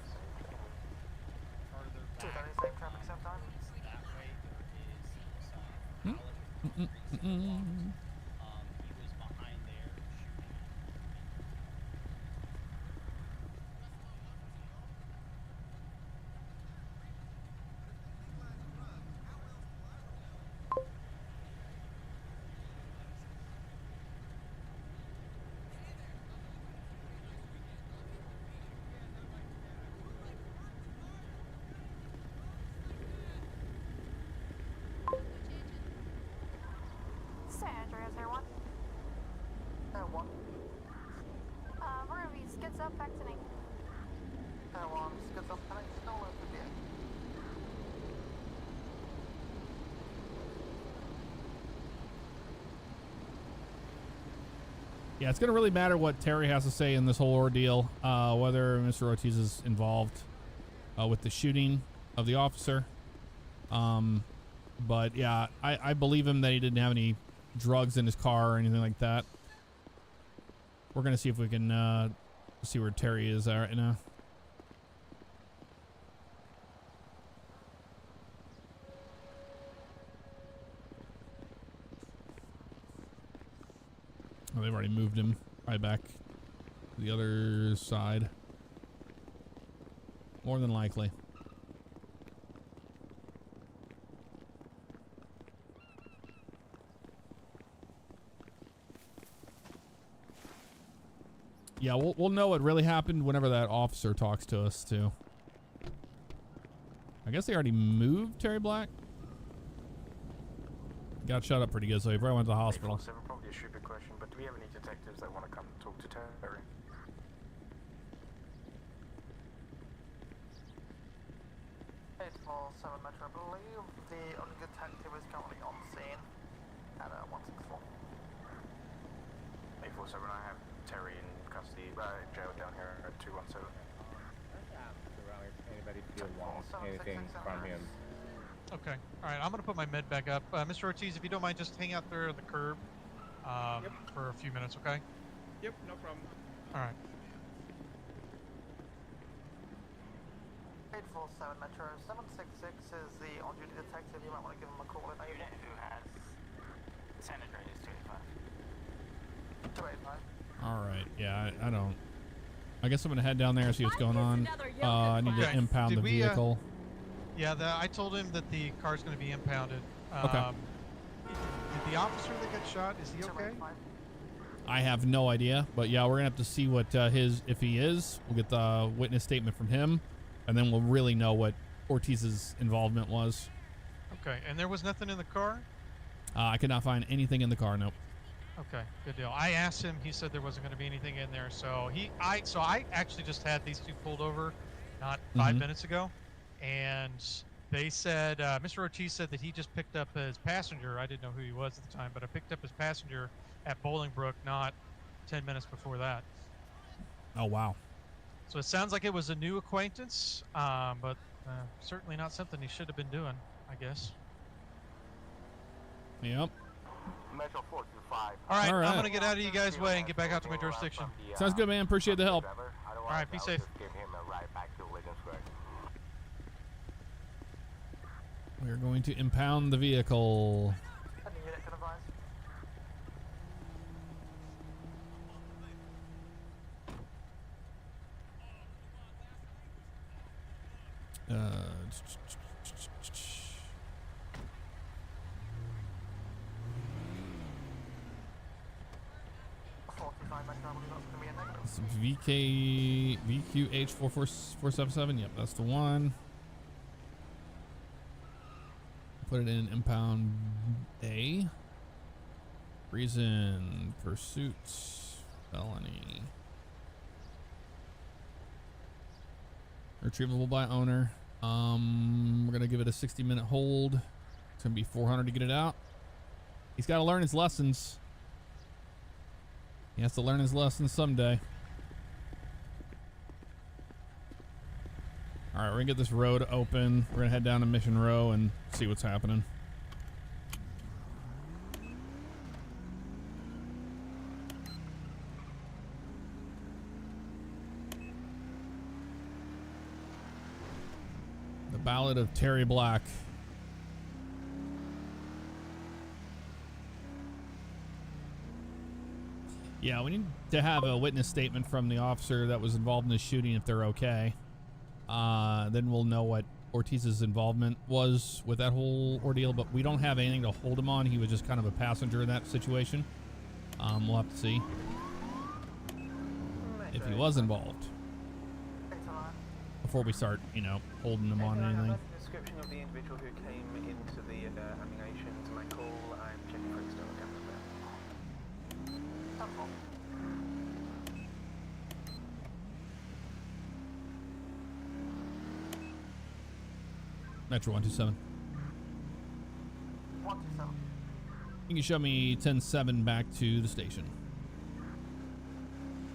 San Andreas, everyone. We're gonna be skids up back to Nate. Skids up tonight, no left to be. Yeah, it's going to really matter what Terry has to say in this whole ordeal, whether Mr. Ortiz is involved with the shooting of the officer. But yeah, I believe him that he didn't have any drugs in his car or anything like that. We're going to see if we can see where Terry is right now. Oh, they've already moved him right back to the other side. More than likely. Yeah, we'll know what really happened whenever that officer talks to us too. I guess they already moved Terry Black. Got shot up pretty good, so he probably went to the hospital. Probably a stupid question, but do we have any detectives that want to come talk to Terry? Well, 7 Metro, I believe the only detective is currently on scene at 164. 847, I have Terry in custody, jail down here at 217. Anybody feel anything from him? Okay. All right. I'm going to put my med back up. Mr. Ortiz, if you don't mind, just hang out there on the curb for a few minutes, okay? Yep, no problem. All right. 847 Metro, 766 is the on-duty detective. You might want to give him a call if able. Unit who has San Andreas 285. 285. All right. Yeah, I don't. I guess I'm gonna head down there and see what's going on. I need to impound the vehicle. Yeah, I told him that the car's going to be impounded. Okay. Did the officer that got shot, is he okay? I have no idea, but yeah, we're gonna have to see what if he is. We'll get the witness statement from him, and then we'll really know what Ortiz's involvement was. Okay, and there was nothing in the car? I could not find anything in the car. Nope. Okay, good deal. I asked him. He said there wasn't going to be anything in there. So I actually just had these two pulled over, not 5 minutes ago, and they said Mr. Ortiz said that he just picked up his passenger. I didn't know who he was at the time, but I picked up his passenger at Bolingbrook not 10 minutes before that. Oh wow. So it sounds like it was a new acquaintance, but certainly not something he should have been doing, I guess. Yep. Metro 425. All right, All right. I'm gonna get out of you guys' way and get back out to my jurisdiction. Sounds good, man. Appreciate the help. All right, be safe. We're going to impound the vehicle. Any unit can advise. It's VQH44477. Yep, that's the one. Put it in impound A. Reason, pursuit, felony. Retrievable by owner. We're gonna give it a 60-minute hold. It's gonna be 400 to get it out. He's got to learn his lessons. He has to learn his lessons someday. All right, we're gonna get this road open. We're gonna head down to Mission Row and see what's happening. The Ballad of Terry Black. Yeah, we need to have a witness statement from the officer that was involved in the shooting if they're okay. Then we'll know what Ortiz's involvement was with that whole ordeal, but we don't have anything to hold him on. He was just kind of a passenger in that situation. We'll have to see if he was involved before we start, you know, holding him on anything. Description of the individual who came into the ammunition to my call. I'm checking for external cameras there. Metro 127. 127. You can show me 10-7 back to the station.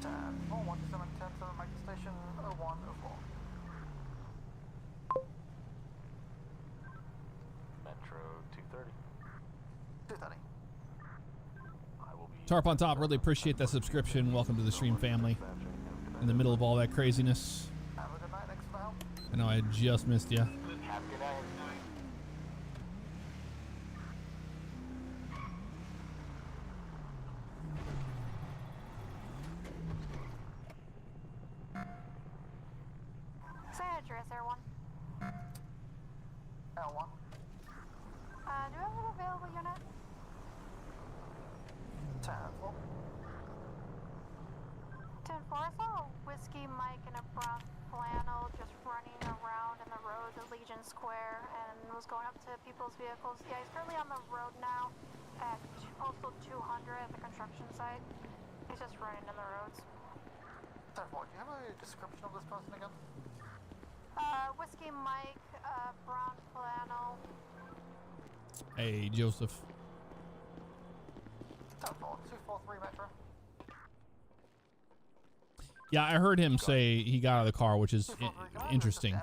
127, 10-7 back to station 0104. Metro 230. 230. Tarp on top, really appreciate that subscription. Welcome to the stream family. In the middle of all that craziness. Have a good night, thanks for the help. I know I just missed you. Have a good night. San Andreas, Air 1. L1. Do you have an available unit? 10-4. 10-4, I saw a Whiskey Mike in a brown flannel just running around in the roads at Legion Square and was going up to people's vehicles. Yeah, he's currently on the road now at Postal 200 at the construction site. He's just running in the roads. 10-4, do you have a description of this person again? Whiskey Mike, brown flannel. Hey, Joseph. 10-4, 243 Metro. Yeah, I heard him say he got out of the car, which is interesting.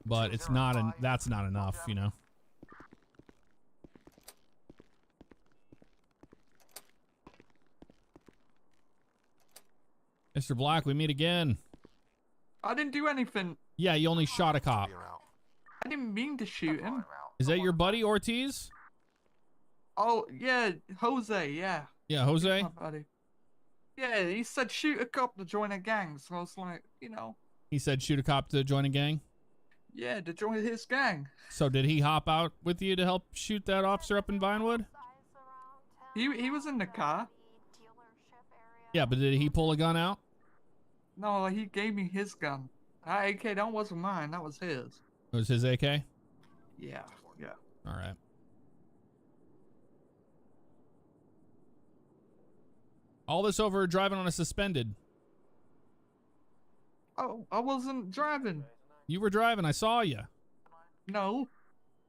But it's not that's not enough, you know. Mr. Black, we meet again. I didn't do anything. Yeah, you only shot a cop. I didn't mean to shoot him. Is that your buddy Ortiz? Oh, yeah, Jose, yeah. Yeah, Jose? My buddy. Yeah, he said shoot a cop to join a gang, so I was like, you know. He said shoot a cop to join a gang? Yeah, to join his gang. So did he hop out with you to help shoot that officer up in Vinewood? He was in the car. Yeah, but did he pull a gun out? No, he gave me his gun. That AK, that wasn't mine, that was his. It was his AK? Yeah, yeah. All right. All this over driving on a suspended. Oh, I wasn't driving. You were driving. I saw you. No.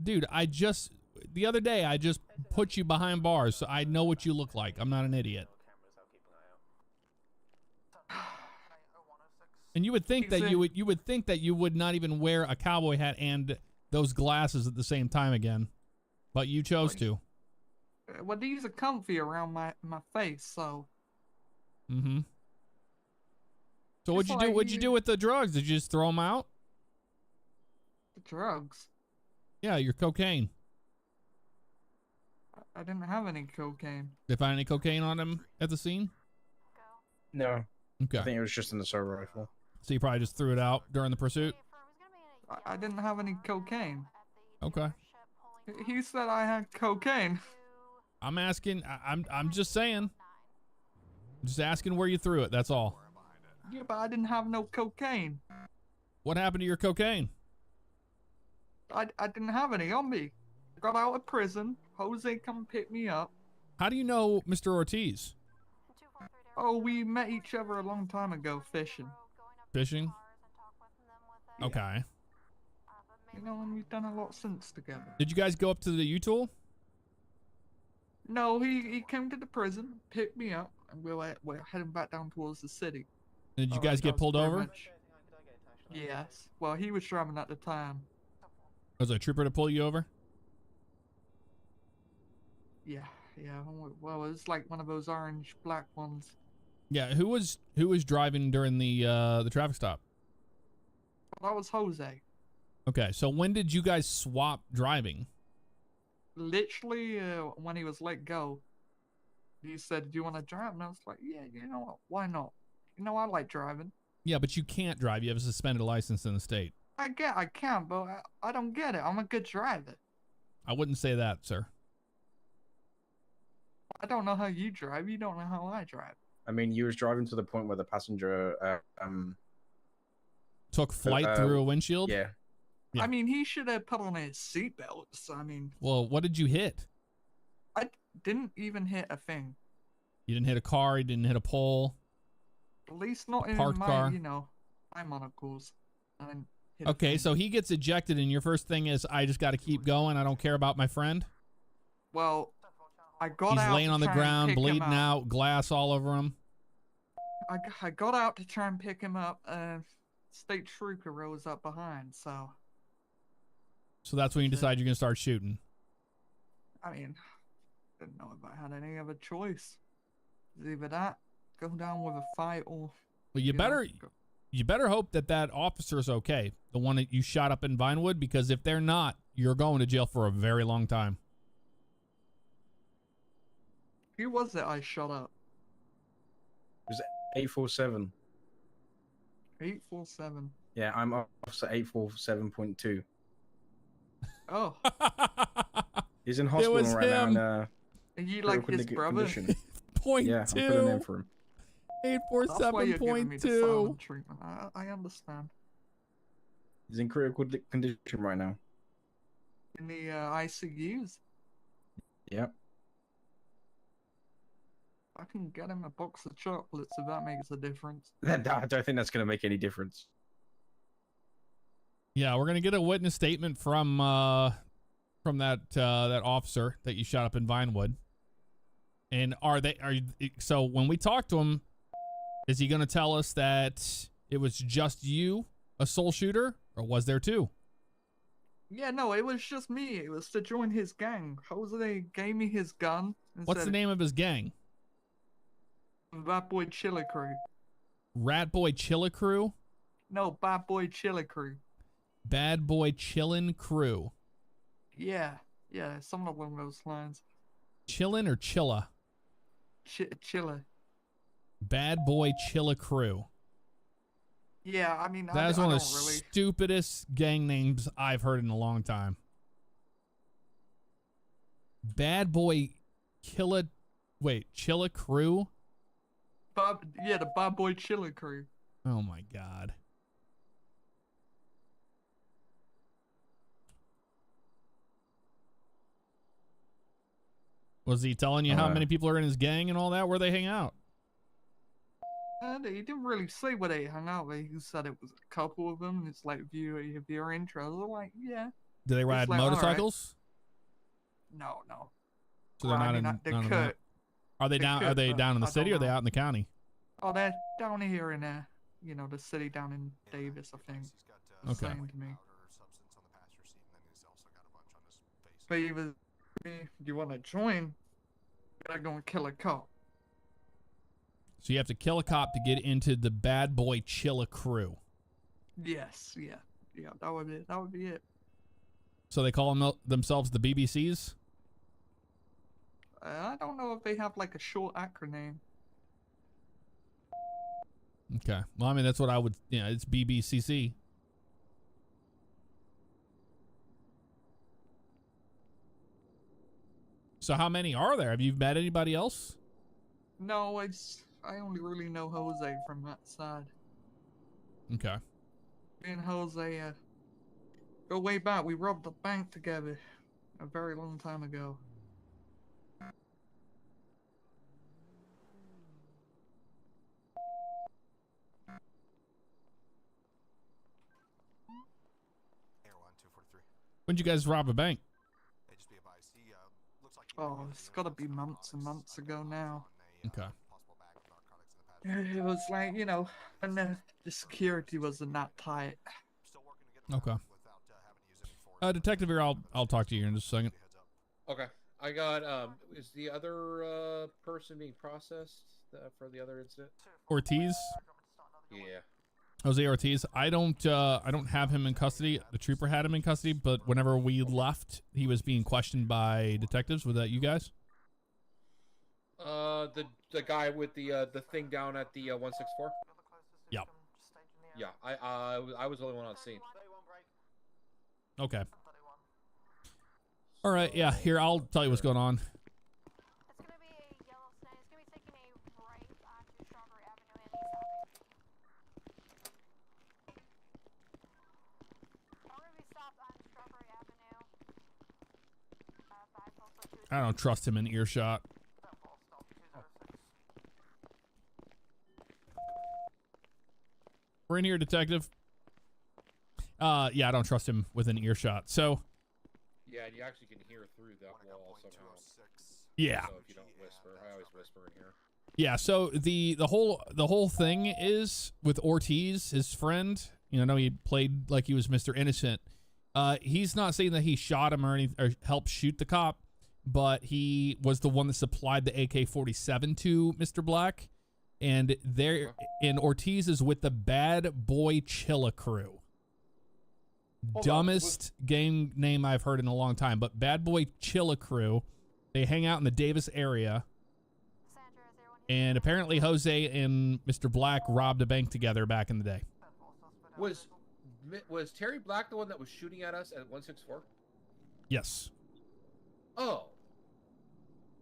Dude, the other day, I just put you behind bars, so I know what you look like. I'm not an idiot. And you would think that you would not even wear a cowboy hat and those glasses at the same time again, but you chose to. Well, these are comfy around my face, so. Mm-hmm. So what'd you do? What'd you do with the drugs? Did you just throw them out? The drugs? Yeah, your cocaine. I didn't have any cocaine. Did they find any cocaine on him at the scene? No. Okay. I think it was just an assault rifle. So you probably just threw it out during the pursuit? I didn't have any cocaine. Okay. He said I had cocaine. I'm asking. I'm just saying. Just asking where you threw it. That's all. Yeah, but I didn't have no cocaine. What happened to your cocaine? I didn't have any on me. I got out of prison. Jose come pick me up. How do you know Mr. Ortiz? Oh, we met each other a long time ago fishing. Fishing? Okay. You know, and we've done a lot since together. Did you guys go up to the U-Tool? No, he came to the prison, picked me up, and we're heading back down towards the city. Did you guys get pulled over? Yes. Well, he was driving at the time. Was a trooper to pull you over? Yeah. Well, it's like one of those orange black ones. Yeah. Who was driving during the traffic stop? That was Jose. Okay. So when did you guys swap driving? Literally, when he was let go, he said, "Do you want to drive?" And I was like, "Yeah, you know what? Why not? You know, I like driving." Yeah, but you can't drive. You have a suspended license in the state. I can, but I don't get it. I'm a good driver. I wouldn't say that, sir. I don't know how you drive. You don't know how I drive. I mean, you was driving to the point where the passenger took flight through a windshield? Yeah. I mean, he should have put on his seatbelts. I mean... Well, what did you hit? I didn't even hit a thing. You didn't hit a car? You didn't hit a pole? At least not in parked my, car? you know, my monocles. I didn't hit Okay, so he gets ejected and your first thing is, I just got to keep going. I don't care about my friend? Well, I got out. He's laying on the ground, bleeding out. out, glass all over him. I got out to try and pick him up. State trooper rose up behind, so... So that's when you decide you're going to start shooting. I mean, didn't know if I had any other choice. It's either that, go down with a fight, or... Well, you better hope that that officer's okay. The one that you shot up in Vinewood, because if they're not, you're going to jail for a very long time. Who was it I shot up? It was 847. 847. Yeah, I'm Officer 847.2. Oh. He's in hospital right now. And, Are you like his brother? Point yeah, two. I'm putting in for him. 847.2. Treatment. I understand. He's in critical condition right now. In the ICUs? Yep. I can get him a box of chocolates if that makes a difference. I don't think that's going to make any difference. Yeah, we're gonna get a witness statement from that officer that you shot up in Vinewood. And so when we talk to him, is he gonna tell us that it was just you, a sole shooter, or was there two? Yeah, no, it was just me. It was to join his gang. Jose gave me his gun. What's the name of his gang? Bad Boy Chiller Crew. Rat Boy Chilla Crew? No, Bad Boy Chiller Crew. Bad Boy Chillin' Crew. Yeah, something along those lines. Chillin' or Chilla? Chilla. Bad Boy Chilla Crew. Yeah, I mean, that is one of the really... stupidest gang names I've heard in a long time. Bad Boy Chilla Crew? The Bad Boy Chiller Crew. Oh my God. Was he telling you how many people are in his gang and all that, where they hang out? He didn't really say where they hung out, but he said it was a couple of them. It's like, if you're interested, I'm like, yeah. Do they ride motorcycles? Right. No. So they're not in. Are they down? Are they down in the city, or are they out in the county? Oh, they're down here in the city down in Davis, I think. Okay. Saying to me. But he was. If you want to join, you gotta go and kill a cop. So you have to kill a cop to get into the Bad Boy Chilla Crew. Yes, yeah, that would be it. So they call themselves the BBCs? I don't know if they have like a short acronym. Okay. Well, I mean, that's what I would, it's BBCC. So how many are there? Have you met anybody else? No, I only really know Jose from that side. Okay. Me and Jose go way back. We robbed a bank together a very long time ago. When'd you guys rob a bank? Oh, it's gotta be months and months ago now. Okay. It was like, you know, when the security wasn't that tight. Okay. Detective here, I'll talk to you in just a second. Okay. I got is the other person being processed for the other incident? Ortiz? Yeah. Jose Ortiz. I don't have him in custody. The trooper had him in custody, but whenever we left, he was being questioned by detectives. Was that you guys? The guy with the thing down at the 164. Yep. Yeah, I was the only one on scene. Okay. All right. Yeah. Here, I'll tell you what's going on. I don't trust him in earshot. We're in here, detective. Yeah, I don't trust him within earshot. So. Yeah, and you actually can hear through that wall somehow. Yeah. So if you don't whisper, I always whisper in here. Yeah. So the whole thing is with Ortiz, his friend. You know, I know he played like he was Mr. Innocent. He's not saying that he shot him or anything or helped shoot the cop, but he was the one that supplied the AK-47 to Mr. Black, and Ortiz is with the Bad Boy Chilla crew. Dumbest gang name I've heard in a long time, but Bad Boy Chilla crew. They hang out in the Davis area, and apparently Jose and Mr. Black robbed a bank together back in the day. Was Terry Black the one that was shooting at us at 164? Yes. Oh.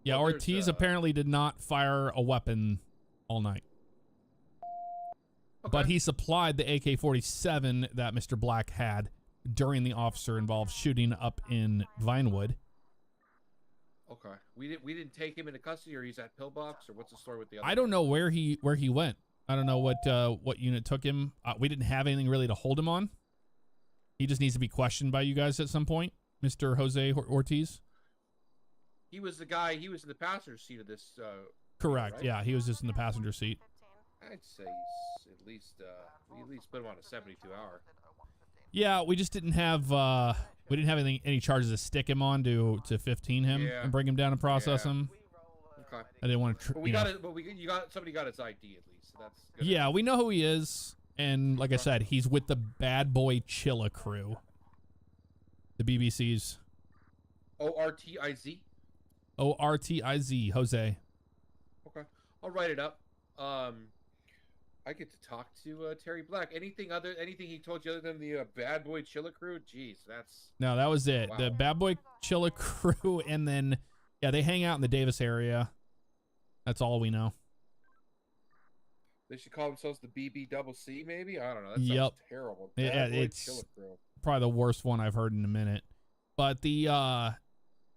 Yeah, Well, Ortiz apparently did not fire a weapon all night. Okay. But he supplied the AK-47 that Mr. Black had during the officer-involved shooting up in Vinewood. Okay. We didn't take him into custody, or he's at Pillbox, or what's the story with the other? I don't know where he went. I don't know what unit took him. We didn't have anything really to hold him on. He just needs to be questioned by you guys at some point, Mr. Jose Ortiz. He was the guy. He was in the passenger seat of this. Correct. Right? Yeah, he was just in the passenger seat. I'd say he's at least we at least put him on a 72-hour. Yeah, we just didn't have any charges to stick him on to 15 him and bring him down and process him. Okay. I didn't want to. Somebody got his ID at least. So that's good. Yeah, we know who he is, and like I said, he's with the Bad Boy Chilla crew. The BBC's. ORTIZ. ORTIZ. Jose. Okay, I'll write it up. I get to talk to Terry Black. Anything he told you other than the Bad Boy Chilla crew? Jeez, that's... No, that was it. Wow. The Bad Boy Chilla crew, and then, yeah, they hang out in the Davis area. That's all we know. They should call themselves the BBCC, maybe? I don't know. That sounds terrible. Yeah, it's probably the worst one I've heard in a minute. But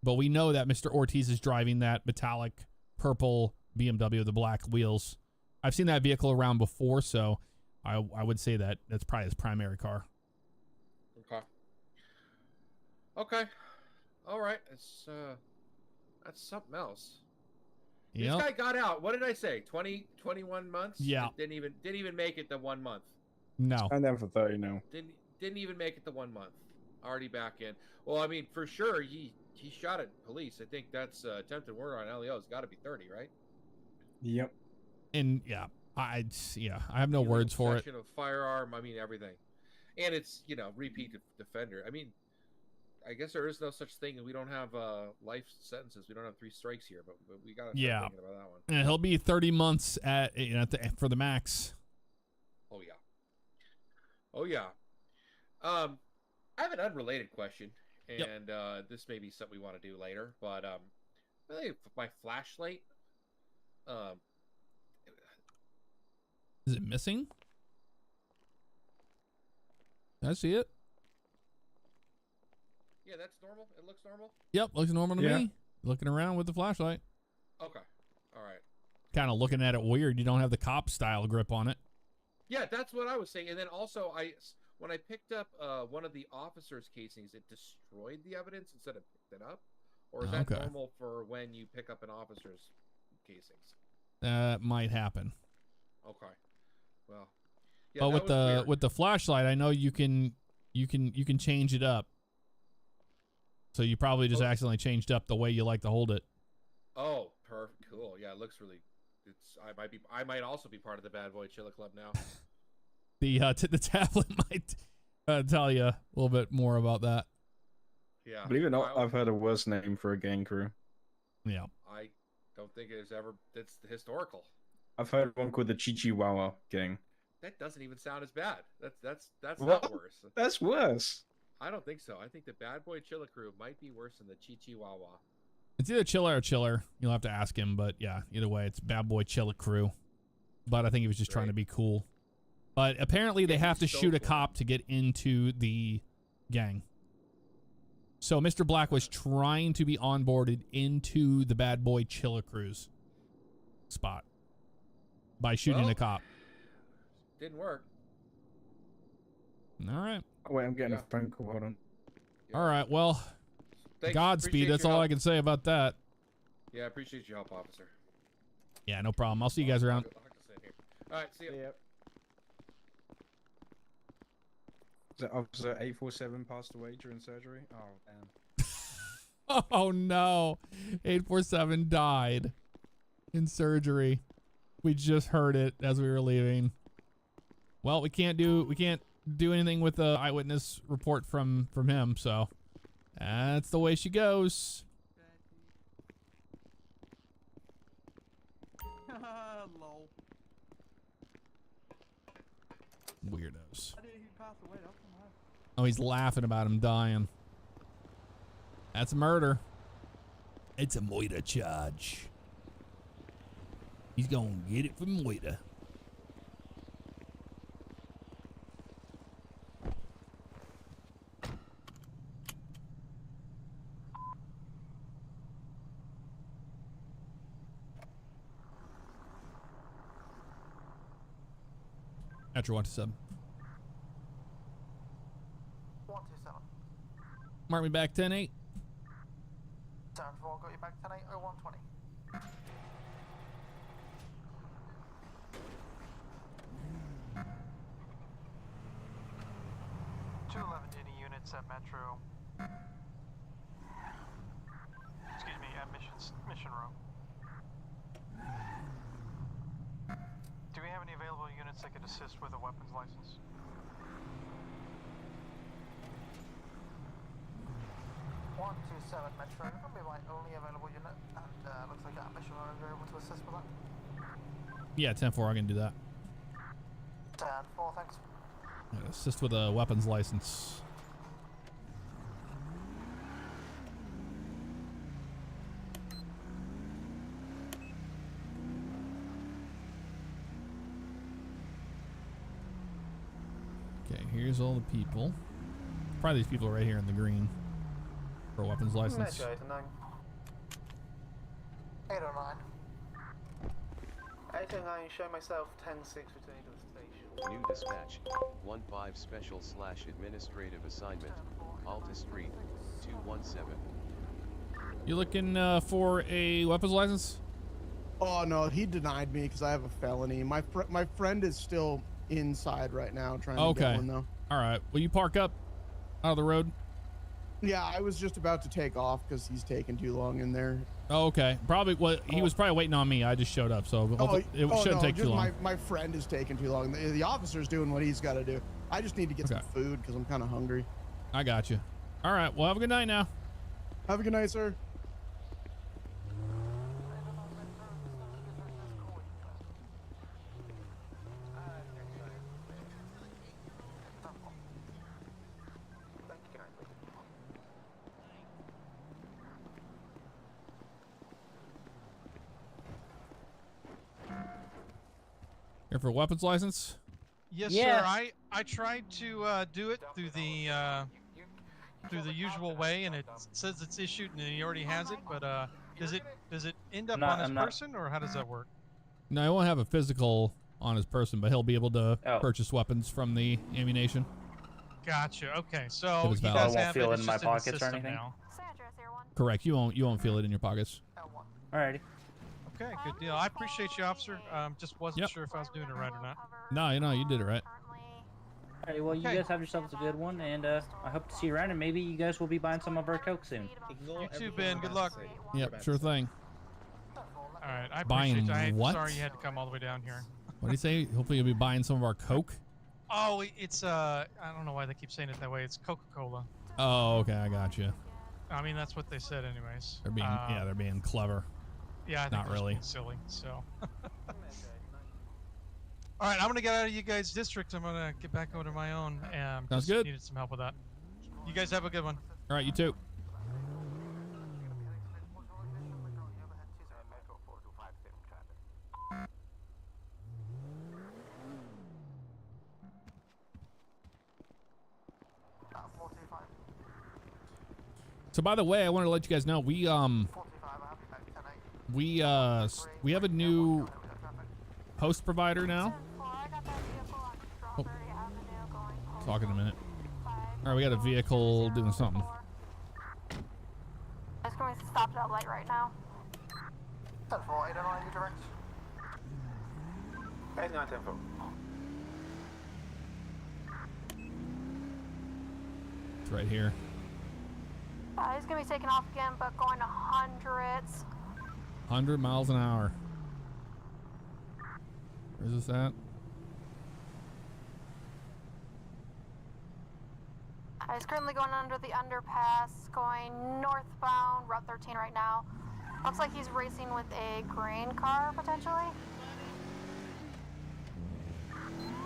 but we know that Mr. Ortiz is driving that metallic purple BMW with the black wheels. I've seen that vehicle around before, so I would say that that's probably his primary car. Okay. All right. That's something else. Yep. This guy got out. What did I say? 21 months? Yeah. Didn't even make it the 1 month. No. I'm down for 30 now. Didn't even make it the 1 month. Already back in. Well, I mean, for sure, he shot at police. I think that's attempted murder on LEO. It's got to be 30, right? Yep. And I have no words for it. Possession of firearm. I mean, everything. And it's, repeat offender. I mean, I guess there is no such thing, and we don't have life sentences. We don't have 3 strikes here, but we got to start thinking about that one. And he'll be 30 months for the max. Oh yeah. I have an unrelated question, and this may be something we want to do later. But I think my flashlight. Is it missing? Can I see it? Yeah, that's normal. It looks normal. Yep, looks normal to Yeah. me. Looking around with the flashlight. Okay. All right. Kind of looking at it weird. You don't have the cop style grip on it. Yeah, that's what I was saying. And then also, when I picked up one of the officer's casings, it destroyed the evidence instead of picked it up. Or is that Okay. normal for when you pick up an officer's casings? That might happen. Okay. Well, yeah, But that with was the weird. with the flashlight, I know you can change it up. So you probably just accidentally changed up the way you like to hold it. Oh, perfect. Cool. Yeah, it looks really. I might also be part of the Bad Boy Chilla Club now. The tablet might tell you a little bit more about that. Yeah. Believe it or not, I've heard a worse name for a gang crew. Yeah. I don't think it's ever. That's historical. I've heard one called the Chihuahua Gang. That doesn't even sound as bad. That's What? not worse. That's worse. I don't think so. I think the Bad Boy Chilla Crew might be worse than the Chihuahua. It's either Chiller or Chiller. You'll have to ask him, but yeah, either way, it's Bad Boy Chiller Crew. But I think he was just trying to be cool. But apparently they have to he's so shoot a cool. cop to get into the gang. So Mr. Black was trying to be onboarded into the Bad Boy Chiller Crew's spot by shooting Well, a cop. Didn't work. All right. Oh, wait, I'm getting a phone call. Hold on. All right. Well, Thanks. Godspeed. Appreciate That's your all I help. can say about that. Yeah, I appreciate your help, officer. Yeah, no problem. I'll see you guys around. I'll have to sit here. All right, see you. Is that Officer 847 passed away during surgery? Oh, damn. Oh no. 847 died in surgery. We just heard it as we were leaving. Well, we can't do anything with the eyewitness report from him, so that's the way she goes. Lol. Weirdos. I didn't even pass away. That's nice. Oh, he's laughing about him dying. That's murder. It's a murder charge. He's gonna get it for murder. Metro 127. 127. Mark me back 10-8. Turn 4, got you back 10 8 0120. Any units at Metro. Excuse me, at Mission Row. Do we have any available units that could assist with a weapons license? One, 2, 7 Metro, probably my only available unit, and looks like at Mission Row you're able to assist with that. Yeah, 10-4, I can do that. 10 4, thanks. Assist with a weapons license. Okay, here's all the people. Probably these people are right here in the green for a weapons license. Metro 89. 809. 809, show myself 10-6 returning to the station. New dispatch, 1-5 special / administrative assignment, Alta Street, 217. You looking for a weapons license? Oh no, he denied me because I have a felony. My friend is still inside right now trying to get one though. All right. Will you park up out of the road? Yeah, I was just about to take off because he's taking too long in there. Oh, okay. Probably. Well, he was probably waiting on me. I just showed up, so it shouldn't take too just long. my friend is taking too long. The officer's doing what he's got to do. I just need to get some food because I'm kind of hungry. I got you. All right. Well, have a good night now. Have a good night, sir. Here for a weapons license? Yes, Yeah. sir. I tried to do it through the usual way, and it says it's issued, and he already has it. But does it end up on his person, or how does that work? No, he won't have a physical on his person, but he'll be able to Oh. purchase weapons from the ammunition. Gotcha. Okay, If so it's you valid. guys I won't have feel it it's in my just the pockets or system anything? now. Correct. You won't feel it in your pockets. Alrighty. Okay, good deal. I appreciate you, officer. Just wasn't Yep. sure if I was doing it right or not. No, you did it right. Alright, well, you guys have yourselves a good one, and I hope to see you around, and maybe you guys will be buying some of our Coke soon. You too, Ben. Good luck. Yep, sure thing. Alright, I Buying appreciate it. I'm what? sorry you had to come all the way down here. What do you say? Hopefully you'll be buying some of our Coke. Oh, it's I don't know why they keep saying it that way. It's Coca-Cola. Oh, okay, I got you. I mean, that's what they said, anyways. They're being they're being clever. Yeah, I think Not they're just really. being silly. So. All right, I'm gonna get out of you guys' district. I'm gonna get back over to my own. Sounds just good. Needed some help with that. You guys have a good one. All right, you too. So by the way, I wanted to let you guys know we have a new host provider now. Oh. Talk in a minute. All right, we got a vehicle doing something. It's going to stop at that light right now. 10-4, 809, you direct. 89, 10-4. It's right here. He's going to be taking off again, but going to hundreds. 100 miles an hour. Where's this at? He's currently going under the underpass, going northbound, Route 13 right now. Looks like he's racing with a grain car, potentially.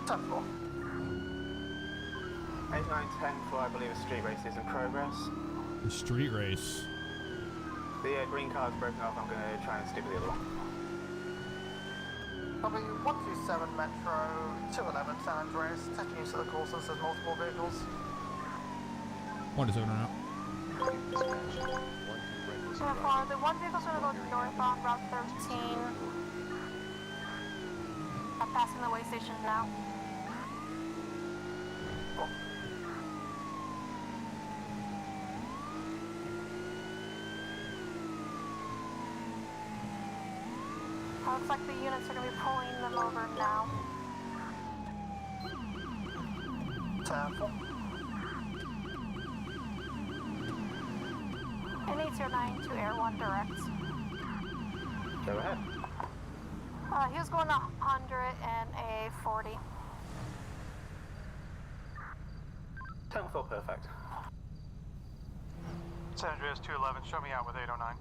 10-4. 89-10-4, I believe a street race is in progress. The street race. The green car's broken off. I'm going to try and stick with the other one. W127 Metro 211 San Andreas, taking use of the course since there's multiple vehicles. 127 out. So far, the one vehicle's going to go northbound, Route 13. I'm passing the way station now. Looks like the units are going to be pulling them over now. 10-4. An 809 to Air 1 direct. Go ahead. He was going 100 and a 40. 10-4, perfect. San Andreas 211, show me out with 809.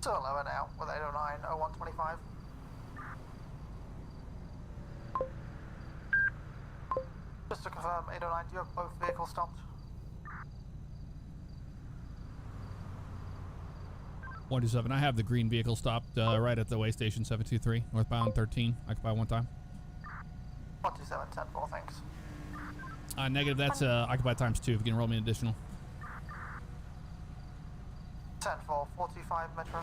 211 out with 809, 0125. Just to confirm, 809, do you have both vehicles stopped? 127. I have the green vehicle stopped right at the way station 723, northbound 13. Occupy one time. 127, 10-4, thanks. Negative. That's occupy times 2. If you can roll me an additional. 10-4, 45 Metro.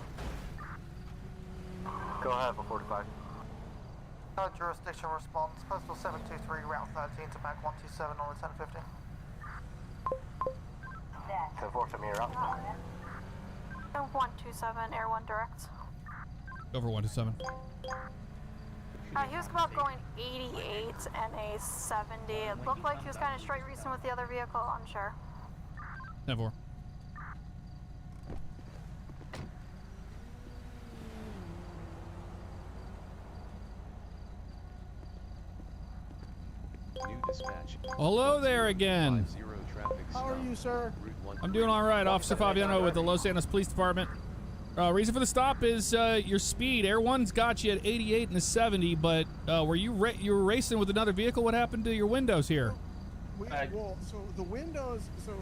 Go ahead for 45. No jurisdiction response. Postal 723, Route 13 to Mac 127 on the 1050. 10-4, to me, you're up. 127, Air 1 direct. Over 127. He was about going 88 and a 70. It looked like he was kind of straight racing with the other vehicle, unsure. 10-4. New dispatch. Hello there again. How are you, sir? I'm doing all right. Officer Fabiano with the Los Angeles Police Department. Reason for the stop is your speed. Air 1's got you at 88 and a 70, but were you were racing with another vehicle? What happened to your windows here? Well, so the windows, so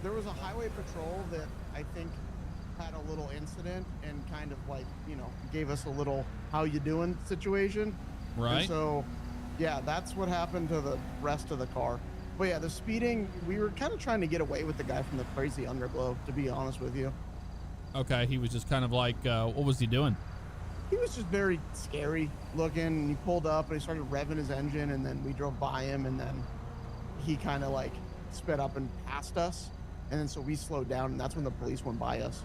there was a highway patrol that I think had a little incident and kind of like, you know, gave us a little how you doing situation. Right. And so, yeah, that's what happened to the rest of the car. But yeah, the speeding, we were kind of trying to get away with the guy from the crazy underglow, to be honest with you. Okay, he was just kind of like, what was he doing? He was just very scary looking, and he pulled up and he started revving his engine, and then we drove by him, and then he kind of like sped up and passed us, and then so we slowed down, and that's when the police went by us.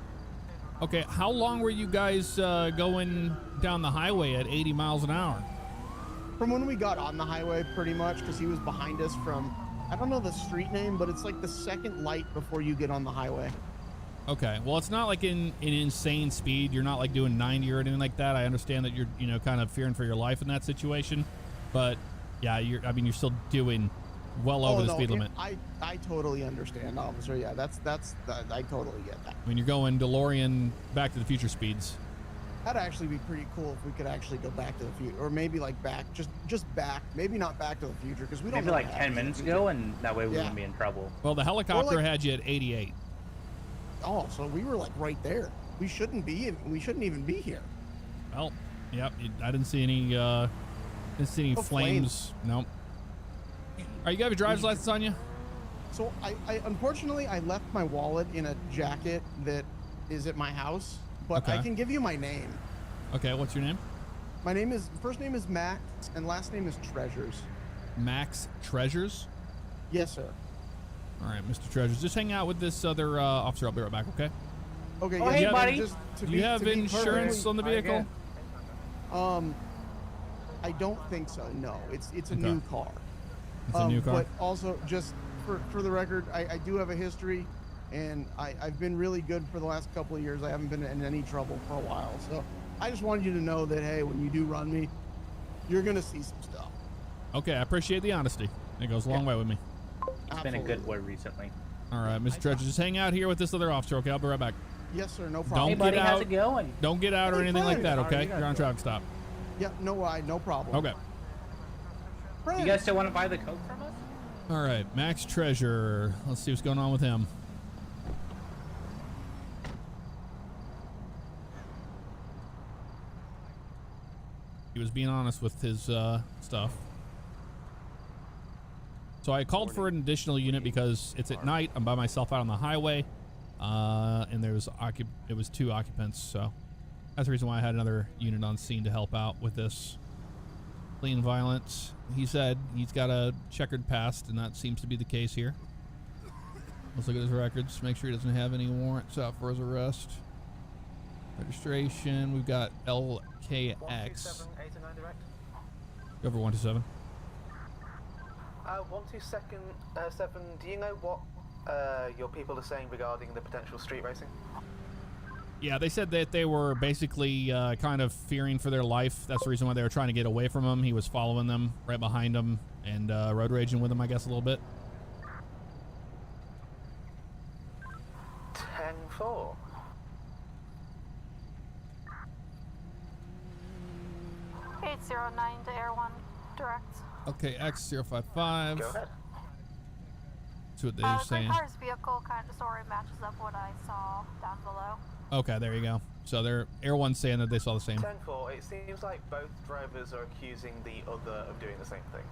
Okay, how long were you guys going down the highway at 80 miles an hour? From when we got on the highway, pretty much, because he was behind us from, I don't know the street name, but it's like the second light before you get on the highway. Okay, well, it's not like in insane speed. You're not like doing 90 or anything like that. I understand that you're, you know, kind of fearing for your life in that situation, but yeah, you're still doing well over the speed limit. I totally understand, officer. Yeah, I totally get that. I mean, you're going DeLorean Back to the Future speeds. That'd actually be pretty cool if we could actually go back to the future, or maybe like back, just back, maybe not back to the future, because we don't. Maybe like 10 minutes ago, and that way we wouldn't be in trouble. Well, the helicopter had you at 88. Oh, so we were like right there. We shouldn't even be here. Well, yep. I didn't see any flames. Nope. All right, you got your driver's license on you? So I unfortunately I left my wallet in a jacket that is at my house, but Okay. I can give you my name. Okay, what's your name? My first name is Max and last name is Treasures. Max Treasures? Yes, sir. All right, Mr. Treasures, just hang out with this other officer. I'll be right back, okay? Okay. Oh, yeah, hey, yeah, buddy. just to Do be- you have to be insurance perfectly- on the vehicle? I don't think so. No, it's a Okay. new car. It's a new car? But also, just for the record, I do have a history, and I've been really good for the last couple of years. I haven't been in any trouble for a while. So I just wanted you to know that, hey, when you do run me, you're going to see some stuff. Okay, I appreciate the honesty. It goes a long way with me. It's been a good boy recently. All right, Mr. Treasures, just hang out here with this other officer, okay? I'll be right back. Yes, sir. No Don't problem. Hey, buddy, get how's out. it going? Don't get out or Hey, anything like fine. that, How are okay? you guys You're on doing? traffic stop. Yeah, no problem. Okay. You guys still want to buy the Coke from us? All right, Max Treasure. Let's see what's going on with him. He was being honest with his stuff. So I called for an additional unit because it's at night. I'm by myself out on the highway, and it was 2 occupants. So that's the reason why I had another unit on scene to help out with this. Fleeing violence. He said he's got a checkered past, and that seems to be the case here. Let's look at his records. Make sure he doesn't have any warrants out for his arrest. Registration. We've got LKX. 127 direct. Go over 127. 127. Do you know what your people are saying regarding the potential street racing? Yeah, they said that they were basically kind of fearing for their life. That's the reason why they were trying to get away from him. He was following them right behind them and road raging with them, I guess, a little bit. 10-4. (809) to Air 1 direct. Okay, X055. Go ahead. See what they're saying. Green car's vehicle kind of story matches up what I saw down below. Okay, there you go. So they're Air 1 saying that they saw the same. 10-4. It seems like both drivers are accusing the other of doing the same thing.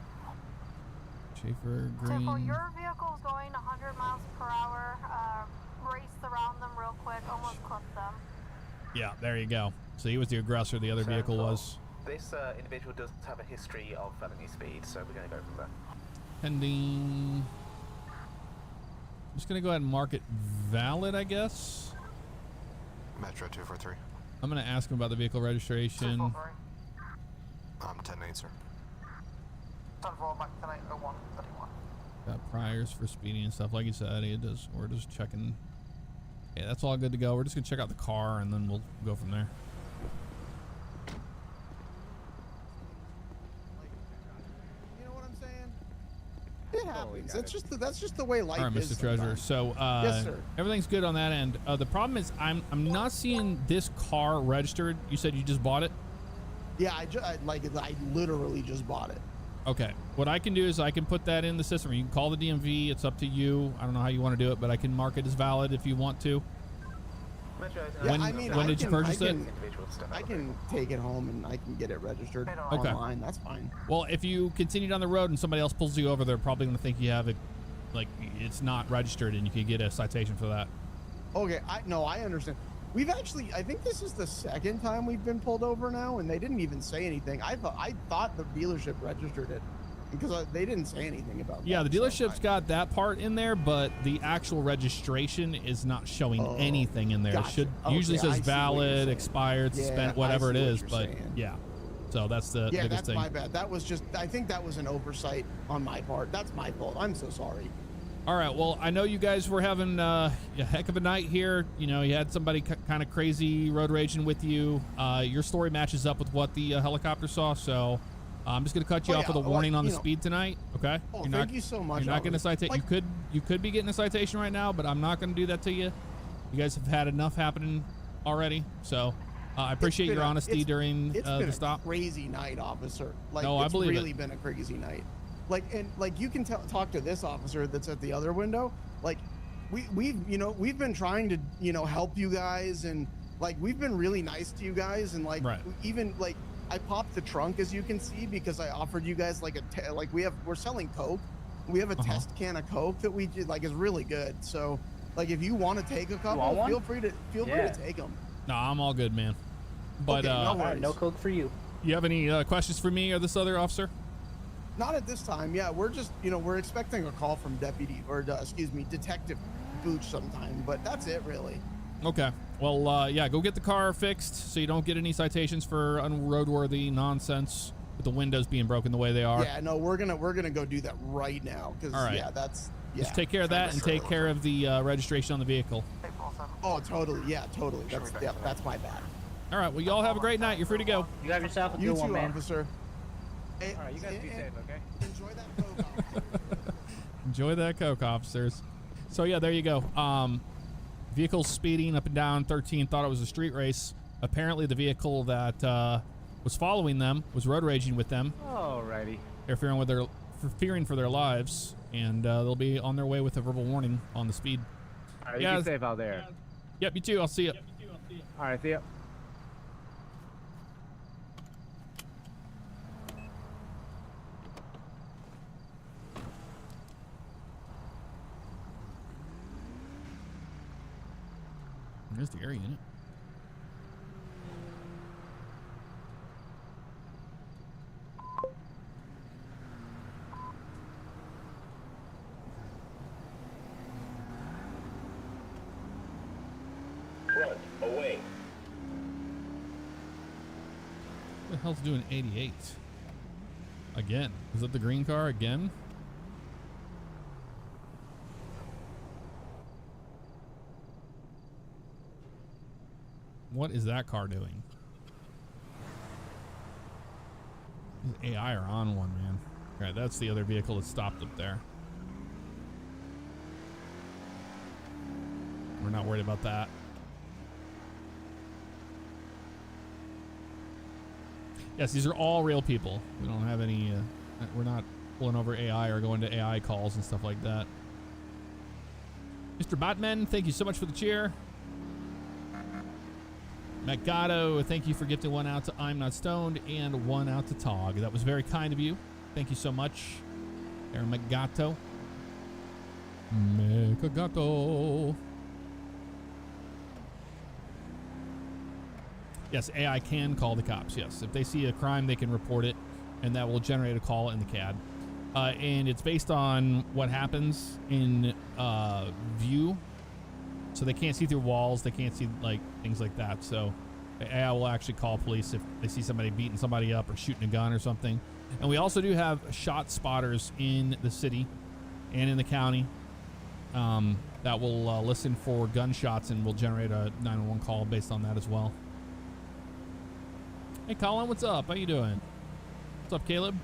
Schaefer, So Green. your vehicle's going 100 miles per hour, raced around them real quick, almost clipped them. Yeah, there you go. So he was the aggressor. The other vehicle was. This individual does have a history of felony speed, so we're going to go from there. Pending. I'm just going to go ahead and mark it valid, I guess. Metro 243. I'm going to ask him about the vehicle registration. 10-8, sir. 10-4, back to 901, 31. Got priors for speeding and stuff, like you said. We're just checking. Yeah, that's all good to go. We're just going to check out the car, and then we'll go from there. You know what I'm saying? It happens. That's just the way life All right, is. Mr. Treasurer. sometimes. So Yes, sir. everything's good on that end. The problem is I'm not seeing this car registered. You said you just bought it? Yeah, I literally just bought it. Okay. What I can do is I can put that in the system. You can call the DMV. It's up to you. I don't know how you want to do it, but I can mark it as valid if you want to. When did you purchase it? I can take it home and I can get it registered Okay. online. That's fine. Well, if you continue down the road and somebody else pulls you over, they're probably going to think you have it, like it's not registered, and you could get a citation for that. Okay, I understand. We've actually, I think this is the second time we've been pulled over now, and they didn't even say anything. I thought the dealership registered it because they didn't say anything about that. Yeah, the dealership's got that part in there, but the actual registration is not showing anything in there. Gotcha. It should Okay, usually I see says what you're valid, saying. expired, Yeah, spent, I whatever see it what is. you're But saying. yeah, so that's the Yeah, biggest that's thing. my bad. That was just, I think that was an oversight on my part. That's my fault. I'm so sorry. All right, well, I know you guys were having a heck of a night here. You know, you had somebody kind of crazy road raging with you. Your story matches up with what the helicopter saw, so I'm just going to cut you off with a warning on the speed tonight, okay? Oh, thank you so much. You're not getting a citation. You could be getting a citation right now, but I'm not going to do that to you. You guys have had enough happening already, so I appreciate your honesty during the stop. It's been a crazy night, officer. Like, No, I it's believe really it. been a crazy night. Like, and like you can talk to this officer that's at the other window. Like, we've been trying to help you guys, and like we've been really nice to you guys, and like even like I popped the trunk, as you can see, because I offered you guys like we're selling Coke. We have a test can of Coke that we did, like is really good. So like if you want to take a couple, want one? feel free to take them. No, I'm all good, man. But Okay, no Coke for you. You have any questions for me or this other officer? Not at this time. Yeah, we're just, we're expecting a call from Detective Booch sometime, but that's it really. Okay. Well, yeah, go get the car fixed so you don't get any citations for unroadworthy nonsense with the windows being broken the way they are. Yeah, no, we're gonna go do that right now because All right. Just take care of that and take care of the registration on the vehicle. Oh, totally. Yeah, totally. That's my bad. All right. Well, y'all have a great night. You're free to go. You have yourself a You good too, one, man. officer. All right, you guys be safe, okay? Enjoy that Coke. Enjoy that Coke, officers. So yeah, there you go. Vehicles speeding up and down 13, thought it was a street race. Apparently the vehicle that was following them was road raging with them. Alrighty. Fearing for their lives, and they'll be on their way with a verbal warning on the speed. All right, you be safe out there. Yep, you too. I'll see you. All right, see ya. There's the area unit. Front, away. What the hell's doing 88? Again. Is that the green car again? What is that car doing? These AI are on one, man. All right, that's the other vehicle that stopped up there. We're not worried about that. Yes, these are all real people. We don't have any, we're not pulling over AI or going to AI calls and stuff like that. Mr. Batman, thank you so much for the cheer. Matt Gatto, thank you for gifting one out to I'm Not Stoned and one out to Tog. That was very kind of you. Thank you so much, Aaron Megato. Megato. Yes, AI can call the cops. Yes, if they see a crime, they can report it, and that will generate a call in the CAD. And it's based on what happens in view. So they can't see through walls. They can't see like things like that. So AI will actually call police if they see somebody beating somebody up or shooting a gun or something. And we also do have shot spotters in the city and in the county that will listen for gunshots and will generate a 911 call based on that as well. Hey Colin, what's up? How you doing? What's up, Caleb?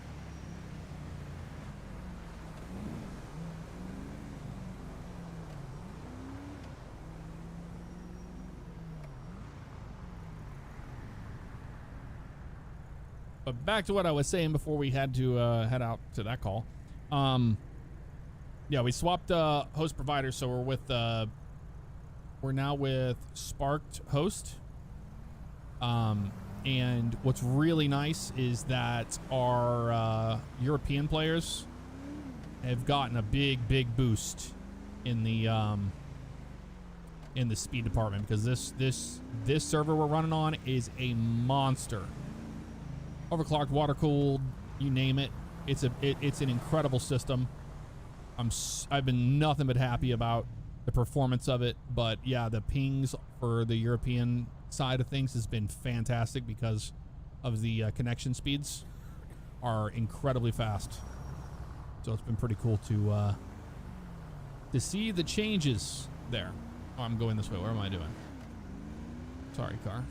But back to what I was saying before we had to head out to that call. Yeah, we swapped host providers, so we're with We're now with Sparked Host. And what's really nice is that our European players have gotten a big boost in the speed department, because this server we're running on is a monster. Overclocked, water cooled, you name it. It's an incredible system. I've been nothing but happy about the performance of it, but yeah, the pings for the European side of things has been fantastic because of the connection speeds are incredibly fast. So it's been pretty cool to see the changes there. Oh, I'm going this way. Where am I doing? Sorry, car.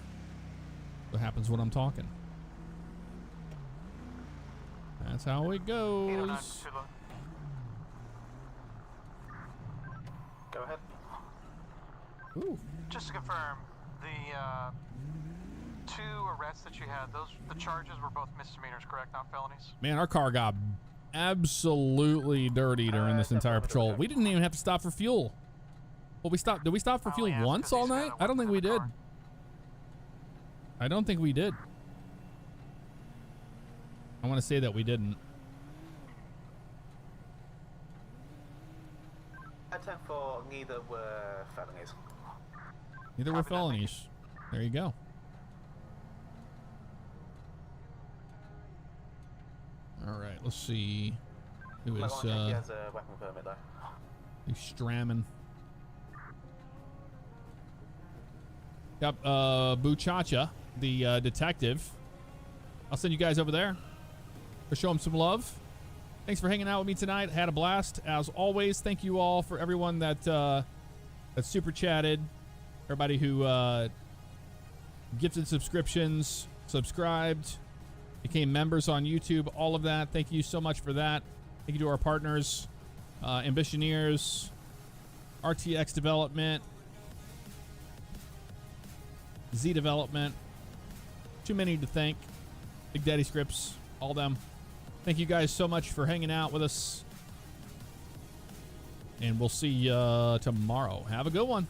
What happens when I'm talking? That's how it goes. Go ahead. Ooh. Just to confirm, the 2 arrests that you had, the charges were both misdemeanors, correct? Not felonies? Man, our car got absolutely dirty during this entire patrol. We didn't even have to stop for fuel. Well, did we stop for fuel once all night? I don't think we did. I don't think we did. I want to say that we didn't. At 10-4, neither were felonies. Neither were felonies. There you go. All right, let's see. Who is He has a weapon permit though. He's Stramming. Yep, Buchacha, the detective. I'll send you guys over there to show him some love. Thanks for hanging out with me tonight. Had a blast as always. Thank you all for everyone that super chatted, everybody who gifted subscriptions, subscribed, became members on YouTube, all of that. Thank you so much for that. Thank you to our partners, Ambitioneers, RTX Development, Z Development. Too many to thank. Big Daddy Scripts, all them. Thank you guys so much for hanging out with us. And we'll see you tomorrow. Have a good one.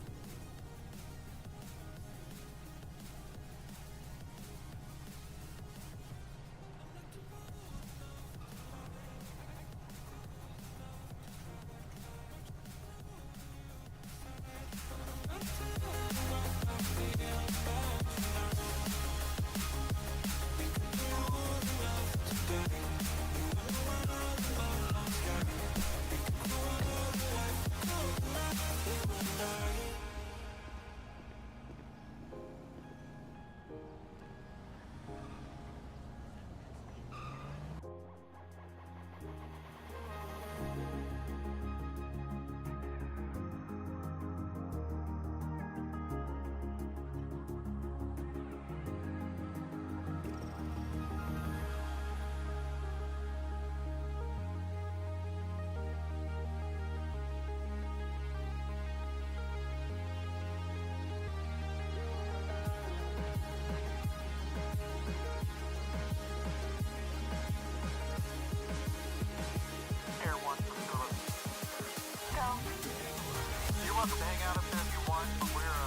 You're welcome to hang out up there if you want, but we're